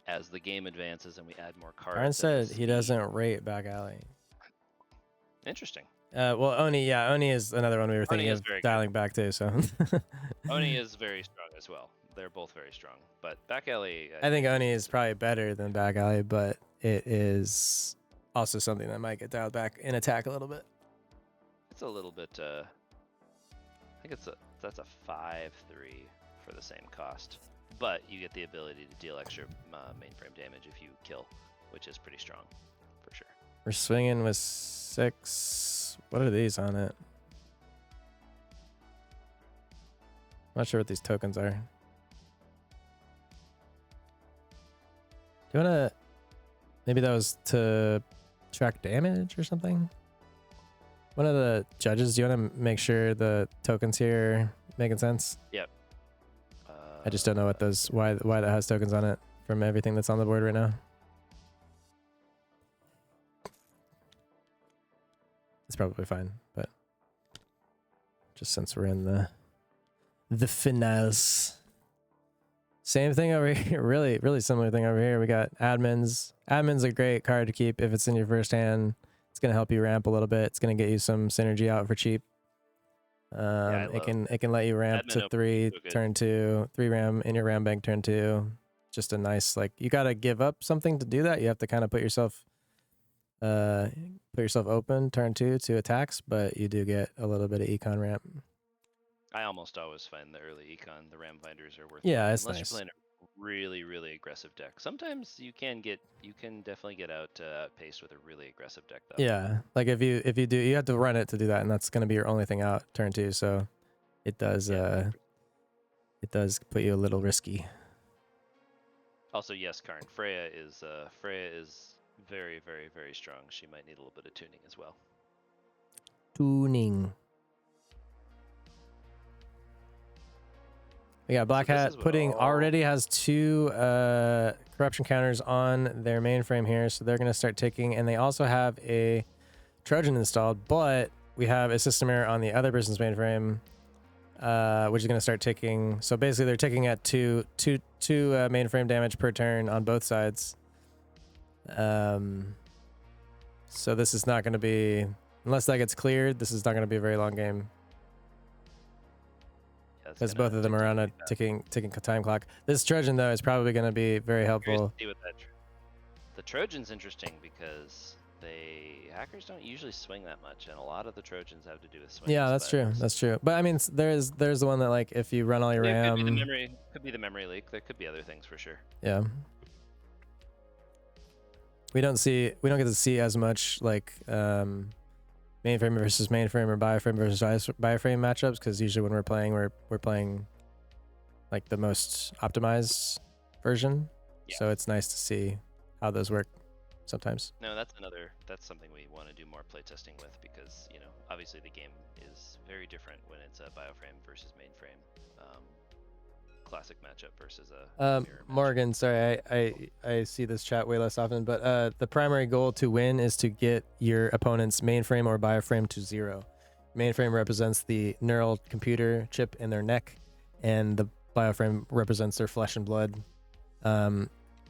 as the game advances and we add more cards. Arn and said the he speed. doesn't rate back alley. Interesting. Well, Oni is another one we were thinking Oni is of very good. dialing back to. So Oni is very strong as well. They're both very strong, but back alley. I think Oni is probably better than back alley, but it is also something that might get dialed back in attack a little bit. It's a little bit. I think that's a 5-3 for the same cost, but you get the ability to deal extra mainframe damage if you kill, which is pretty strong, for sure. We're swinging with 6. What are these on it? Not sure what these tokens are. Do you wanna? Maybe that was to track damage or something. One of the judges, do you want to make sure the tokens here are making sense? Yep. I just don't know what those why that has tokens on it from everything that's on the board right now. It's probably fine, but just since we're in the finals. Same thing over here. Really similar thing over here. We got admins. Admin's a great card to keep if it's in your first hand. It's gonna help you ramp a little bit. It's gonna get you some synergy out for cheap. It can let you ramp Admin to open 3 so good. turn 2, 3 ram in your ram bank turn 2. Just a nice, like, you gotta give up something to do that. You have to kind of put yourself open turn 2 to attacks, but you do get a little bit of econ ramp. I almost always find the early econ, the ram binders are worth. Yeah, it, it's unless nice. you're playing a really aggressive deck. Sometimes you can definitely get outpaced with a really aggressive deck though. Yeah, like if you do, you have to run it to do that, and that's gonna be your only thing out turn 2. So it does it does put you a little risky. Also, yes, Karn, Freya is very strong. She might need a little bit of tuning as well. Tuning. We got Black So this Hat is what Pudding all- already has 2 corruption counters on their mainframe here, so they're gonna start ticking, and they also have a Trojan installed, but we have a system error on the other person's mainframe, which is gonna start ticking. So basically, they're ticking at two mainframe damage per turn on both sides. So this is not gonna be, unless that gets cleared, this is not gonna be a very long game. Yeah, it's Because gonna both of them tick are on a really fast. ticking time clock. This Trojan, though, is probably going to be very Curious helpful. to see what the Trojan's interesting because hackers don't usually swing that much, and a lot of the Trojans have to do with swings. Yeah, that's true. That's true. But I mean, there's the one that, like, if you run all your It RAM, could be the memory leak. There could be other things for sure. yeah. We don't get to see as much like mainframe versus mainframe or bioframe versus bioframe matchups, because usually when we're playing like the most optimized version. Yeah. So it's nice to see how those work sometimes. No, that's something we want to do more playtesting with because, obviously the game is very different when it's a bioframe versus mainframe. classic matchup versus a mirror matchup. Morgan, sorry, I see this chat way less often, but the primary goal to win is to get your opponent's mainframe or bioframe to 0. Mainframe represents the neural computer chip in their neck, and the bioframe represents their flesh and blood.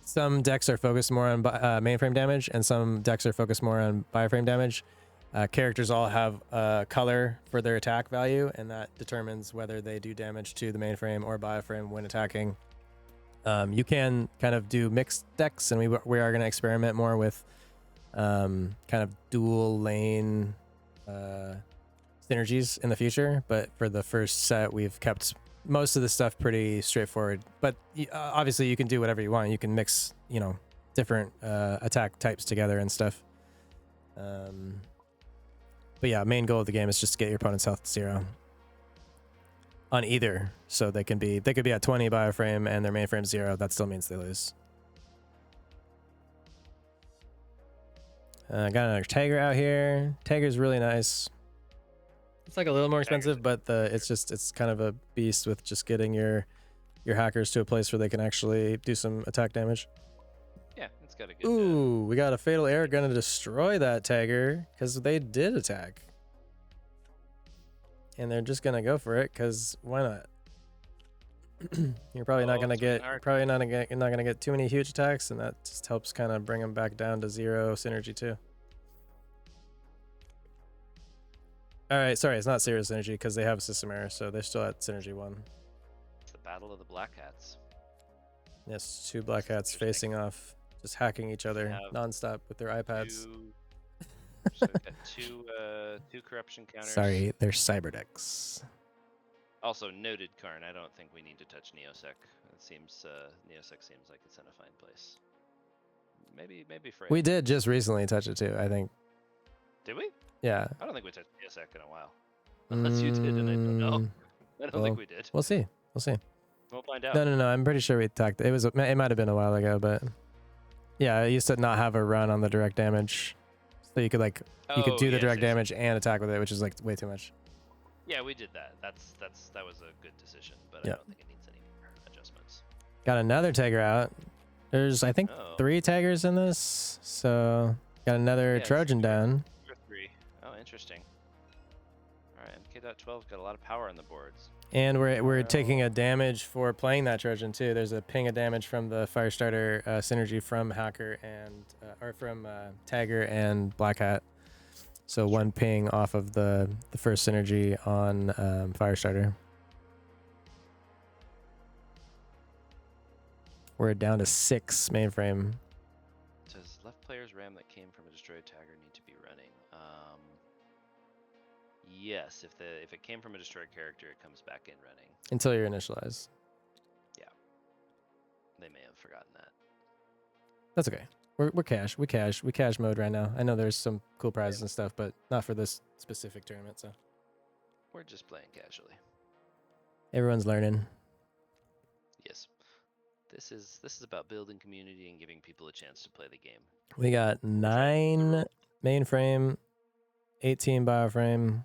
Some decks are focused more on mainframe damage, and some decks are focused more on bioframe damage. Characters all have a color for their attack value, and that determines whether they do damage to the mainframe or bioframe when attacking. You can kind of do mixed decks, and we are going to experiment more with kind of dual lane synergies in the future. But for the first set, we've kept most of the stuff pretty straightforward. But obviously, you can do whatever you want. You can mix, different attack types together and stuff. But yeah, main goal of the game is just to get your opponent's health to 0 on either. So they could be at 20 bioframe and their mainframe 0. That still means they lose. Got another Tiger out here. Tiger's really nice. It's like a little more expensive, but it's kind of a beast with just getting your hackers to a place where they can actually do some attack damage. Yeah, it's got a good. Ooh, we got a fatal air gonna destroy that Tiger because they did attack, and they're just gonna go for it because why not? You're probably not gonna get too many huge attacks, and that just helps kind of bring them back down to 0 synergy too. All right, sorry, it's not 0 synergy because they have a system error, so they're still at synergy 1. It's the battle of the black hats. Yes, 2 black hats facing off, just hacking each other nonstop with their iPads. So we've got two corruption counters. Sorry, they're cyber decks. Also noted, Karn. I don't think we need to touch Neosec. It seems Neosec seems like it's in a fine place. Maybe Frey. We did just recently touch it too, I think. Did we? Yeah. I don't think we touched Neosec in a while. Unless you did, and I don't know. I don't think we did. We'll see. We'll find out. No. I'm pretty sure we talked. It might have been a while ago, but yeah, I used to not have a run on the direct damage, so you could do the direct damage and attack with it, which is like way too much. Yeah, we did that. That was a good decision, but Yeah. I don't think it needs any more adjustments. Got another Tiger out. There's I think 3 Tigers in this, so got another Trojan down. 3. Oh, interesting. All right, MK.12's got a lot of power on the boards. And we're taking a damage for playing that Trojan too. There's a ping of damage from the Firestarter synergy from Hacker and or from Tiger and Black Hat. So 1 ping off of the first synergy on Firestarter. We're down to 6 mainframe. Does left player's RAM that came from a destroyed Tiger need to be running? Yes, if it came from a destroyed character, it comes back in running. Until you're initialized. Yeah. They may have forgotten that. That's okay. We're cash. We cash mode right now. I know there's some cool prizes and stuff, but not for this specific tournament, so. We're just playing casually. Everyone's learning. Yes. This is about building community and giving people a chance to play the game. We got 9 mainframe, 18 bioframe.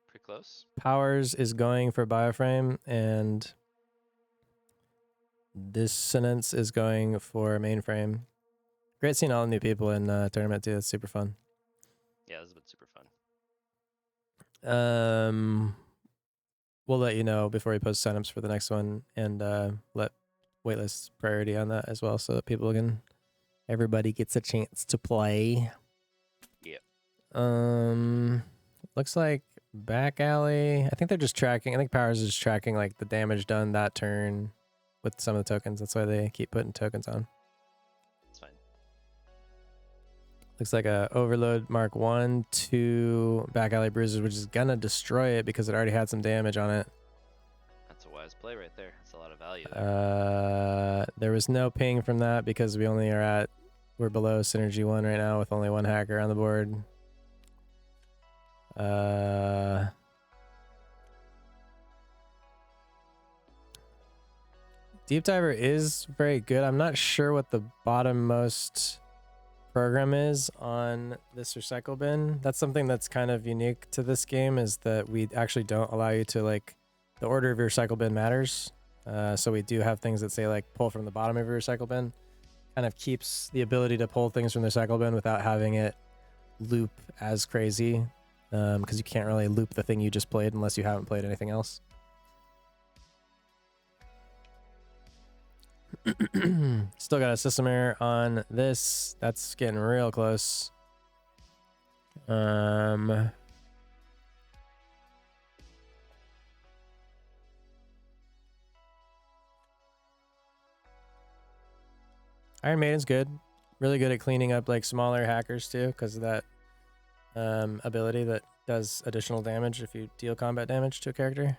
Pretty close. Powers is going for bioframe, and Dissonance is going for mainframe. Great seeing all the new people in tournament too. That's super fun. Yeah, this has been super fun. We'll let you know before we post signups for the next one, and let waitlist priority on that as well, so that everybody gets a chance to play. Yep. Looks like back alley. I think they're just tracking. I think Powers is just tracking like the damage done that turn with some of the tokens. That's why they keep putting tokens on. It's fine. Looks like a overload Mark 1, 2 back alley bruisers, which is gonna destroy it because it already had some damage on it. That's a wise play right there. That's a lot of value there. There was no ping from that because we're below synergy 1 right now with only 1 hacker on the board. Deep Diver is very good. I'm not sure what the bottommost program is on this recycle bin. That's something that's kind of unique to this game, is that we actually don't allow you to, like, the order of your recycle bin matters. So we do have things that say like pull from the bottom of your recycle bin. Kind of keeps the ability to pull things from the recycle bin without having it loop as crazy, because you can't really loop the thing you just played unless you haven't played anything else. Still got a system error on this. That's getting real close. Iron Maiden's good. Really good at cleaning up like smaller hackers too, because of that ability that does additional damage if you deal combat damage to a character.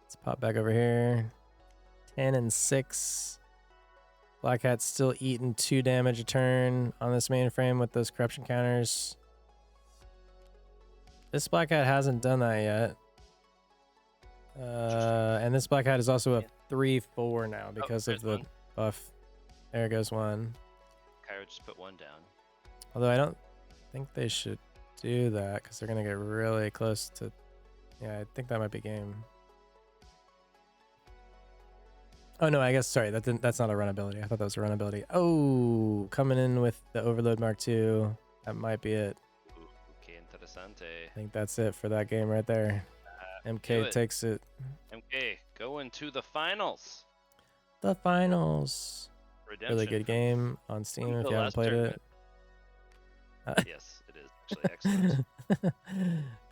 Let's pop back over here. 10 and 6. Black Hat's still eating 2 damage a turn on this mainframe with those corruption counters. This Black Hat hasn't done that yet. And this Black Hat is also a 3/4 now because of the buff. There goes one. Cairo just put one down. Although I don't think they should do that because they're going to get really close to... Yeah, I think that might be game. Oh, no, I guess, sorry, that's not a run ability. I thought that was a run ability. Oh, coming in with the Overload Mark II. That might be it. Ooh, que interesante. I think that's it for that game right there. MK takes it. MK, going to the finals. The finals. Redemption. Really good game on Steam if you haven't played tournament. it. Yes, it is actually excellent.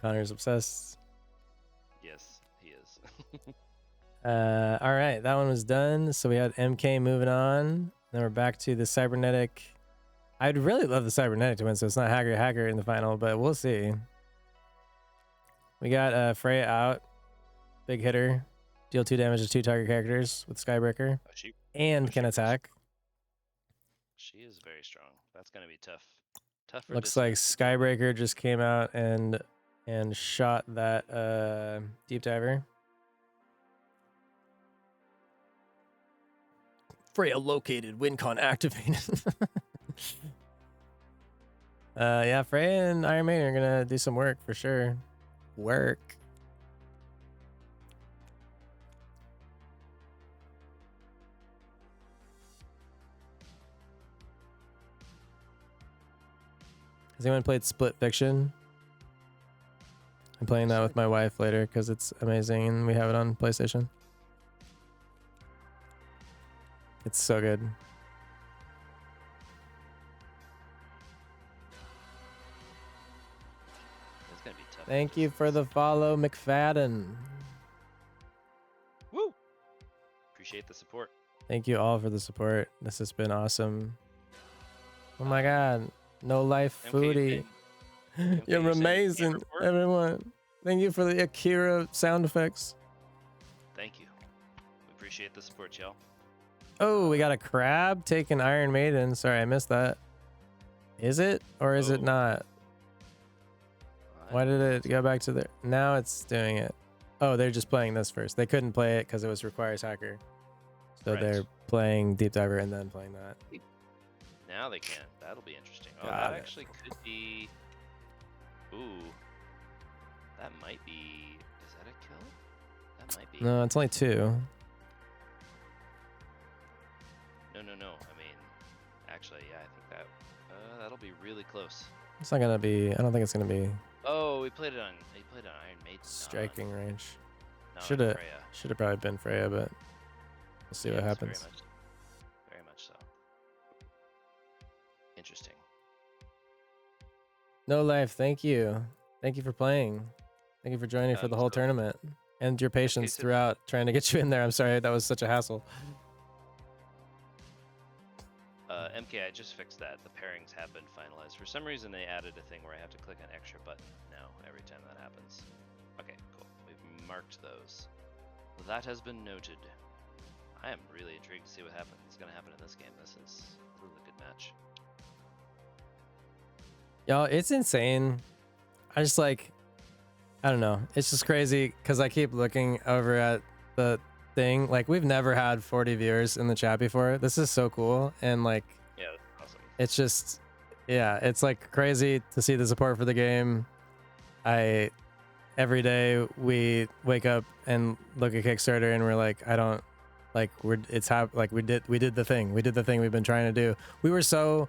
Connor's obsessed. Yes, he is. All right, that one was done. So we had MK moving on. Then we're back to the cybernetic. I'd really love the cybernetic to win, so it's not hacker in the final, but we'll see. We got Freya out, big hitter, deal 2 damage to 2 target characters with Skybreaker, and can attack. She is very strong. That's gonna be tough. Tough. For Looks like Skybreaker just came out and shot that deep diver. Freya located, WinCon activated. Yeah, Freya and Iron Maiden are gonna do some work for sure. Work. Has anyone played Split Fiction? I'm playing that with my wife later because it's amazing and we have it on PlayStation. It's so good. It's gonna be tough. Thank you for the follow, McFadden. Woo! Appreciate the support. Thank you all for the support. This has been awesome. Oh my god. No Life Foodie. You're amazing, everyone. Thank you for the Akira sound effects. Thank you. We appreciate the support, y'all. Oh, we got a crab taking Iron Maiden. Sorry, I missed that. Is it or is it not? Why did it go back to there? Now it's doing it. Oh, they're just playing this first. They couldn't play it because it was requires hacker. So they're playing Deep Diver and then playing that. Now they can. That'll be interesting. Oh, Got that it. actually could be. Ooh. That might be. Is that a kill? That might be. No, it's only 2. No. I mean, actually, yeah, I think that that'll be really close. It's not gonna be. I don't think it's gonna be Oh, we played it on. He played on Iron Maiden. striking range. Not Should on have. Freya. Should have probably been Freya, but we'll see what Yes, happens. Very much so. Interesting. No Life, thank you. Thank you for playing. Thank you for joining for the whole tournament and your patience so- throughout trying to get you in there. I'm sorry that was such a hassle. MK, I just fixed that. The pairings have been finalized. For some reason, they added a thing where I have to click an extra button now every time that happens. Okay, cool. We've marked those. That has been noted. I am really intrigued to see what happens. It's going to happen in this game. This is a really good match. Y'all, it's insane. I just like, I don't know. It's just crazy because I keep looking over at the thing. Like, we've never had 40 viewers in the chat before. This is so cool. And like, Yeah, that's awesome. it's just, Yeah, it's like crazy to see the support for the game. Every day we wake up and look at Kickstarter and we're like, I don't like we did the thing we've been trying to do. We were so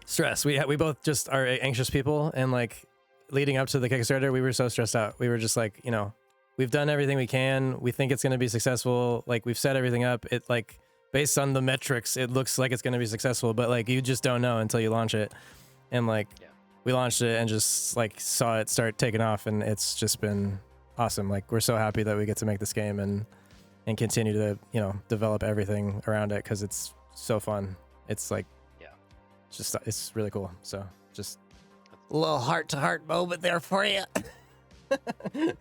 stressed. We both just are anxious people, and like leading up to the Kickstarter, we were so stressed out. We were just like, we've done everything we can. We think it's going to be successful. Like we've set everything up. It like based on the metrics, it looks like it's going to be successful, but like you just don't know until you launch it. And like we launched it and just like saw it start taking off, and it's just been awesome. Like we're so happy that we get to make this game and continue to develop everything around it, because it's so fun. It's like it's really cool. So just a little heart-to-heart moment there for you. It's been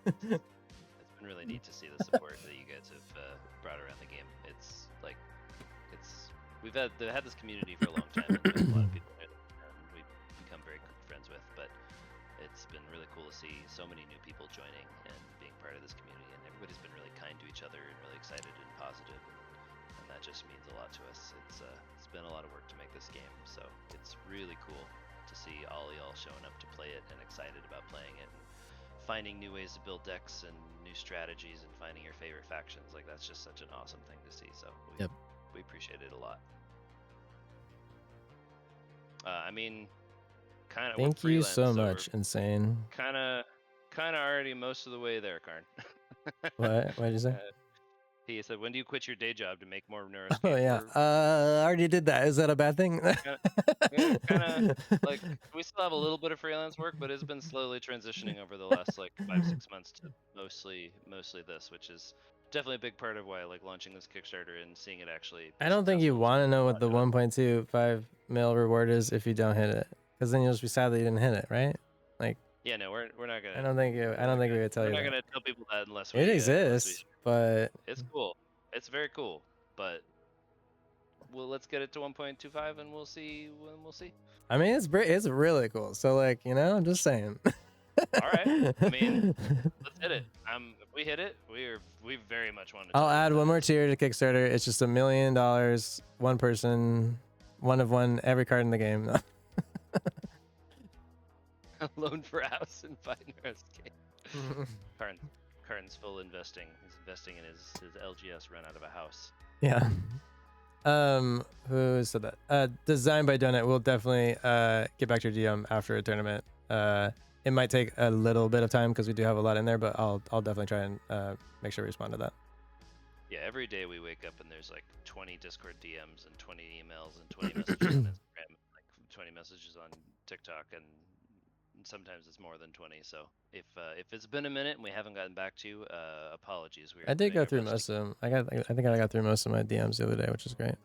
really neat to see the support that you guys have brought around the game. It's like we've had this community for a long time, and there's a lot of people that we've become very good friends with. But it's been really cool to see so many new people joining and being part of this community, and everybody's been really kind to each other and really excited and positive, and that just means a lot to us. It's been a lot of work to make this game, so it's really cool to see all y'all showing up to play it and excited about playing it and finding new ways to build decks and new strategies and finding your favorite factions. Like that's just such an awesome thing to see. So we appreciate it a lot. I mean, kind of. Thank you so much, Insane. Kind of already most of the way there, Karn. What did you say? He said, "When do you quit your day job to make more Neuros?" Oh yeah, I already did that. Is that a bad thing? Kind of like we still have a little bit of freelance work, but it's been slowly transitioning over the last like 5-6 months to mostly this, which is definitely a big part of why I like launching this Kickstarter and seeing it actually. I don't think you want to know what the 1.25 mil reward is if you don't hit it, because then you'll just be sad that you didn't hit it, right? Like. Yeah, no, we're not gonna. I don't think we would tell you. We're not that. gonna tell people that unless we. It exists, but it's cool. It's very cool, but let's get it to 1.25 and we'll see when we'll see. I mean, it's really cool. So like, I'm just saying. All right. I mean, let's hit it. If we hit it, we very much want to. I'll add one more tier to Kickstarter. It's just $1 million, one person, one of one, every card in the game. Loan for a house and find Neuros game. Karn's full investing. He's investing in his LGS run out of a house. Yeah. Who said that? Designed by Donut. We'll definitely get back to your DM after a tournament. It might take a little bit of time because we do have a lot in there, but I'll definitely try and make sure we respond to that. Yeah, every day we wake up and there's like 20 Discord DMs and 20 emails and 20 messages on Instagram, and like 20 messages on TikTok, and sometimes it's more than 20. So if it's been a minute and we haven't gotten back to you, apologies. I did go through most of them. I think I got through most of my DMs the other day, which is great.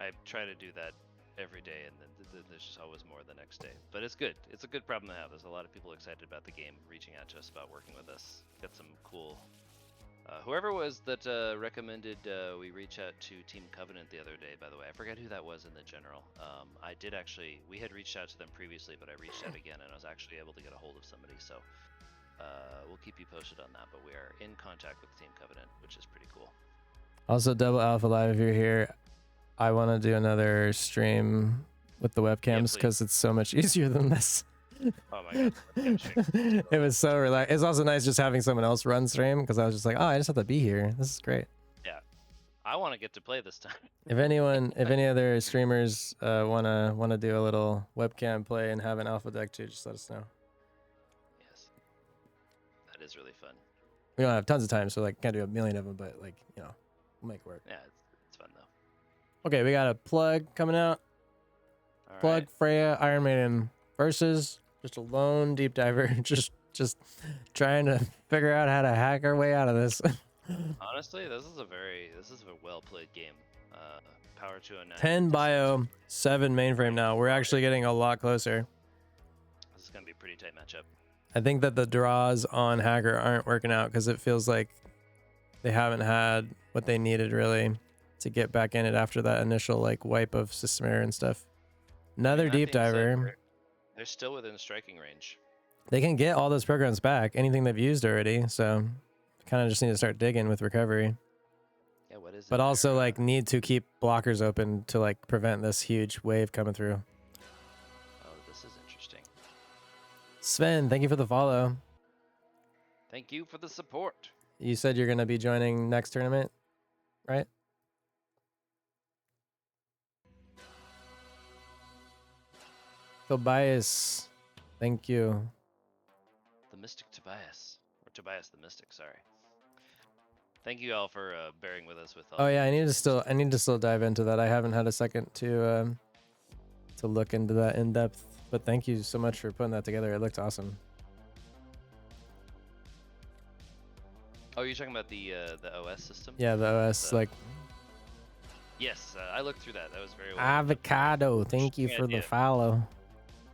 I try to do that every day, and then there's just always more the next day. But it's good. It's a good problem to have. There's a lot of people excited about the game, reaching out to us about working with us. Got some cool. Whoever was that recommended we reach out to Team Covenant the other day, by the way, I forget who that was in the general. We had reached out to them previously, but I reached out again and I was actually able to get a hold of somebody. So we'll keep you posted on that, but we are in contact with Team Covenant, which is pretty cool. Also, Double Alpha Live, if you're here, I want to do another stream with the webcams because it's so much easier than this. Oh my god. It was so relaxed. It's also nice just having someone else run stream because I was just like, oh, I just have to be here. This is great. Yeah. I want to get to play this time. If any other streamers wanna do a little webcam play and have an alpha deck too, just let us know. Yes. That is really fun. We don't have tons of time, so like can't do a million of them, but like, we'll make it work. Yeah, it's fun though. Okay, we got a plug coming out. All Plug right. Freya Iron Maiden versus just a lone deep diver, just trying to figure out how to hack our way out of this. Honestly, this is a well played game. Power 209. 10 bio, 7 mainframe now. We're actually getting a lot closer. This is gonna be a pretty tight matchup. I think that the draws on Hacker aren't working out because it feels like they haven't had what they needed really to get back in it after that initial like wipe of system error and stuff. Another deep diver. They're still within striking range. They can get all those programs back, anything they've used already. So kind of just need to start digging with recovery. Yeah, what is it? But also like need to keep blockers open to like prevent this huge wave coming through. This is interesting. Sven, thank you for the follow. Thank you for the support. You said you're gonna be joining next tournament, right? Tobias, thank you. The Mystic Tobias. Or Tobias the Mystic, sorry. Thank you all for bearing with us with all Oh the yeah, I need different to still dive into that. I haven't had a second to look into that in depth. But thank you so much for putting that together. It looked awesome. Oh, you're talking about the OS system? Yeah, the OS like Yes, I looked through that. That was very well. avocado. Thank you Interesting for the idea. follow.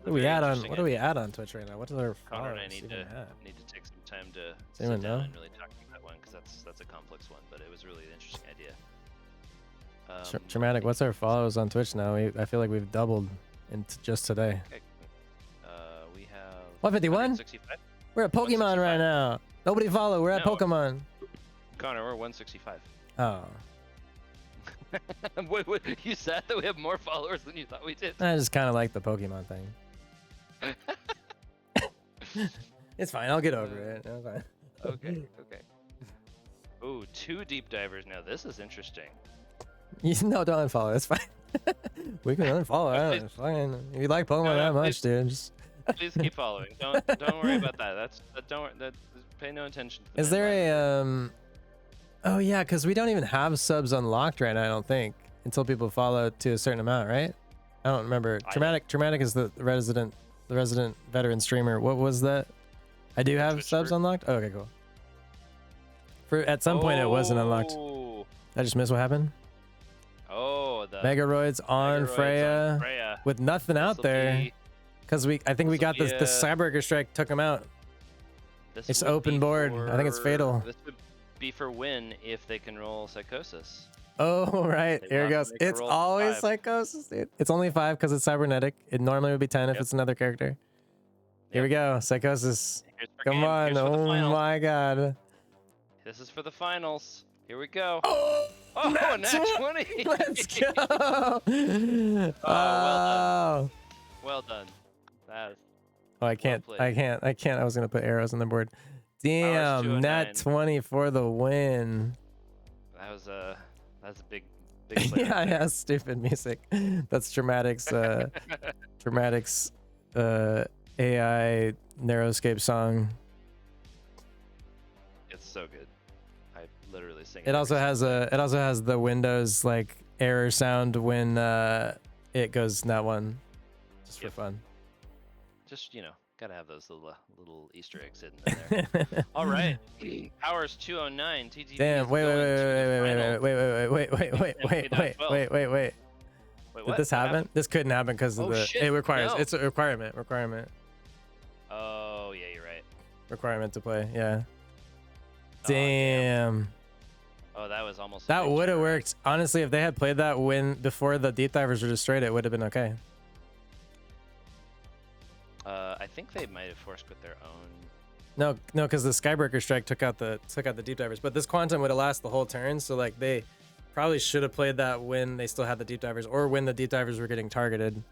What do we Very at on? interesting What do we idea. at on Twitch right now? What is our Connor and I followers need even to at? take some time to Does anyone sit down know? and really talk about that one because that's a complex one, but it was really an interesting idea. Traumatic. What's our follows on Twitch now? I feel like we've doubled in just today. Okay. We have 151. 165. We're at Pokemon 165. right now. Nobody follow. We're at No. Pokemon. Connor, we're 165. Oh, Wait, you said that we have more followers than you thought we did. I just kind of like the Pokemon thing. It's fine. I'll get over it. I'm fine. Okay. Ooh, 2 deep divers now. This is interesting. No, don't unfollow. It's fine. We can unfollow. Please- It's fine. If you like Pokemon that much, dude, just Please keep following. Don't worry about that. Don't worry. Pay no attention to the is main there line. a Oh yeah, because we don't even have subs unlocked right now. I don't think until people follow to a certain amount, right? I don't remember. Traumatic is the resident veteran streamer. What was that? I do have Twitch subs group. unlocked. Oh, okay, cool. For at some point it wasn't unlocked. Oh. I just missed what happened. Oh, the Megaroids on Megaroids Freya on Freya. with nothing out This'll there be- because I think we this'll got be, the Cyberger strike took him out. this It's would open be board. I think it's fatal. This would be for win if they can roll Psychosis. Oh right, They here will it have goes. to make a It's roll for always 5. Psychosis, dude. It's only 5 because it's cybernetic. It normally would be 10 if Yep. it's another character. Here we Yep. go, Psychosis. Here's for Come game. on! Here's for the Oh finals. my God! This is for the finals. Here we go. Oh, Oh, nat nat 20. 20. Let's go! well Well done. That is Oh, I can't. played. I can't. I was gonna put arrows on the board. Damn, nat 20 for the win. that's a big play right Yeah, there. yeah, stupid music. That's Dramatic's AI Narrowscape song. It's so good. I literally sing It also has the Windows like error sound when it goes nat 1, just Yep. for fun. Just, gotta have those little Easter eggs hidden in there. All right. Powers 209. TTP Damn! is Wait! going to the final. Wait! Wait, Did what? this What happen? happened? This couldn't happen because of Oh, the. shit, It requires. no. It's a requirement. Oh, yeah, you're right. Requirement to play. Yeah. Oh, damn. Damn. Oh, that was almost. a That big would have turnaround. worked. Honestly, if they had played that win before the deep divers were destroyed, it would have been okay. I think they might have force quit their own. No, because the Skybreaker strike took out the deep divers, but this quantum would have lasted the whole turn. So like they probably should have played that when they still had the deep divers, or when the deep divers were getting targeted.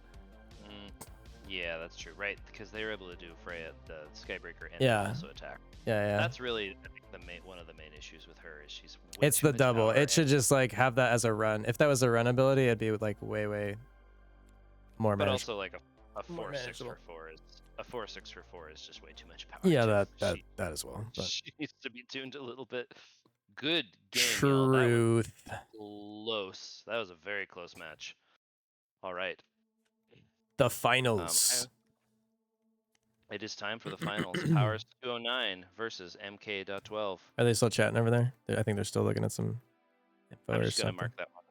Yeah, that's true. Right, because they were able to do Freya, the Skybreaker, and Yeah. also attack. Yeah. That's really, I think, one of the main issues with her is she's. Way It's too the much double. power It should and- just like have that as a run. If that was a run ability, it'd be like way more But manageable. also like a More 4-6 manageable. for 4 is a 4-6 for 4 is just way too much power. Yeah, too. that as well. But She needs to be tuned a little bit. Good game. y'all. That was truth. close. That was a very close match. All right. The finals. It is time for the finals. Powers 209 versus MK.12. Are they still chatting over there? I think they're still looking at some info I'm or just gonna something. mark that one.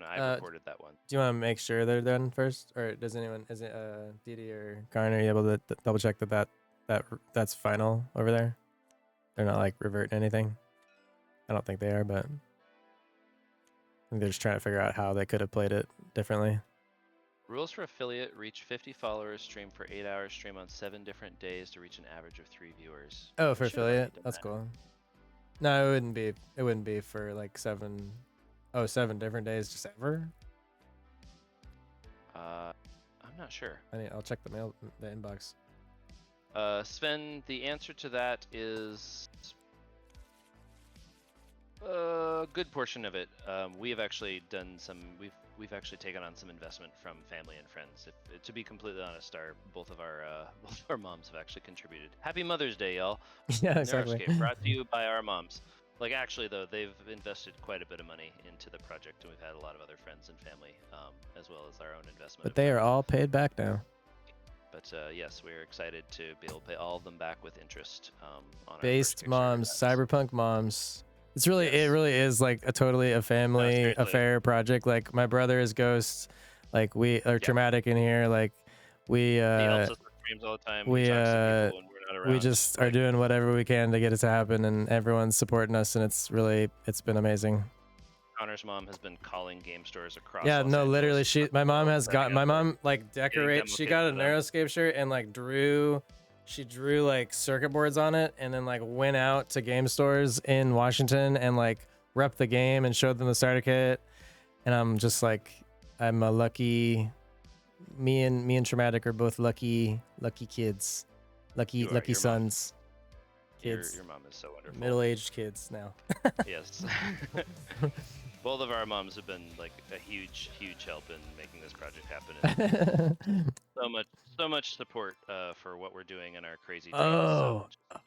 I recorded that one. Do you want to make sure they're done first, or does anyone? Is it Didi or Garner? Are you able to double check that's final over there? They're not like reverting anything. I don't think they are, but I think they're just trying to figure out how they could have played it differently. Rules for affiliate: reach 50 followers, stream for 8 hours, stream on 7 different days to reach an average of 3 viewers. Oh, We for should've already affiliate, done that's that. cool. No, it wouldn't be. It wouldn't be for like 7 different days just ever. I'm not sure. I'll check the inbox. Sven, the answer to that is a good portion of it. We have actually done some. We've actually taken on some investment from family and friends. To be completely honest, both of our moms have actually contributed. Happy Mother's Day, y'all. Yeah, exactly. Neuroscape, brought to you by our moms. Like, actually, though, they've invested quite a bit of money into the project, and we've had a lot of other friends and family, as well as our own investment. But they are all paid back now. But yes, we're excited to be able to pay all of them back with interest. On our Based first Kickstarter moms, back. cyberpunk moms. It really is like a family seriously. affair project. Like my brother is Ghost, like we are traumatic in here. Like we He helps us with streams all the time. we, He talks to people when we're not around. we just are doing whatever we can to get it to happen, and everyone's supporting us, and it's been amazing. Connor's mom has been calling game stores across. Yeah, Los no, Angeles. literally, my mom has got like decorate. She got a demo kits Neuroscape shirt and like drew like circuit boards on it, and then like went out to game stores in Washington and like repped the game and showed them the starter kit. And I'm just like, I'm a lucky. Me and Traumatic are both lucky kids, lucky Your mom. sons. Kids. Your mom is so wonderful. Middle-aged kids now. Yes. Both of our moms have been like a huge help in making this project happen. And so much support for what we're doing in our crazy days. Oh,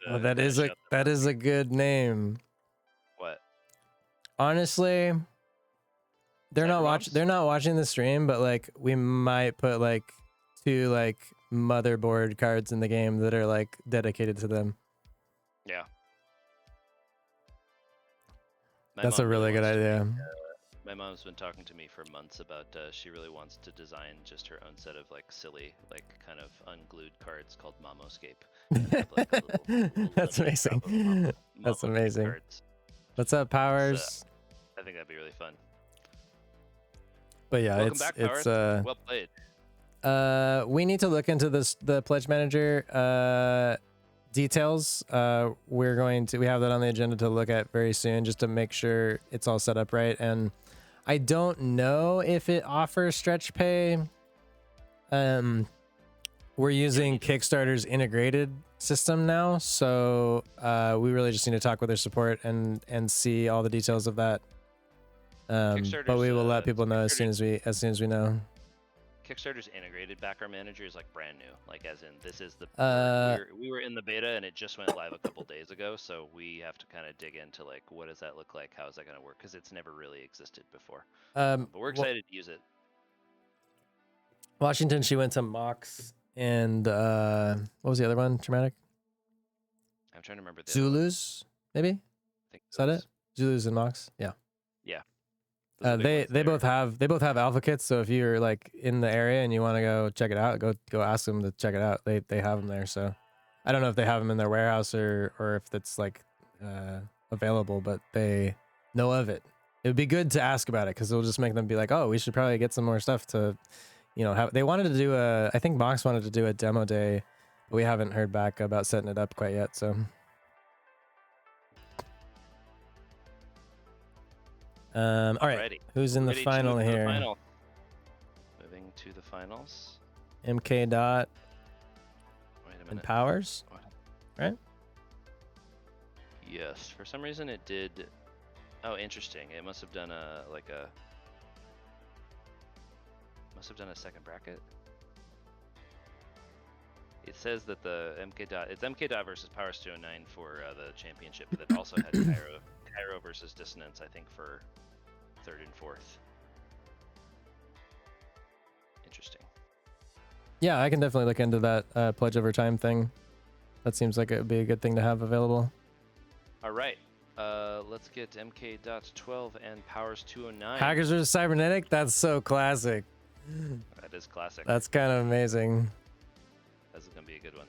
that is a good name. What? Honestly, they're not Cybermoms? They're not watching the stream, but like we might put like 2 like motherboard cards in the game that are like dedicated to them. Yeah. My That's a mom really good wants to idea. make, my mom's been talking to me for months about she really wants to design just her own set of like silly, like kind of unglued cards called Momoscape. And have, like, a little That's limited crop of amazing. That's Momoscape amazing. cards. What's up, Powers? I think that'd be really fun. But yeah, Welcome back, it's Powers. Well played. we need to look into the pledge manager details. We have that on the agenda to look at very soon, just to make sure it's all set up right. And I don't know if it offers stretch pay. We're using Kickstarter's integrated system now, so we really just need to talk with their support and see all the details of that. But we will let people know as soon as we know. Kickstarter's integrated backer manager is like brand new, like as in this is the we were in the beta and it just went live a couple days ago, so we have to kind of dig into like what does that look like, how is that going to work, because it's never really existed before. But we're excited to use it. Washington, she went to Mox and what was the other one? Traumatic? I'm trying to remember the Zulus, maybe? I think Is that it? Zulus and Mox? Yeah. Yeah. Those are the big ones there. they both have alpha kits, so if you're like in the area and you want to go check it out, go ask them to check it out. They have them there, so I don't know if they have them in their warehouse or if it's like available, but they know of it. It would be good to ask about it because it'll just make them be like, oh, we should probably get some more stuff to, have. They wanted to do I think Mox wanted to do a demo day, but we haven't heard back about setting it up quite yet, so. All right. Alrighty. Who's in the Ready to final move to the here? final. Moving to the finals. MK Dot Wait a and minute. Powers, What? right? Yes. For some reason it did. Oh, interesting. It must have done a second bracket. It says that the it's MK Dot versus Powers 209 for the championship, but it also had Cairo versus Dissonance, I think, for third and fourth. Interesting. Yeah, I can definitely look into that pledge over time thing. That seems like it would be a good thing to have available. All right. Let's get MK.12 and Powers 209. Hackers versus Cybernetic? That's so classic. That is classic. That's kind of amazing. That's going to be a good one.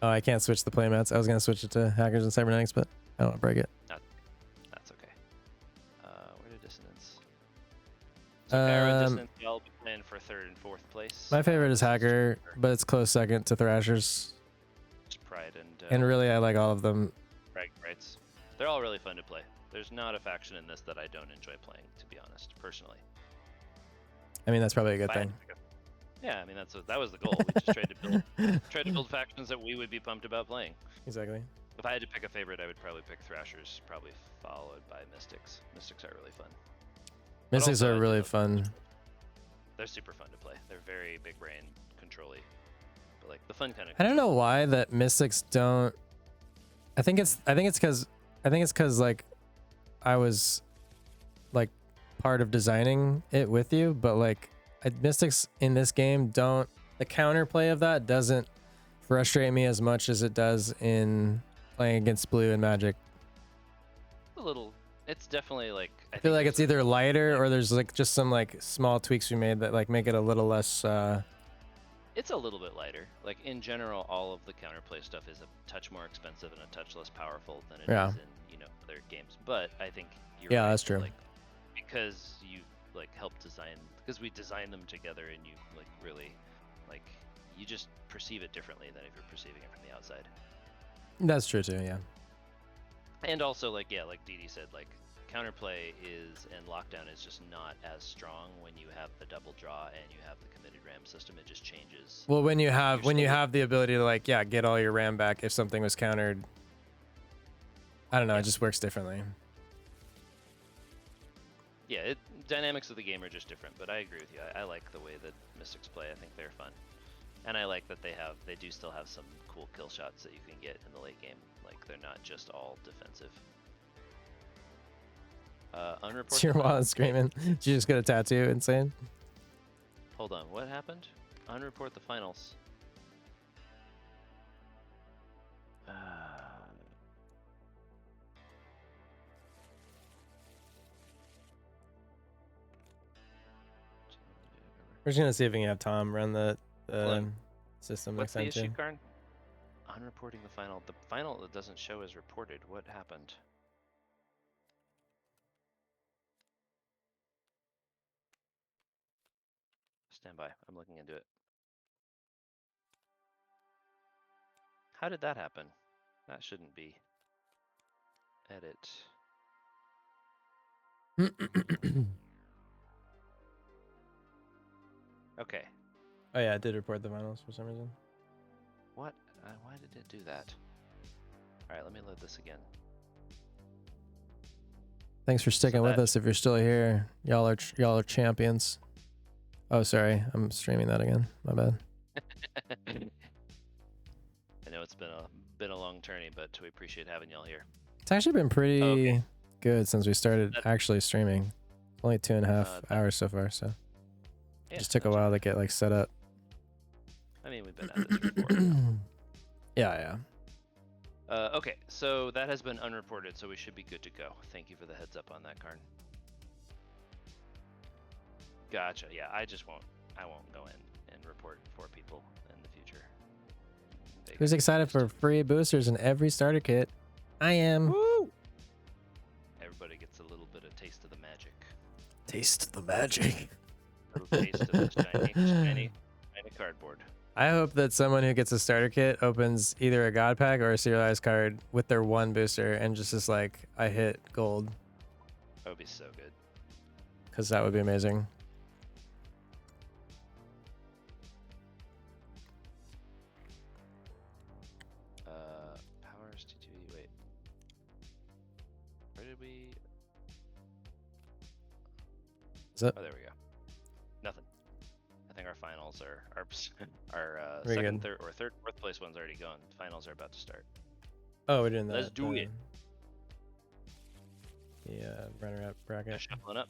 Oh, I can't switch the playmats. I was going to switch it to Hackers and Cybernetics, but I don't want to break it. That's okay. Where did Dissonance? So Cairo and Dissonance will be playing for third and fourth place. My favorite is Hacker, but it's close second to Thrashers. Pride And really, I like all of them. Frag Rights. They're all really fun to play. There's not a faction in this that I don't enjoy playing, to be honest, personally. I mean, that's probably a good If I had thing. to pick yeah, I mean that was the goal. We just tried to build factions that we would be pumped about playing. Exactly. If I had to pick a favorite, I would probably pick Thrashers, probably followed by Mystics. Mystics are really fun. But Mystics also, are I really love- fun. They're super fun to play. They're very big brain control-y, but like the fun kind of. I don't know why that Mystics don't. I think it's because like I was like part of designing it with you, but like Mystics in this game don't. The counterplay of that doesn't frustrate me as much as it does in playing against Blue and Magic. A little. It's definitely like. I feel like it's either lighter or there's like just some like small tweaks we made that like make it a little less. It's a little bit lighter. Like in general, all of the counterplay stuff is a touch more expensive and a touch less powerful than it is in other games. But I think you're Yeah, right, that's true. Like because you like helped design, because we designed them together, and you like really like you just perceive it differently than if you're perceiving it from the outside. That's true too. Yeah. And also like like Dee Dee said, like counterplay is and lockdown is just not as strong when you have the double draw and you have the committed ram system. It just changes. Well, when you You're have the ability to like get all your RAM back if something was countered. I don't know. It just works differently. Yeah, dynamics of the game are just different, but I agree with you. I like the way that Mystics play. I think they're fun, and I like that they do still have some cool kill shots that you can get in the late game. Like they're not just all defensive. Unreported. It's your wallet screaming. Did you just get a tattoo? Insane. Hold on, what happened? Unreport the finals. We're just gonna see if we can have Tom run the Glenn, system What's next the time issue, too. Karn? Unreporting the final. The final that doesn't show as reported. What happened? Stand by. I'm looking into it. How did that happen? That shouldn't be. Edit. Okay. Oh yeah, it did report the finals for some reason. What? Why did it do that? All right, let me load this again. Thanks for sticking with that- us. If you're still here, y'all are champions. Oh, sorry, I'm streaming that again. My bad. I know it's been a long tourney, but we appreciate having y'all here. It's actually been pretty Okay. good since we started That- actually streaming. Only 2.5 hours so far, so Yeah, just took a that's while to get like set up. I mean, we've been at this before. Now. Yeah. Okay, so that has been unreported, so we should be good to go. Thank you for the heads up on that, Karn. Gotcha. Yeah, I won't go in and report for people in the future. They Who's got excited for confused. free boosters in every starter kit? I am. Woo! Everybody gets a little bit of taste of the magic. Taste the magic. A little taste of this shiny cardboard. I hope that someone who gets a starter kit opens either a god pack or a serialized card with their one booster and just is like, I hit gold, That would be so good. because that would be amazing. Powers T2E. Wait. Where did we? Is it? Oh, there we go. Nothing. I think our finals are our Very second, good. third, fourth place one's already gone. Finals are about to start. Oh, we're doing that. Let's do it. Yeah, runner-up bracket. Shuffling up.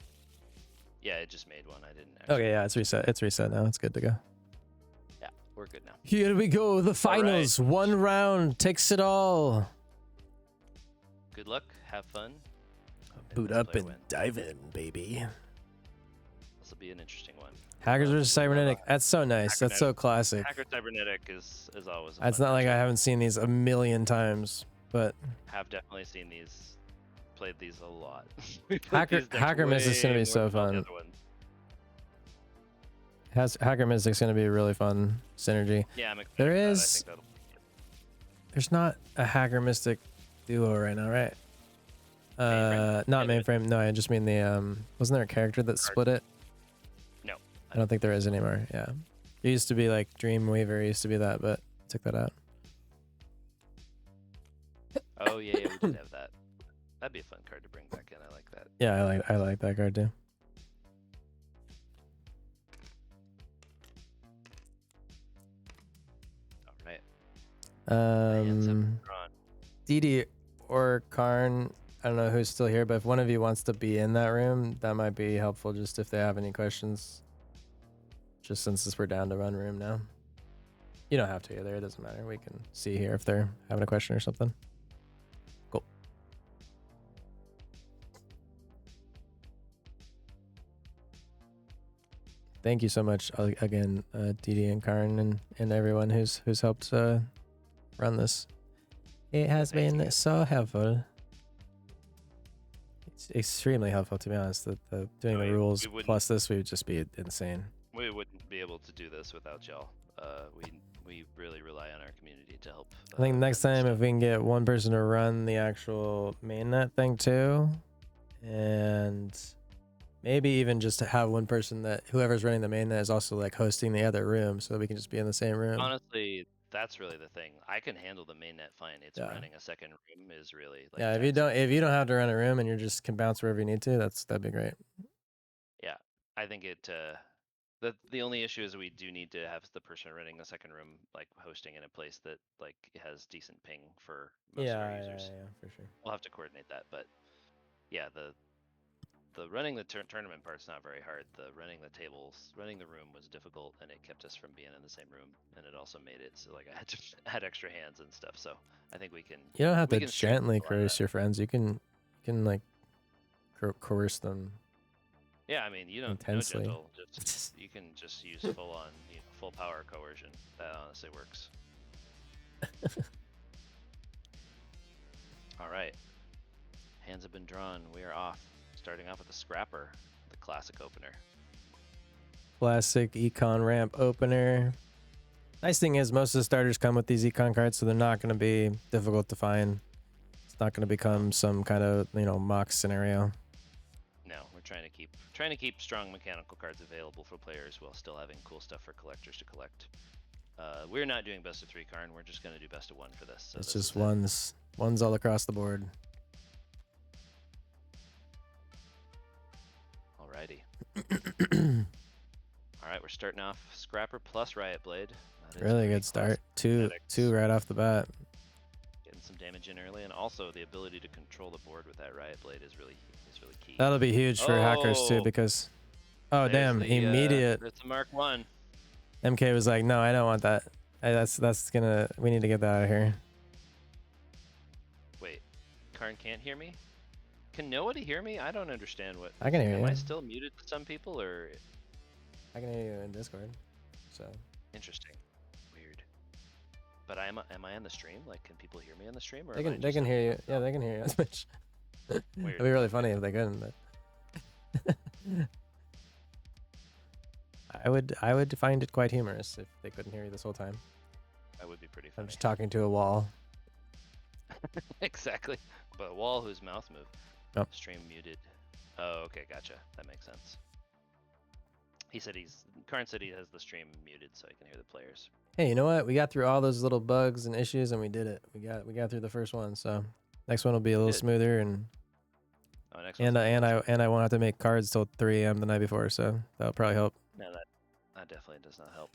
Yeah, it just made one. I didn't. Actually. Okay, yeah, it's reset. It's reset now. It's good to go. Yeah, we're good now. Here we go. The finals. One round takes it all. Good luck. Have fun. Boot let's up play and win. dive in, baby. This will be an interesting one. Hackers versus cybernetic. That's so nice. That's so classic. Hacker Cybernetic is always. A It's fun not like I matchup. haven't seen these a million times, but Have definitely seen these. Played these a lot. We played these decks Hacker Mystic's gonna way be so more than all the fun. other ones. Hacker Mystic's gonna be a really fun synergy. Yeah, I'm excited. There for that. I is- think that'll be good. There's not a Hacker Mystic duo right now, right? Mainframe? Not Yeah, there is. mainframe. No, I just mean the wasn't there a character that split it? No. I don't think there is anymore. Yeah, it used to be like Dreamweaver. It used to be that, but took that out. Oh yeah, yeah, we did have that. That'd be a fun card to bring back in. I like that. Yeah, I like that card too. All right. Hands have been drawn. Didi or Karn, I don't know who's still here, but if one of you wants to be in that room, that might be helpful. Just if they have any questions. Just since we're down to run room now. You don't have to either. It doesn't matter. We can see here if they're having a question or something. Cool. Thank you so much again, Didi and Karn and everyone who's helped run this. It has been so helpful. It's extremely helpful, to be honest. Doing the rules plus this would just be insane. We wouldn't be able to do this without y'all. We really rely on our community to help. I think next time if we can get one person to run the actual mainnet thing too, and maybe even just to have one person that whoever's running the mainnet is also like hosting the other room, so that we can just be in the same room. Honestly, that's really the thing. I can handle the mainnet fine. It's running a second room is really like yeah. If you don't have to run a room and you just can bounce wherever you need to, that'd be great. Yeah, I think it. The only issue is we do need to have the person running the second room like hosting in a place that like has decent ping for most of our users. Yeah, for sure. We'll have to coordinate that, but yeah, the running the tournament part's not very hard. The running the tables, running the room was difficult, and it kept us from being in the same room, and it also made it so like I had to add extra hands and stuff. So I think we can. You don't have to gently coerce your friends. You can like coerce them. Yeah, I mean, you don't intensely. No gentle, just you can just use full on, full power coercion. That honestly works. All right, hands have been drawn. We are off. Starting off with the Scrapper, the classic opener. Classic econ ramp opener. Nice thing is most of the starters come with these econ cards, so they're not going to be difficult to find. It's not going to become some kind of mock scenario. No, we're trying to keep strong mechanical cards available for players while still having cool stuff for collectors to collect. We're not doing best of 3 Karn. We're just going to do best of 1 for this. So it's just ones all across the board. Alrighty. Alright, we're starting off Scrapper plus Riot Blade. Really good start. Two right off the bat. Getting some damage in early, and also the ability to control the board with that Riot Blade is really key. That'll be huge for hackers too, because damn, immediate. It's a Mark 1. MK was like, no, I don't want that. We need to get that out of here. Wait, Karn can't hear me? Can nobody hear me? I don't understand what. I can hear you. Am I still muted to some people, or? I can hear you in Discord. So. Interesting. Weird. But am I on the stream? Like, can people hear me on the stream? Or they can hear you. Yeah, they can hear you. Weird. It'd be really funny if they couldn't, but. I would find it quite humorous if they couldn't hear you this whole time. That would be pretty funny. I'm just talking to a wall. Exactly. But a wall whose mouth moved. Oh. Stream muted. Oh, okay, gotcha. That makes sense. Karn said he has the stream muted so he can hear the players. Hey, you know what? We got through all those little bugs and issues, and we did it. We got through the first one, so next one will be a little smoother, and I won't have to make cards till 3 a.m. the night before, so that'll probably help. No, that definitely does not help.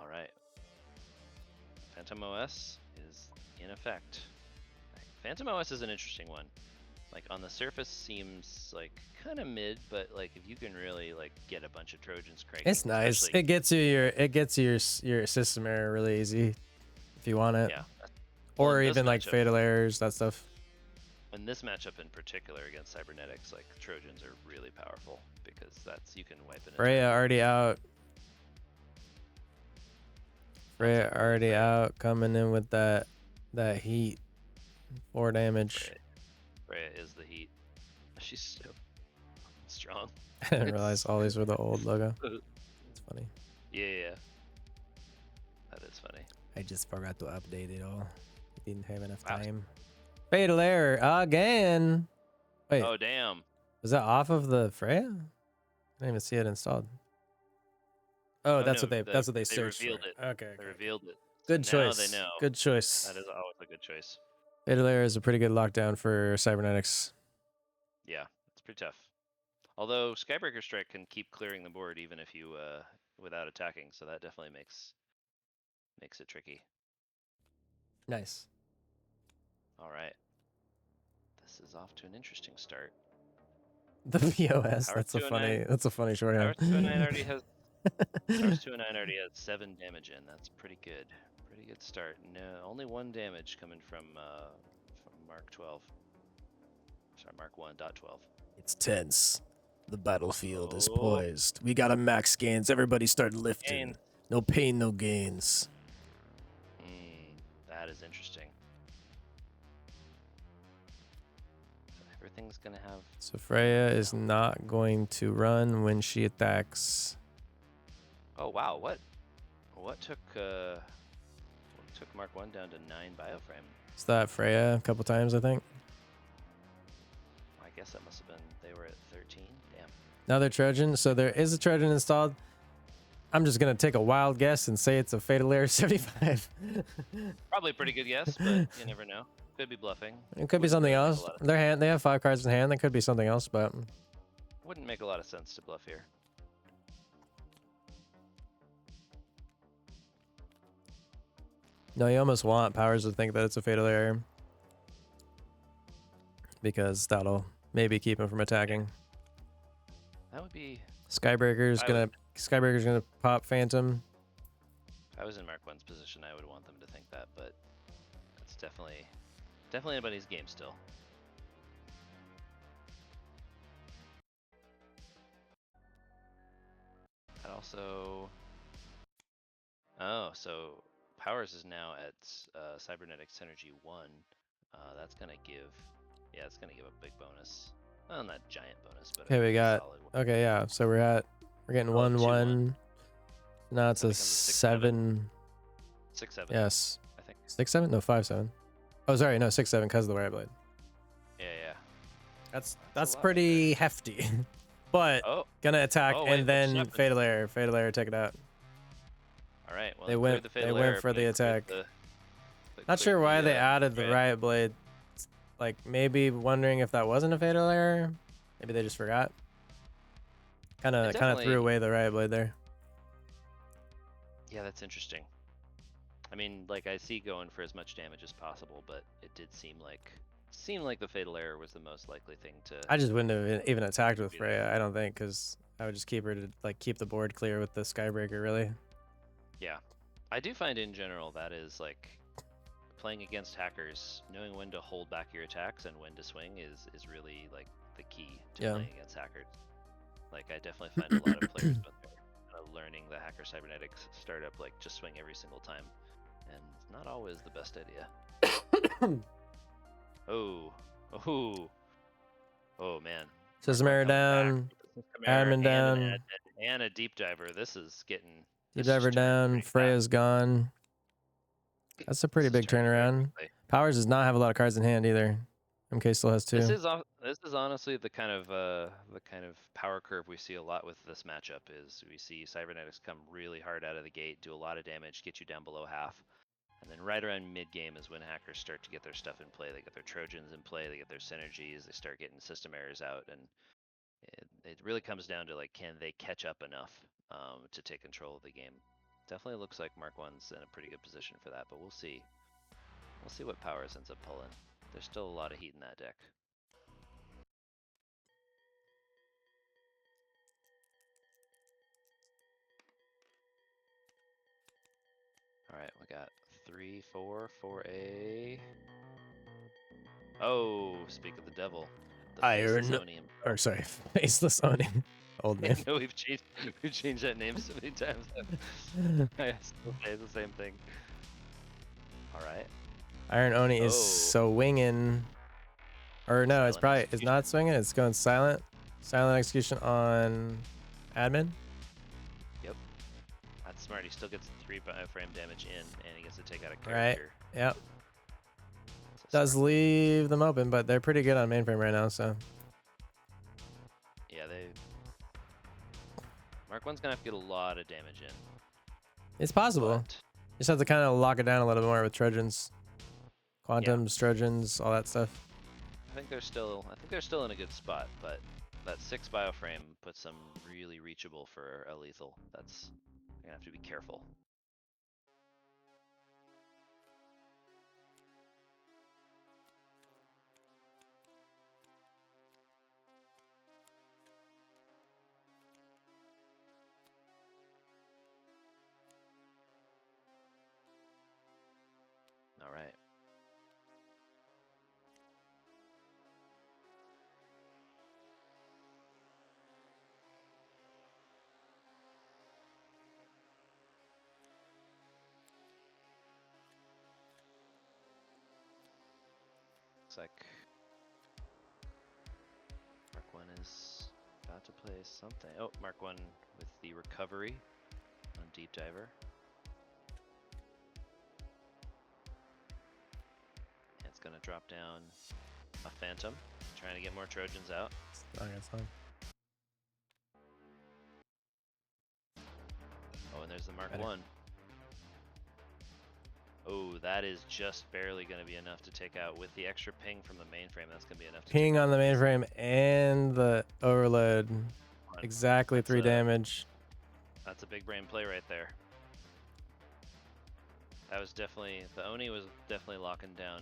All right. Phantom OS is in effect. Phantom OS is an interesting one. Like on the surface seems like kind of mid, but like if you can really like get a bunch of Trojans cranking. It's nice. It gets you your system error really easy if you want it. Yeah. Or even like fatal errors, that stuff. In this matchup in particular against Cybernetics, like Trojans are really powerful because you can wipe it. Freya already out. Freya already out, coming in with that heat. 4 damage. Freya is the heat. She's so strong. I didn't realize all these were the old logo. It's funny. Yeah. That is funny. I just forgot to update it all. I didn't have enough time. Fatal error again. Wait, Oh damn. was that off of the Freya? I didn't even see it installed. Oh, that's no, what they they searched for. revealed it. Okay, They okay. revealed it. Good So now choice. they know. Good choice. That is always a good choice. Fatal error is a pretty good lockdown for cybernetics. Yeah, it's pretty tough. Although Skybreaker Strike can keep clearing the board even if you without attacking, so that definitely makes it tricky. Nice. All right. This is off to an interesting start. The POS. Power That's a 209. funny shorthand. Power 209 already has Power 209 already has 7 damage in. That's pretty good. Pretty good start. No, only 1 damage coming from Mark 12. Sorry, Mark 1.12. It's tense. The battlefield is Oh. poised. We got a max gains. Everybody start lifting. Gains. No pain, no gains. That is interesting. So everything's gonna have. So Freya is not going to run when she attacks. Oh wow! What took Mark 1 down to 9 bioframe? It's that Freya a couple times, I think. I guess that must have been they were at 13. Damn. Another Trojan. So there is a Trojan installed. I'm just gonna take a wild guess and say it's a Fatal Error 75. Probably a pretty good guess, but you never know. Could be bluffing. It could be something else. Their hand, they have 5 cards in hand. That could be something else, but Wouldn't make a lot of sense to bluff here. no, you almost want Powers to think that it's a Fatal Error because that'll maybe keep him from attacking. That would be. Skybreaker's gonna pop Phantom. If I was in Mark 1's position, I would want them to think that, but it's definitely anybody's game still. And also, oh, so Powers is now at Cybernetics Synergy 1. That's gonna give, it's gonna give a big bonus. Well, not giant bonus, but Okay, we got. solid one. Okay, yeah. So we're getting 1-1. Now it's That a becomes a 7. 6-7. Yes. I think. 6-7? No, 5-7. Oh, sorry, no, 6-7 because of the Wire Blade. Yeah. That's a lot pretty hefty. But Oh, gonna attack Oh, wait, and then there's 7. Fatal Error. Fatal Error, take it out. all right. Well, They cleared went- the they fatal went error, for but the they cleared attack. but Not sure cleared why the, they added the riot. Riot Blade. Like maybe wondering if that wasn't a Fatal Error. Maybe they just forgot. Kind of definitely- threw away the Riot Blade there. Yeah, that's interesting. I mean, like I see going for as much damage as possible, but it did seem like the fatal error was the most likely thing to. I just wouldn't have even attacked with Freya, I don't think, because I would just keep her to like keep the board clear with the Skybreaker, really. Yeah, I do find in general that is like playing against hackers, knowing when to hold back your attacks and when to swing is really like the key to Yeah. playing against hackers. Like I definitely find a lot of players when they're kind of learning the hacker cybernetics startup, like just swing every single time, and it's not always the best idea. Oh man. Systemator down, admin down, and a deep diver. This is getting. deep this is diver turning down, pretty fast. Freya's gone. That's a pretty This is big turning very turnaround. quickly. Powers does not have a lot of cards in hand either. MK still has 2. This is honestly the kind of power curve we see a lot with this matchup. Is we see cybernetics come really hard out of the gate, do a lot of damage, get you down below half, and then right around mid game is when hackers start to get their stuff in play. They get their Trojans in play, they get their synergies, they start getting system errors out, and it really comes down to like, can they catch up enough to take control of the game? Definitely looks like Mark 1's in a pretty good position for that, but we'll see. We'll see what Powers ends up pulling. There's still a lot of heat in that deck. All right, we got 3, 4, 4A. Oh, speak of the devil. The Iron- Faceless Oni himself. Or sorry, Faceless Oni. Old I man. know we've changed that name so many times. I still say the same thing. All right. Iron Oni is Oh. so winging. Or no, it's Silent probably execution. not swinging. It's going silent. Silent execution on admin. That's smart. He still gets 3 frame damage in, and he gets to take out a Right. character. Yep. So Does leave them open, but they're pretty good on mainframe right now, so. Yeah, Mark 1's gonna have to get a lot of damage in. It's possible. But Just have to kind of lock it down a little more with Trojans. Quantums, Trojans, all that stuff. I think they're still in a good spot, but that 6 bioframe puts them really reachable for a lethal. That's, you're gonna have to be careful. All right. Looks like Mark 1 is about to play something. Oh, Mark 1 with the recovery on Deep Diver. And it's gonna drop down a Phantom, trying to get more Trojans out. I guess so. Oh, and there's the Mark Better. 1. Oh, that is just barely going to be enough to take out. With the extra ping from the mainframe, that's going to be enough to Ping take on the out mainframe and the overload. one. Exactly That's 3 a- damage. That's a big brain play right there. That was definitely, the Oni was definitely locking down.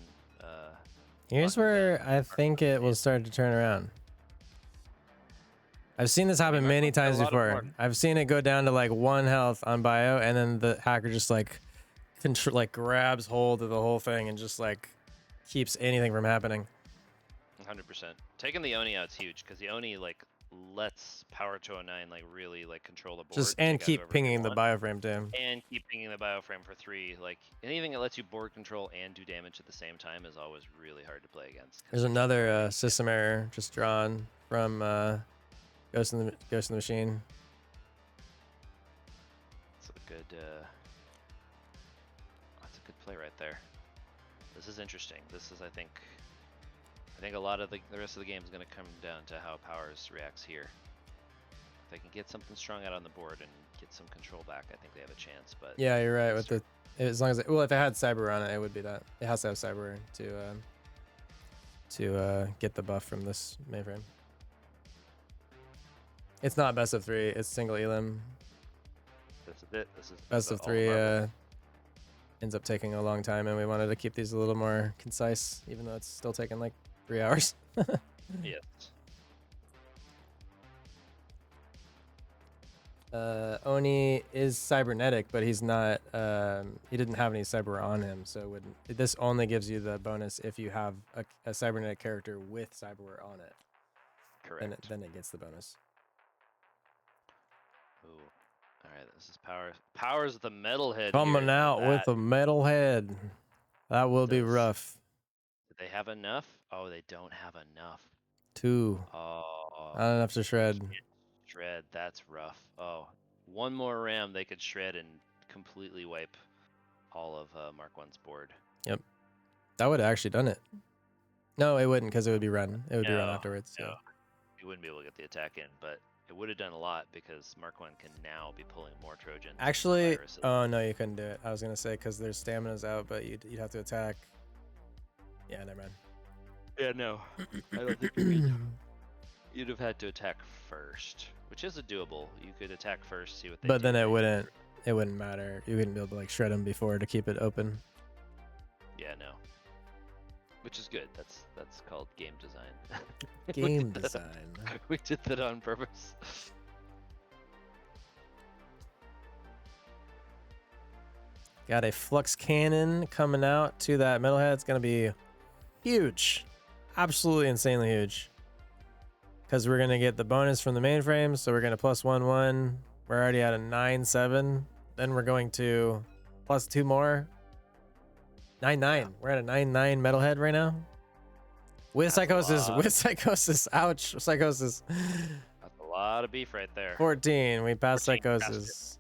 Here's locking where down I Mark think 1. it will start to turn around. I've seen this happen Mark many 1's got a times lot of before. board. I've seen it go down to like 1 health on bio, and then the hacker just like grabs hold of the whole thing and just like keeps anything from happening. 100%. Taking the Oni out's huge, because the Oni like lets Power 209 like really like control the board. Just and take out keep whoever they pinging the want, bioframe too. and keep pinging the bioframe for 3. Like anything that lets you board control and do damage at the same time is always really hard to play against. 'Cause There's another system error just drawn from Ghost in the Machine. It's a good that's a good play right there. This is interesting. This is, I think a lot of the rest of the game is going to come down to how Powers reacts here. If they can get something strong out on the board and get some control back, I think they have a chance. But Yeah, you're right. With the as long as if it had Cyber on it, it would be that. It has to have Cyber to get the buff from this mainframe. It's not best of 3. It's single elim. this is it. This is Best of all 3 marbles. ends up taking a long time, and we wanted to keep these a little more concise, even though it's still taking like 3 hours. Yes. Oni is cybernetic, but he's not. He didn't have any cyber on him, so it wouldn't. This only gives you the bonus if you have a cybernetic character with cyberware on it. Correct. Then it gets the bonus. Ooh. All right. This is Powers. Powers the metalhead Coming here. out with a metal head. That will be Does- rough. Do they have enough? Oh, they don't have enough. 2. Oh. Not enough to shred. Shred, that's rough. Oh, one more ram they could shred and completely wipe all of Mark 1's board. That would have actually done it. No, it wouldn't, because it would be run. It would be run No, afterwards. no. So. You wouldn't be able to get the attack in, but it would have done a lot because Mark 1 can now be pulling more Trojans. and Actually, viruses. oh no, you couldn't do it. I was gonna say because their stamina's out, but you'd have to attack. Yeah, never mind. Yeah, no. I don't think you could. You'd have had to attack first, which is a doable. You could attack first, see what they do. But then it and- wouldn't. It wouldn't matter. You wouldn't be able to like shred them before to keep it open. Yeah, no. Which is good. That's called game design. We Game did that- design. We did that on purpose. Got a flux cannon coming out to that metalhead. It's gonna be huge, absolutely insanely huge. Because we're gonna get the bonus from the mainframe, so we're gonna +1/1. We're already at a 9/7. Then we're going to +2 more. 9/9. We're at a 9/9 metalhead right now. With That's a psychosis. lot. With psychosis. Ouch. Psychosis. That's a lot of beef right there. 14. We passed 14, passed it. psychosis.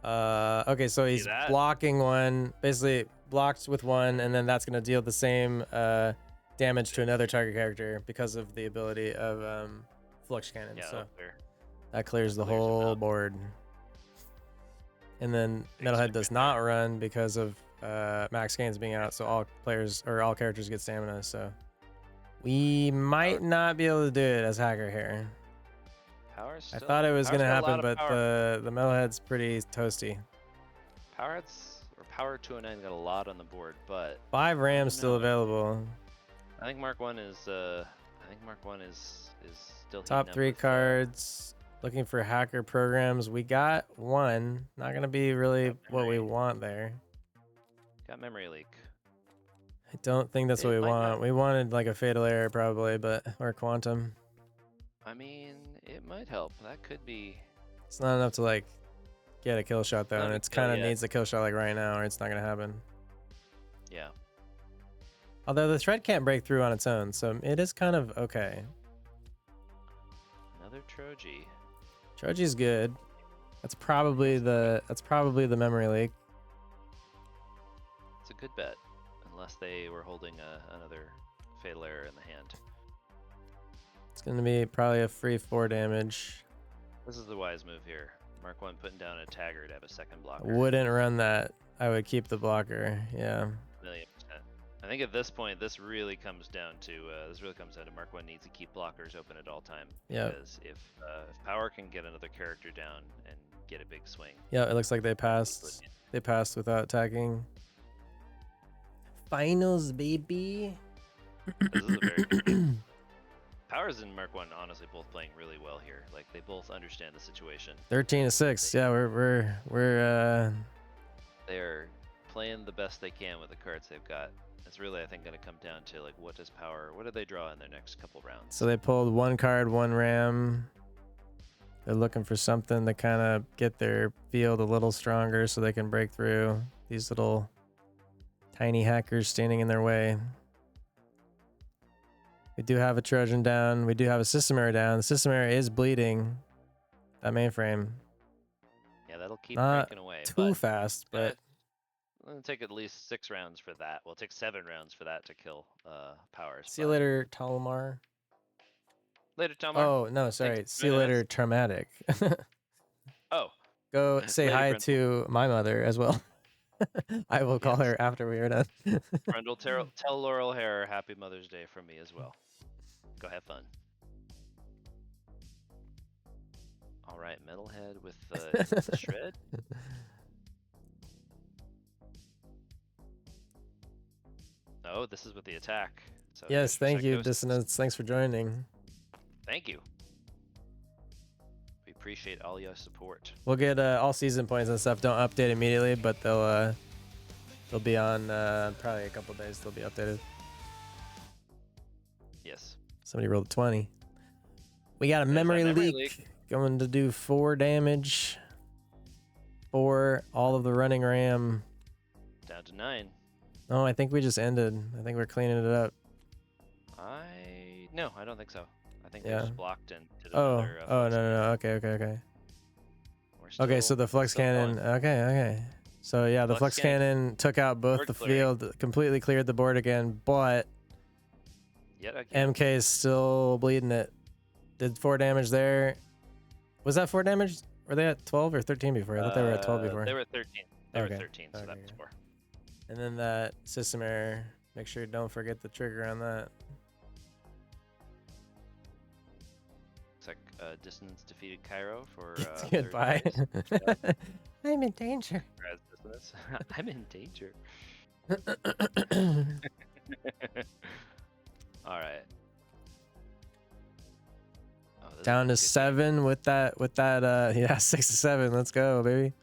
Okay, so he's that? blocking one, basically blocked with one, and then that's gonna deal the same damage to another target character because of the ability of Flux Cannon. Yeah, So that's fair. that clears the clears him whole out. board. And then Big Metalhead swing does right not run because of Max Gains being out, so all players or all characters get stamina. So we might not be able to do it as Hacker here. Power's I still, thought it was Power's gonna got a lot happen, of but power. the Metalhead's pretty toasty. Power 209 got a lot on the board, but 5 Rams still know. available. I think Mark 1 is still Top heating up 3 with, cards. Looking for hacker programs. We got one. Not gonna be really Got what we memory. want there. got memory leak. I don't think that's what It we might want. not- We wanted like a fatal error probably, but or quantum. I mean, it might help. That could be. It's not enough to like get a kill shot though, Not and a it's kill kind of yet. needs a kill shot like right now, or it's not gonna happen. Yeah. Although the thread can't break through on its own, so it is kind of okay. Another Troji. Troji's good. That's probably the memory leak. It's a good bet, unless they were holding another fatal error in the hand. It's gonna be probably a free 4 damage. This is the wise move here. Mark 1 putting down a tagger to have a second blocker. Wouldn't run that. I would keep the blocker. Yeah. 1,000,000%. I think at this point, this really comes down to Mark 1 needs to keep blockers open at all time. Yep. Because if Power can get another character down and get a big swing. Yeah, it looks like they passed. They passed without attacking. Finals, baby. This is a very good game. Powers and Mark 1 honestly both playing really well here. Like they both understand the situation. 13-6. Yeah, we're They're playing the best they can with the cards they've got. It's really, I think, going to come down to like what do they draw in their next couple rounds? So they pulled 1 card, 1 ram. They're looking for something to kind of get their field a little stronger so they can break through these little tiny hackers standing in their way. We do have a Trojan down. We do have a system error down. The system error is bleeding that mainframe. Yeah, that'll keep Not cranking away. too but fast, but it'll take at least 6 rounds for that. We'll take 7 rounds for that to kill Powers. see you later, Talmar. Later, Tomar. Oh, no, sorry. Thanks for See you joining later, us. Traumatic. Oh, Go say Later, hi Brent. to my mother as well. I will call Yes. her after we are done. Brundle, tell Laurel Hair Happy Mother's Day from me as well. Go have fun. All right, Metalhead with the shred. Oh, this is with the attack. So Yes, good for thank you, Psychosis. Dissonance. Thanks for joining. Thank you. We appreciate all your support. We'll get all season points and stuff. Don't update immediately, but they'll be on probably a couple days. They'll be updated. Yes. Somebody rolled a 20. We got a There's that memory memory leak leak. going to do 4 damage for all of the running ram. Down to 9. Oh, I think we just ended. I think we're cleaning it up. No, I don't think so. I think Yeah. they just blocked and did Oh, another. oh Flux no, Cannon. no, no. Okay. We're Okay, so still- the flux still cannon. going. Okay. So yeah, the Flux flux cannon took out both Board the clearing. field, completely cleared the board again, but Yet again. MK is still bleeding it. Did 4 damage there. Was that 4 damage? Were they at 12 or 13 before? I thought they were at 12 before. They were at 13. They Okay. were 13, so that Okay, was okay. 4. And then that system error. Make sure you don't forget the trigger on that. Looks like Dissonance defeated Cairo for third Goodbye. place. I'm in danger. Congrats, Dissonance. I'm in danger. All right. Oh, this is Down a to good 7 with that yeah, 6 to 7. Let's go, baby.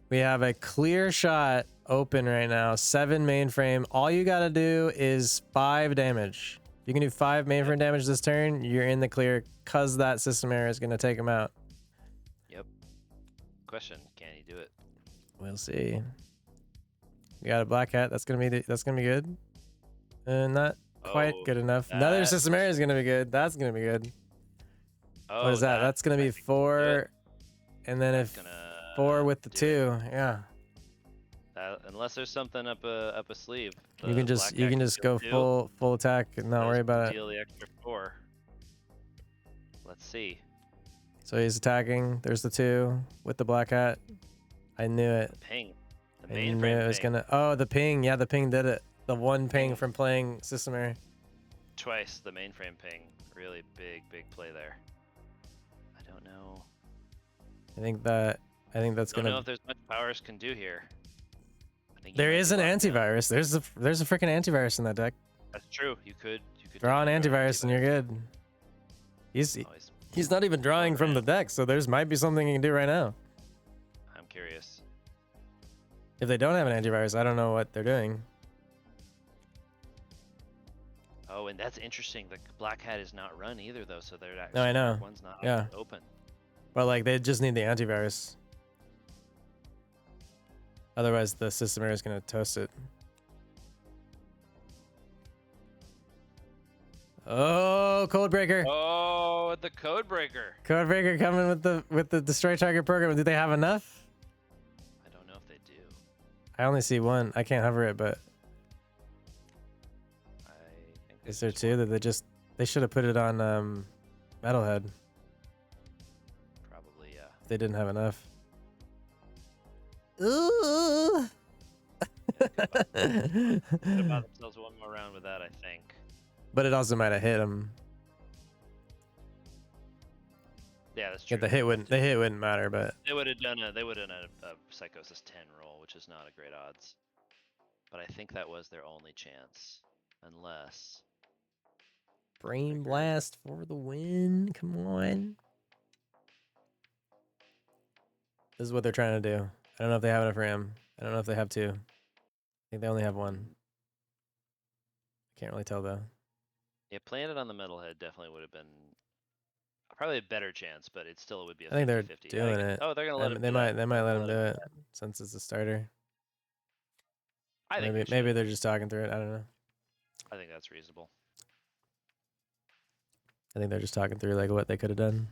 We have a clear shot open right now. 7 mainframe. All you gotta do is 5 damage. You can do 5 mainframe damage this turn. You're in the clear because that system error is gonna take him out. Yep. Question: can he do it? We'll see. We got a black hat. That's gonna be good. Not quite Oh, good enough. Another that- system error is gonna be good. That's gonna be good. Oh, What is that? That's gonna be I think we can do it. 4 and then That's if gonna 4 with the do 2, yeah. Unless there's something up a sleeve. You can the just black cat can go deal 2, full attack and not those worry can about it. deal the extra 4. Let's see. So he's attacking. There's the 2 with the black hat. I knew it. Ping. The I knew mainframe it was ping. gonna. Oh, the ping. Yeah, the ping did it. The 1 ping Ping. from playing System Error. Twice the mainframe ping. Really big play there. I don't know. I think that's Don't know gonna. if there's much powers can do here. I think you There might is be an locked in. antivirus. There's a freaking antivirus in that deck. That's true. You could Draw an definitely antivirus and you're good. Always. He's not even drawing from the deck, so there's might be something you can do right now. I'm curious. If they don't have an antivirus, I don't know what they're doing. Oh, and that's interesting. The black hat is not run either, though, so they're No, I know. one's not Yeah. open. But like they just need the antivirus. Otherwise, the System Error is gonna toast it. Oh, Codebreaker! Oh, the code breaker. Codebreaker coming with the destroy target program. Do they have enough? I don't know if they do. I only see 1. I can't hover it, but I think is there's there just 2 one. that they should have put it on Metalhead Probably, yeah. if they didn't have enough. Ooh. Could have bought themselves one more round with that, I think. But it also might have hit him. Yeah, that's true. Yeah, the hit wouldn't matter, but They would have done a Psychosis 10 roll, which is not a great odds. But I think that was their only chance, unless Brain Blast for the win. Come on. This is what they're trying to do. I don't know if they have enough RAM. I don't know if they have 2. I think they only have 1. Can't really tell though. yeah, playing it on the metalhead definitely would have been probably a better chance, but it still would be a I think they're 50-50. doing it. Oh, they're gonna let him. They do might that. let They're him do gonna it since it's a starter. I think Maybe they're just talking through it. I don't know. I think that's reasonable. I think they're just talking through like what they could have done.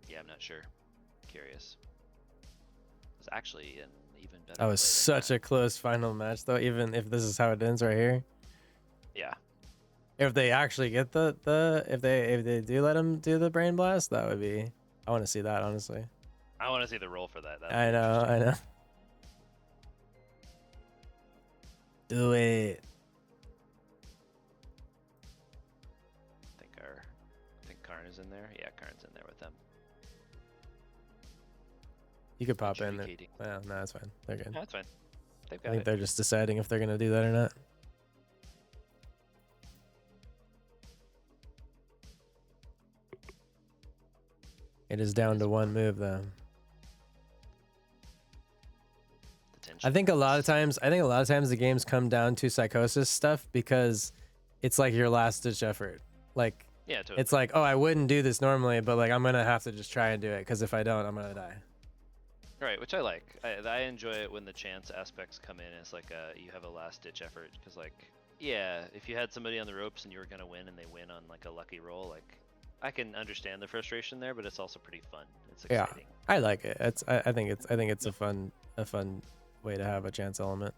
Yeah, I'm not sure. Curious. It's actually an even better. That was such a close final match though, even if this is how it ends right here. Yeah. If they actually get if they do let him do the brain blast, that would be. I want to see that honestly. I want to see the roll for that. I know. Do it. I think Karn is in there. Yeah, Karn's in there with them. You could pop in there. Adjudicating. Well, no, that's fine. They're good. No, that's fine. They've I got think it. they're just deciding if they're gonna do that or not. It is down to 1 move though. The tension I think a lot of builds. times the games come down to Psychosis stuff because it's like your last ditch effort. Like Yeah, totally. it's like, oh, I wouldn't do this normally, but like I'm gonna have to just try and do it because if I don't, I'm gonna die. Right, which I like. I enjoy it when the chance aspects come in as like you have a last ditch effort because like yeah, if you had somebody on the ropes and you were gonna win and they win on like a lucky roll, like I can understand the frustration there, but it's also pretty fun. It's Yeah. exciting. I like it. I think it's a fun way to have a chance element.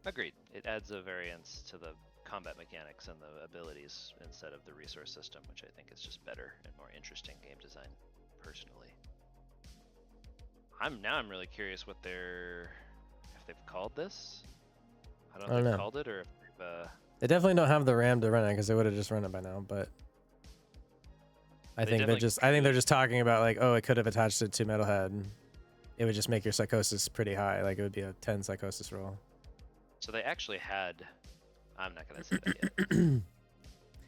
Agreed. It adds a variance to the combat mechanics and the abilities instead of the resource system, which I think is just better and more interesting game design, personally. I'm really curious what if they've called this. I don't know if they've know. called it or if they've They definitely don't have the RAM to run it because they would have just run it by now. But I They think definitely they're could. just talking about like, oh, it could have attached it to Metalhead. It would just make your Psychosis pretty high. Like it would be a 10 Psychosis roll. So they actually had. I'm not gonna say that yet.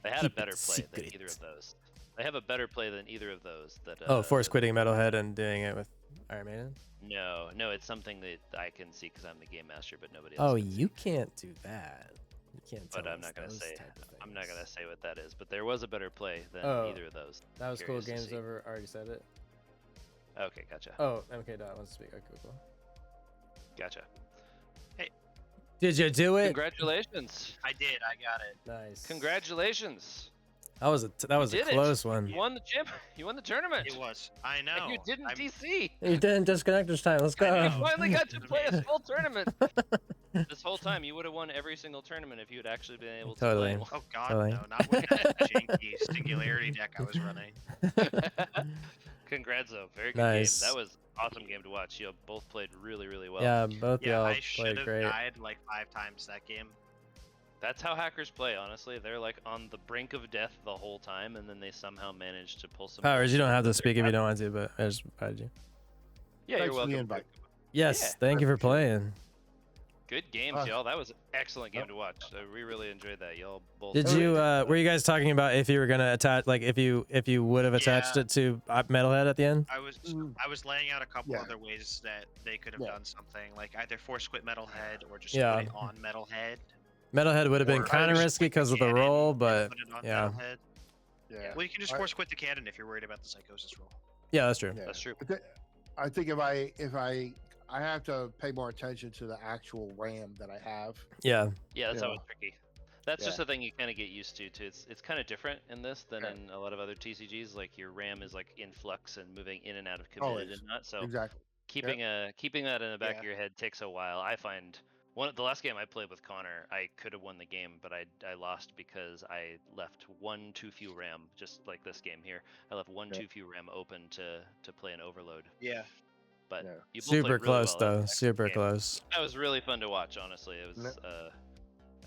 They had a Keep it better play than secret. either of those. They have a better play than either of those. That Oh, force quitting Metalhead and doing it with Iron Maiden. No, it's something that I can see because I'm the game master, but nobody else. Oh, can see. you can't do that. You can't. But tell I'm us not gonna those say. type of I'm not things. gonna say what that is. But there was a better play than Oh, either of those. That was cool. Curious to Games see. over. Already said it. Okay, gotcha. Oh, MK Dot wants to speak. Okay, cool. Gotcha. Did you do it? Congratulations. I did. I got it. Nice. Congratulations. That was a did it. close one. You won the gym. You won the tournament. It was. I know. And you didn't I'm- DC. You didn't disconnectors time. Let's I go. You know. finally got to It's play a amazing. full tournament. This whole time, you would have won every single tournament if you had actually been able to Totally. play. Oh god, Totally. no, not with that janky singularity deck I was running. Congrats, though. Very good Nice. game. That was an awesome game to watch. You both played really, really well. Yeah, both Yeah, y'all I should played have great. died like 5 times that game. That's how hackers play, honestly. They're like on the brink of death the whole time, and then they somehow manage to pull some. Powers, you don't have to bullshit speak if you out. don't want to, but I just invited you. Yeah, Thanks you're for welcome. the invite. Yes, Yeah, thank you for appreciate playing. Good games, Uh, y'all. That was an excellent game to watch. We really enjoyed that. Y'all both. Did you were you guys talking about if you were gonna attach, like if you would have attached Yeah. it to Metalhead at the end? I was laying out a couple Yeah. other ways that they could have Yeah. done something, like either force quit Metalhead or just Yeah. put it on Metalhead. Metalhead would have been Or kind of just risky quit because of the cannon roll, and but put it on yeah. Metalhead. Yeah. Well, you can just I- force quit the cannon if you're worried about the psychosis roll. yeah, that's true. Yeah. That's true. I think if I have to pay more attention to the actual RAM that I have. Yeah, Yeah, that's Yeah. always tricky. That's just Yeah. a thing you kind of get used to. Too. It's kind of different in this than Yeah. in a lot of other TCGs. Like your RAM is like in flux and moving in and out of committed Always. and not. So Exactly. keeping that in the back Yeah. of your head takes a while. I find the last game I played with Connor, I could have won the game, but I lost because I left one too few RAM. Just like this game here, I left one Yeah. too few RAM open to play an overload. Yeah. But Yeah. you both super played really close well. That was though, an excellent super game. close. That was really fun to watch. Honestly, it was. No.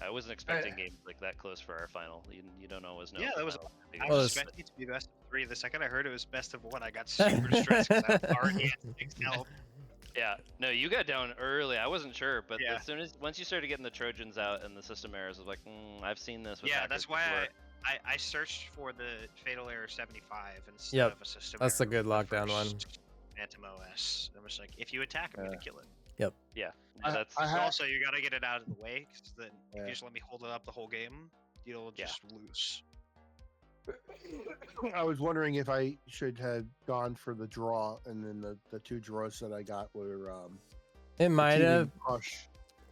I wasn't expecting games like that close for our final. You don't always know. Yeah, if that the was- final is gonna be I good. Well, was it's- expecting it to be best of 3. The second I heard it was best of 1, I got super stressed because I was already at 6 health. Yeah, no, you got down early. I wasn't sure, but Yeah. once you started getting the Trojans out and the system errors, I was like, I've seen this. With Yeah, hackers that's why before." I searced for the Fatal Error 75 instead Yep, of a system that's a error good with the lockdown one. first Phantom OS. I was like, if you attack, I'm Yeah. gonna kill it. Yeah, I- that's I had- Also, you gotta get it out of the way, because then if Yeah. you just let me hold it up the whole game, you'll Yeah. just lose. I was wondering if I should have gone for the draw, and then the 2 draws that I got were It might TV have. Crush,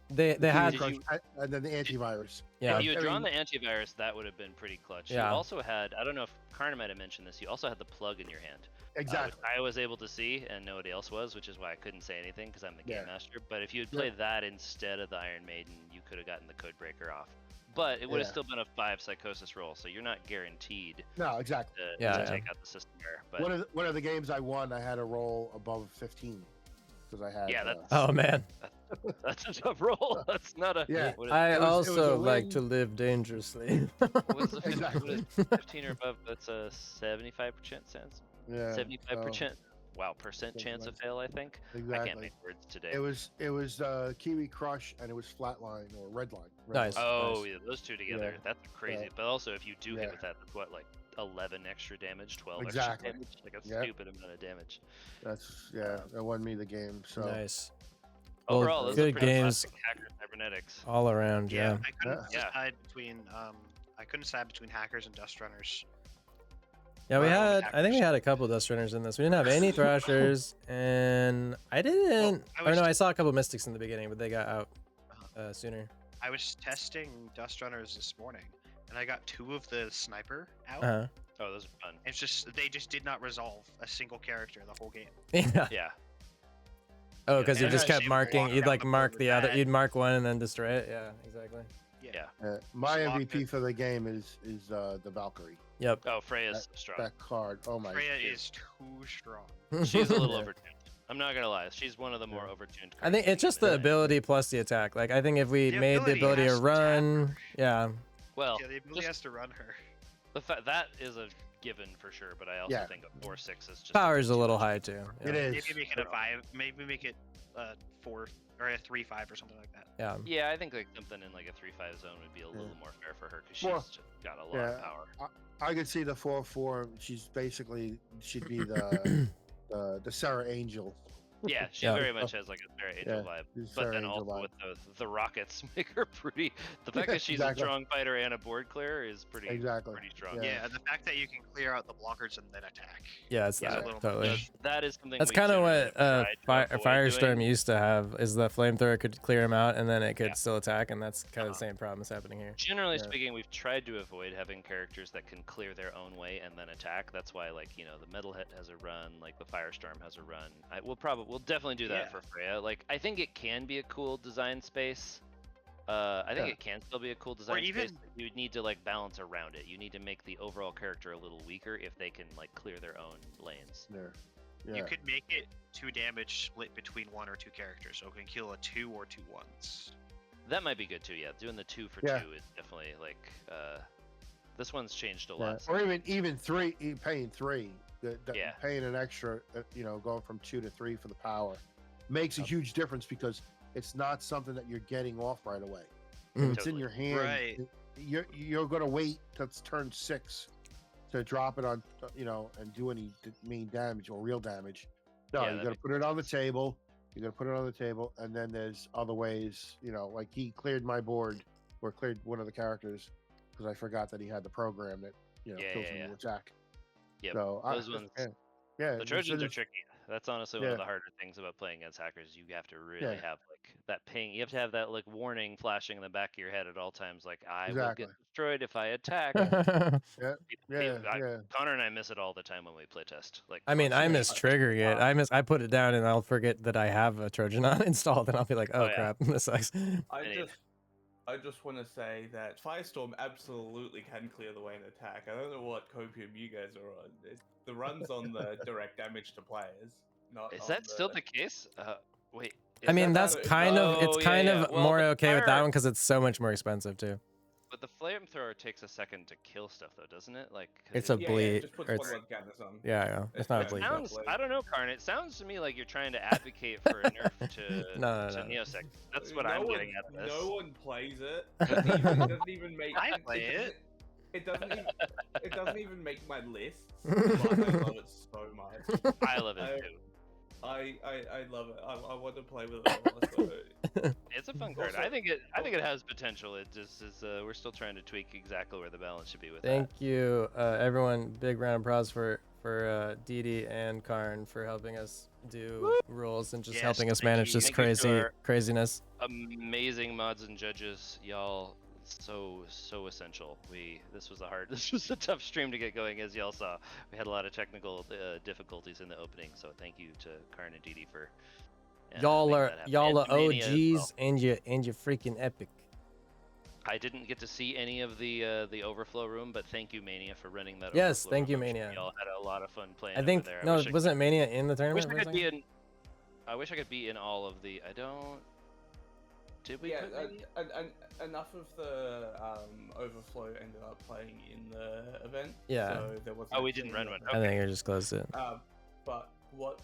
They TV had. Crush, and then the antivirus. Yeah. If you had I drawn mean- the antivirus, that would have been pretty clutch. Yeah. You also had, I don't know if Karna might have mentioned this, you also had the plug in your hand. Which Exactly. I was able to see and nobody else was, which is why I couldn't say anything because I'm the game Yeah. master. But if you had Yeah. played that instead of the Iron Maiden, you could have gotten the Codebreaker off. But it would have Yeah. still been a 5 psychosis roll, so you're not guaranteed No, exactly. to, Yeah, to yeah. take out the system error. But One of the games I won, I had a roll above 15 because I had. Yeah, that's- Oh man, that's a tough roll. That's not a. Yeah. What is, I it was a also like win. to live dangerously. what is the Exactly. 15 or above? That's a 75% chance. Yeah. 75%. Wow, percent Something chance like of fail. I think. I Exactly. can't make words today. It was Kiwi Crush, and it was Flatline or Redline. Nice. Oh, yeah, those two together. Yeah. That's crazy. Yeah. But also, if you do hit Yeah. with that, that's what, like 11 extra damage, 12 Exactly. extra damage. Like a Yep. stupid amount of damage. That won me the game. So Nice. Well, Overall, those good are pretty games classic hacker cybernetics. all around. Yeah. I couldn't Yeah. decide between I couldn't decide between hackers and dust runners. Yeah, we Wow, had. I think we hackers. had a couple dust runners in this. We didn't have any thrashers, and I didn't. I Or was- no, I saw a couple mystics in the beginning, but they got out sooner. I was testing dust runners this morning, and I got 2 of the sniper out. Uh Oh, those are fun. It's just they just did not resolve a single character the whole game. huh. Yeah. Yeah. Oh, because you Yeah, just yeah, kept she marking. walked You'd around like the mark board the with other. that. You'd mark one and then destroy it. Yeah, exactly. Yeah. my Just locked MVP it. for the game is the Valkyrie. Yep. Oh, Freya's so strong. That card. Oh my. Freya goodness. is too strong. She's a little Yeah. overtuned. I'm not gonna lie. She's one of the more Yeah. overtuned. I think cards it's just the that- ability plus the attack. Like I think if we The made the ability ability has to to tap run, her. yeah. Well, Yeah, the ability just has to run her. the fact that is a given for sure, but I also Yeah. think a 4/6 is just Power's a too little much. high too. It Yeah. is. Maybe make it a 5. Maybe make it 4 or a 3/5 or something like that. Yeah. Yeah, I think like something in like a 3/5 zone would be a little more fair for her because she's Well, just got a lot yeah. of power. I could see the 4/4. She'd be the Sarah Angel. Yeah, she Yeah. very much has like a Sarah Angel vibe, she's but Sarah then Angel also vibe. with the rockets make her pretty. The fact that she's Exactly. a strong fighter and a board clearer is pretty Exactly. strong. Yeah. Yeah, and the fact that you can clear out the blockers and then attack. Yeah, it's is a that little totally. much. That is something That's we kind of generally what have tried to avoid Firestorm doing. used to have. Is the flamethrower could clear him out, and then it could Yeah. still attack, and that's kind of Uh-huh. the same problem that's happening here. Generally Yeah. speaking, we've tried to avoid having characters that can clear their own way and then attack. That's why, like, you know, the Metalhead has a run, like the Firestorm has a run. We'll definitely do that Yeah. for Freya. Like, I think it can be a cool design space. I think Yeah. it can still be a cool design even- space. But you would need to like balance around it. You need to make the overall character a little weaker if they can like clear their own lanes. There. You Yeah. could make it 2 damage split between 1 or 2 characters, so it can kill a 2 or 2 1s. That might be good too. Yeah, doing the 2 for Yeah. 2 is definitely like. This one's changed a Yeah. lot. Or even three, paying 3. Yeah. Paying an extra, going from 2 to 3 for the power makes a huge difference because it's not something that you're getting off right away. If Mm. it's in your hand, Right. you're going to wait till it's turn 6 to drop it on, and do any main damage or real damage. No, Yeah, you that got to makes put it on the table. You got to put it on the table, and then there's other ways. Like he cleared my board or cleared one of the characters because I forgot that he had the program that Yeah, kills yeah, when yeah. you attack. Yep. So Those ones. yeah. The it's Trojans are just- tricky. That's honestly one Yeah. of the harder things about playing against hackers. You have to really Yeah. have like that ping. You have to have that like warning flashing in the back of your head at all times. Like I will Exactly. get destroyed if I attack. Yeah. Yeah. Connor and I miss it all the time when we play test. Like I mean, I constantly. miss triggering it. I put it down, and I'll forget that I have a Trojan on installed, and I'll be like, oh yeah. crap, this sucks. I just want to say that Firestorm absolutely can clear the way in attack. I don't know what copium you guys are on. The run's on the direct damage to players. Not Is on that still the case? Wait. I mean, that's that- kind of it's Oh, yeah, kind yeah. of Well, more the okay with that fire- one because it's so much more expensive too. But the flamethrower takes a second to kill stuff, though, doesn't it? Like 'cause It's a it- Yeah, bleed, just puts or one it's- red canvas on. Yeah, it's not a It bleed. sounds. Blade. I don't know, Karn. It sounds to me like you're trying to advocate for a nerf to No. Neosec. That's what No I'm one- getting at this. No one plays it. It doesn't even make. I play it. It doesn't even make my lists. But I love it so much. I love it too. I love it. I want to play with it more. So. It's a fun card. Also- I think it has potential. It just is. We're still trying to tweak exactly where the balance should be with Thank you, everyone. Big round of applause for Didi and Karn for helping us do rules and just Yes, helping us thank manage you. this Thank you to crazy our- craziness. that. Amazing mods and judges, y'all. So essential. This was a tough stream to get going, as y'all saw. We had a lot of technical difficulties in the opening, so thank you to Karn and Didi for. Y'all making are that happen. y'all are And to Mania as well. OGs and you're freaking epic. I didn't get to see any of the overflow room, but thank you, Mania, for running that. Yes, overflow thank you, room. I'm sure Mania. Y'all had a lot of fun playing. I think over there. no, wish I wasn't Mania in the wish tournament? I for a could be second? in. I wish I could be in all of the. I don't. Did we? Yeah, put Mania? enough of the overflow ended up playing in the event. Yeah. So there wasn't Oh, we didn't actually run an one. event. I think I just closed it. But what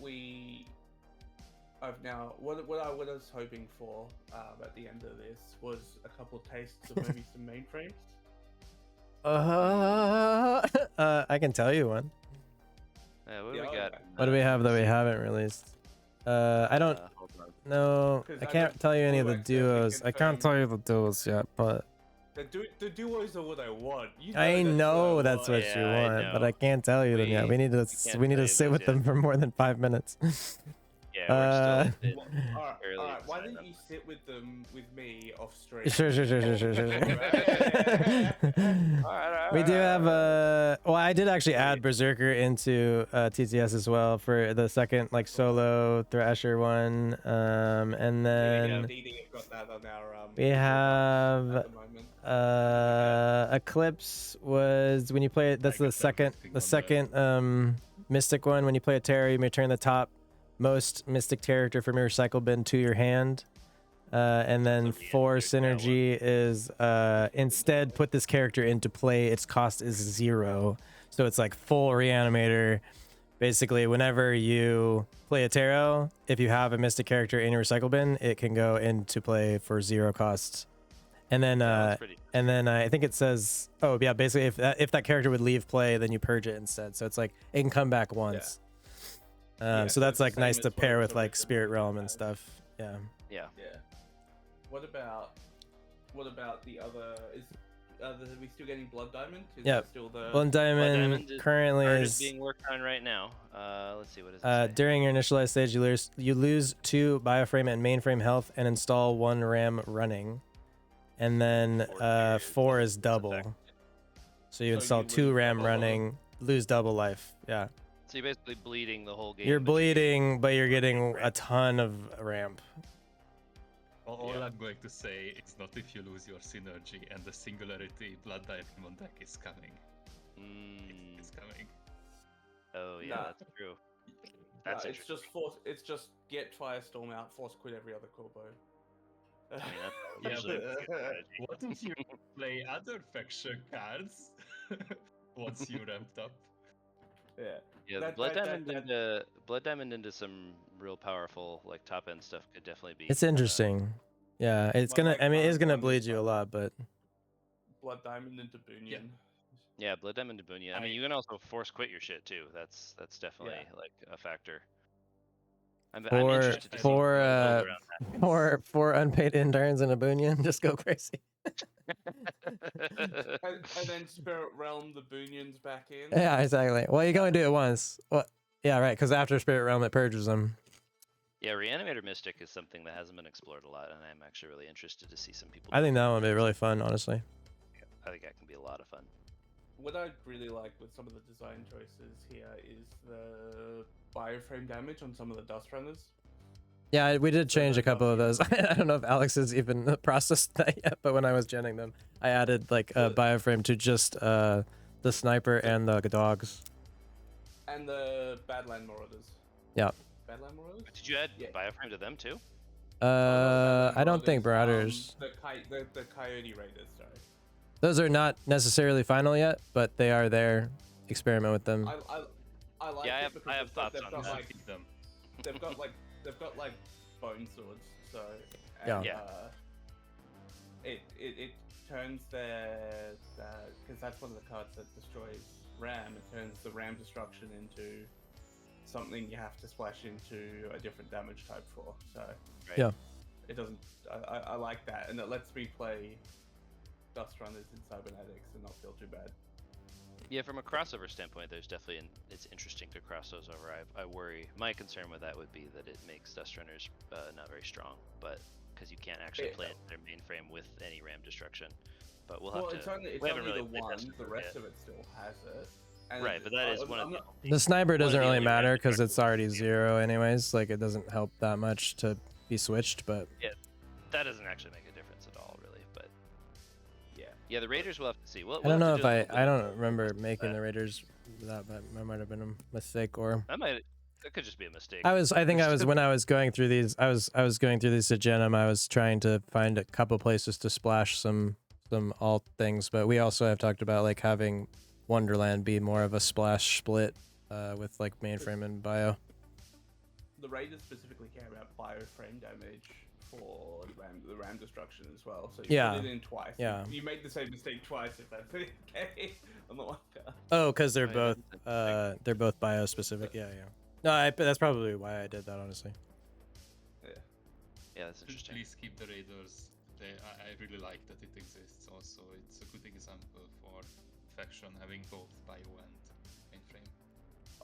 I was hoping for at the end of this was a couple tastes of maybe some mainframes. I can tell you one. What do Yeah, we got? okay. What do we have that we haven't released? I don't Hold on. know. 'Cause I I can't don't tell you any of the know exactly duos. I can't confirm. tell you the duos yet, but The duos are what I want. You I know that's what Yeah, you I want, but know. I can't tell you them yet. We need to can't we need tell to you sit those with yet. them for more than 5 minutes. Yeah, we're still. in Alright, early why design don't of- you sit with them with me off stream? Sure. We do have well, I did actually add Berserker into TTS as well for the second like solo Thrasher one, and then Didi have got that on our, we have at the moment. Eclipse was when you play it. That's I the got that second Mystic one. When you play a Terra, you may turn the top most Mystic character from your recycle bin to your hand. And then So we for introduced that one. synergy is instead put this character into play. Its cost is 0, so it's like full reanimator. Basically, whenever you play a tarot, if you have a mystic character in your recycle bin, it can go into play for 0 cost. And then that's pretty. I think it says, oh yeah, basically if that character would leave play, then you purge it instead. So it's like it can come back once. Yeah, So so that's it's the like nice same to as what pair it was with like Spirit originally Realm and as. stuff. Yeah. Yeah. Yeah. What about the other? Are we still getting Blood Diamond? Is Yeah. that still the Blood Diamond is- currently Card is being worked on right now. Let's see, what does it say? during your initialized stage, you lose 2 bioframe and mainframe health and install 1 RAM running, and then 4 is double. So you So install you 2 lose RAM double running, lose double life. Yeah. So you're basically bleeding the whole game. You're but you get bleeding, but you're getting ramp. a ton of ramp. All Yeah. I'm going to say is not if you lose your synergy and the singularity Blood Diamond deck is coming. Mm. It's coming. Oh yeah, Nah. that's true. No, That's it's just force. It's just get Firestorm out, force quit every other combo. I mean, that's Yeah, usually a but- good strategy. What if you play other faction cards once you ramped up? Yeah. Yeah, the That- Blood that- Diamond that- into Blood Diamond into some real powerful like top end stuff could definitely be. It's interesting. Yeah, it's But, gonna. like, I mean, it's gonna current one bleed is, you a lot, but Blood Diamond into Bunyan. Yeah, Blood Diamond to Bunya. I mean, I- you can also force quit your shit too. That's definitely like a factor. I'm for interested to see for how they uh build around for unpaid interns in a Bunyan, just go crazy. that. And then Spirit Realm, the Bunyans back in. Yeah, exactly. Well, you can only do it once. Well, yeah, right. Because after Spirit Realm, it purges them. Yeah, Reanimator Mystic is something that hasn't been explored a lot, and I'm actually really interested to see some people. I do think it. that would be really fun, honestly. I think that can be a lot of fun. What I really like with some of the design choices here is the bioframe damage on some of the Dust Runners. Yeah, we did So change a those couple of are- those. I don't know if Alex has even processed that yet, but when I was genning them, I added like a bioframe to just the sniper and the dogs. And the Badland Marauders. Yeah. Badland Marauders? Did you add Yeah. Bioframe to them too? I don't think Marauders. The Coyote Raiders, sorry. Those are not necessarily final yet, but they are there. Experiment with them. I like Yeah, I it have- because I have they've got- thoughts they've on got, that. like, Keep them. they've got like bone swords, so Yeah. Yeah. It turns their because that's one of the cards that destroys RAM. It turns the RAM destruction into something you have to splash into a different damage type for. So Right. Yeah. it doesn't. I like that, and it lets me play Dust Runners in Cybernetics and not feel too bad. Yeah, from a crossover standpoint, there's definitely it's interesting to cross those over. I worry. My concern with that would be that it makes Dust Runners not very strong, but because you can't actually play it in their mainframe with any RAM destruction. But we'll have Well, to. it's only we haven't the really played one. tested The it rest yet. of it still has it. And Right, but that is one of I'm the. not- The sniper one of doesn't the really only RAM matter because it's destructions already we do. 0 anyways. Like it doesn't help that much to be switched, but That doesn't actually make a difference at all, really. But Yeah. yeah, the Raiders will have to see. We'll, I we'll don't have know to if do a I little bit I of don't work remember with making that. the Raiders that might have been a mistake or That could just be a mistake. I think I was when I was going through these I was going through these to gen 'em, I was trying to find a couple places to splash some alt things, but we also have talked about like having Wonderland be more of a splash split with like mainframe and bio. The Raiders specifically care about bioframe damage for the RAM destruction as well. So you Yeah. put it in twice. Yeah. You made the same mistake twice if that's okay. On the one card. Oh, because they're Right, both they're both bio specific. Yeah, yeah. No, that's probably why I did that, honestly. Yeah, that's interesting. Please keep the Raiders. I really like that it exists. Also, it's a good example for faction having both bio and mainframe.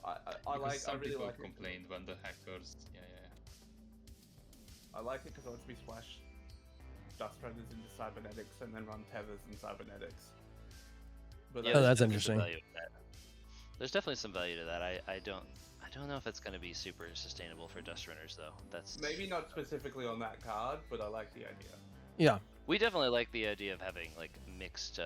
I Because like. I some really people like it. complained when the hackers. Yeah. I like it because it lets me splash Dust Runners into Cybernetics and then run Tethers in Cybernetics. But Yeah, Oh, there's that's definitely some interesting. value to that. There's definitely some value to that. I don't know if it's going to be super sustainable for Dust Runners though. That's maybe not specifically on that card, but I like the idea. Yeah. We definitely like the idea of having like mixed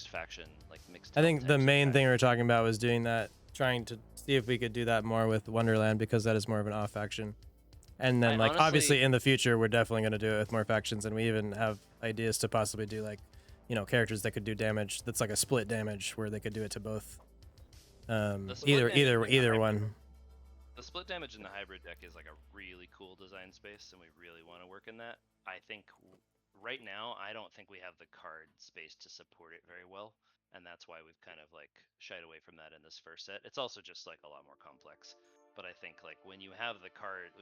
faction, like mixed. I think types the of main thing we faction. were talking about was doing that, trying to see if we could do that more with Wonderland because that is more of an off faction. And then I like obviously honestly- in the future we're definitely going to do it with more factions, and we even have ideas to possibly do like, characters that could do damage that's like a split damage where they could do it to both. The split Either damage either like a either hybrid. one. The split damage in the hybrid deck is like a really cool design space, and we really want to work in that. I think right now I don't think we have the card space to support it very well, and that's why we've kind of like shied away from that in this first set. It's also just like a lot more complex. But I think like when you have the cards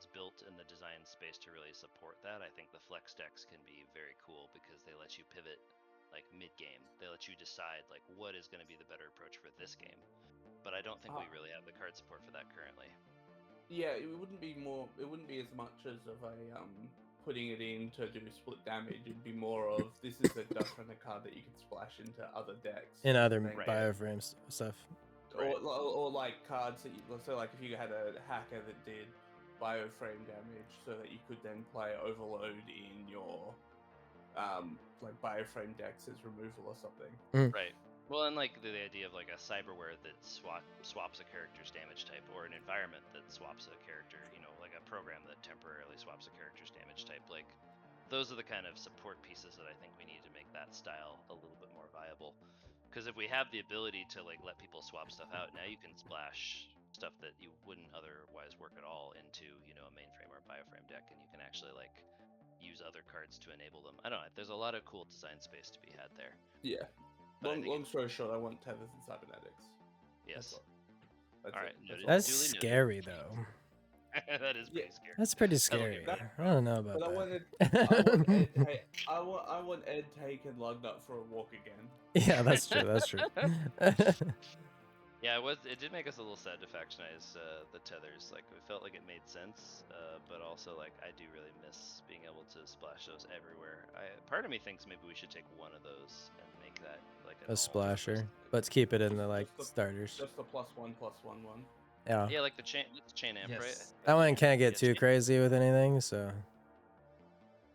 built in the design space to really support that, I think the flex decks can be very cool because they let you pivot like mid-game. They let you decide like what is going to be the better approach for this game. But I don't think we really have the card support for that currently. Yeah, it wouldn't be as much as of a putting it in to do split damage. It'd be more of this is a different card that you can splash into other decks. In other Right. bioframes stuff. Or like cards that you, so like if you had a hacker that did bioframe damage, so that you could then play Overload in your like bioframe decks as removal or something. Right. Well, and like the idea of like a cyberware that swaps a character's damage type, or an environment that swaps a character, like a program that temporarily swaps a character's damage type. Like those are the kind of support pieces that I think we need to make that style a little bit more viable. Because if we have the ability to like let people swap stuff out, now you can splash stuff that you wouldn't otherwise work at all into a mainframe or bioframe deck, and you can actually like use other cards to enable them. I don't know. There's a lot of cool design space to be had there. Yeah. Long story short, I want tethers and cybernetics. Yes. That's all right. That's scary though. That is pretty scary. That's pretty scary. I don't know about that. I want Ed taking Lugnut for a walk again. Yeah, that's true. That's true. Yeah, it did make us a little sad to factionize the tethers. Like, it felt like it made sense, but also, like, I do really miss being able to splash those everywhere. Part of me thinks maybe we should take one of those and make that, like, a splasher. Let's keep it in the, like, starters. Just the +1/+1/1. Yeah. Yeah, like the chain amp, right? That one can't get too crazy with anything, so...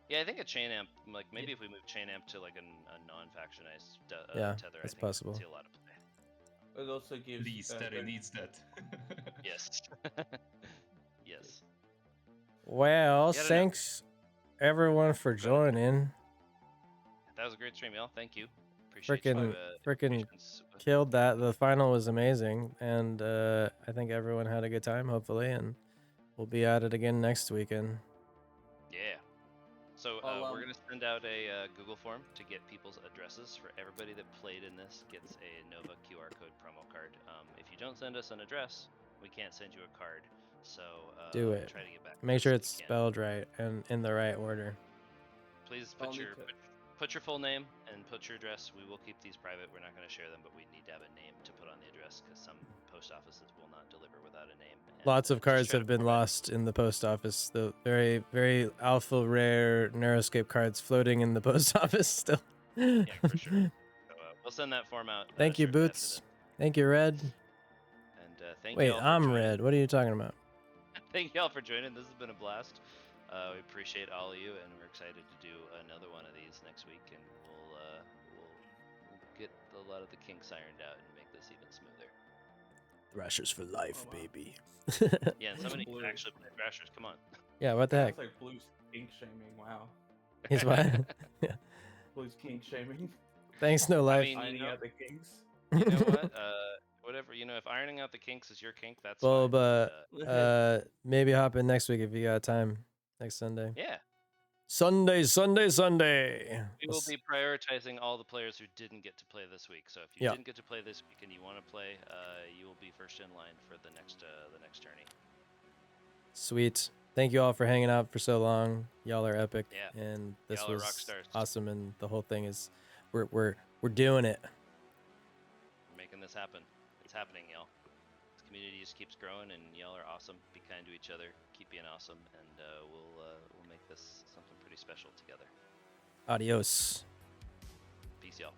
Yeah, I think a chain amp, like, maybe if we move chain amp to, like, a non-factionized tether, that's I think possible. we can see a lot of play. It also gives... Please, Terry needs that. Yes. Yes. Well, thanks everyone for joining. That was a great stream, y'all. Thank you. Appreciate Freaking killed that. The final was amazing, and I think everyone had a good time, hopefully, and we'll be at it again next weekend. Yeah. So we're gonna send out a Google form to get people's addresses. For everybody that played in this gets a Nova QR code promo card. If you don't send us an address, we can't send you a card. So do it. Try to get back. Make sure it's spelled right and in the right order. Please put your full name and put your address. We will keep these private. We're not going to share them, but we need to have a name to put on the address because some post offices will not deliver without a name. And, lots of cards have been lost in the post office. The very, very alpha rare Neuroscape cards floating in the post office still. Yeah, for sure. So, we'll send that form out. Thank you, Boots. Thank you, Red. And thank Wait, y'all for I'm joining. Red. What are you talking about? Thank y'all for joining. This has been a blast. We appreciate all of you, and we're excited to do another one of these next week, and we'll get a lot of the kinks ironed out and make this even smoother. Thrashers for life, baby. Yeah, and somebody can actually play Thrashers. Come on. Yeah, what the heck? It's like Blue's kink shaming. Wow. He's what? Yeah. Blue's kink shaming. Thanks, no life. I mean, Ironing out the kinks. You know what? Whatever. If ironing out the kinks is your kink, that's well, fine. but maybe hop in next week if you got time. Next Sunday. Yeah. Sunday. We will be prioritizing all the players who didn't get to play this week. So if you didn't get to play this week and you want to play, you will be first in line for the next tourney. Sweet. Thank you all for hanging out for so long. Y'all are epic. Yeah. And this Y'all are was rock stars. awesome. And the whole thing is, we're doing it. We're making this happen. It's happening, y'all. This community just keeps growing, and y'all are awesome. Be kind to each other. Keep being awesome, and we'll make this something pretty special together. Adios. Peace, y'all.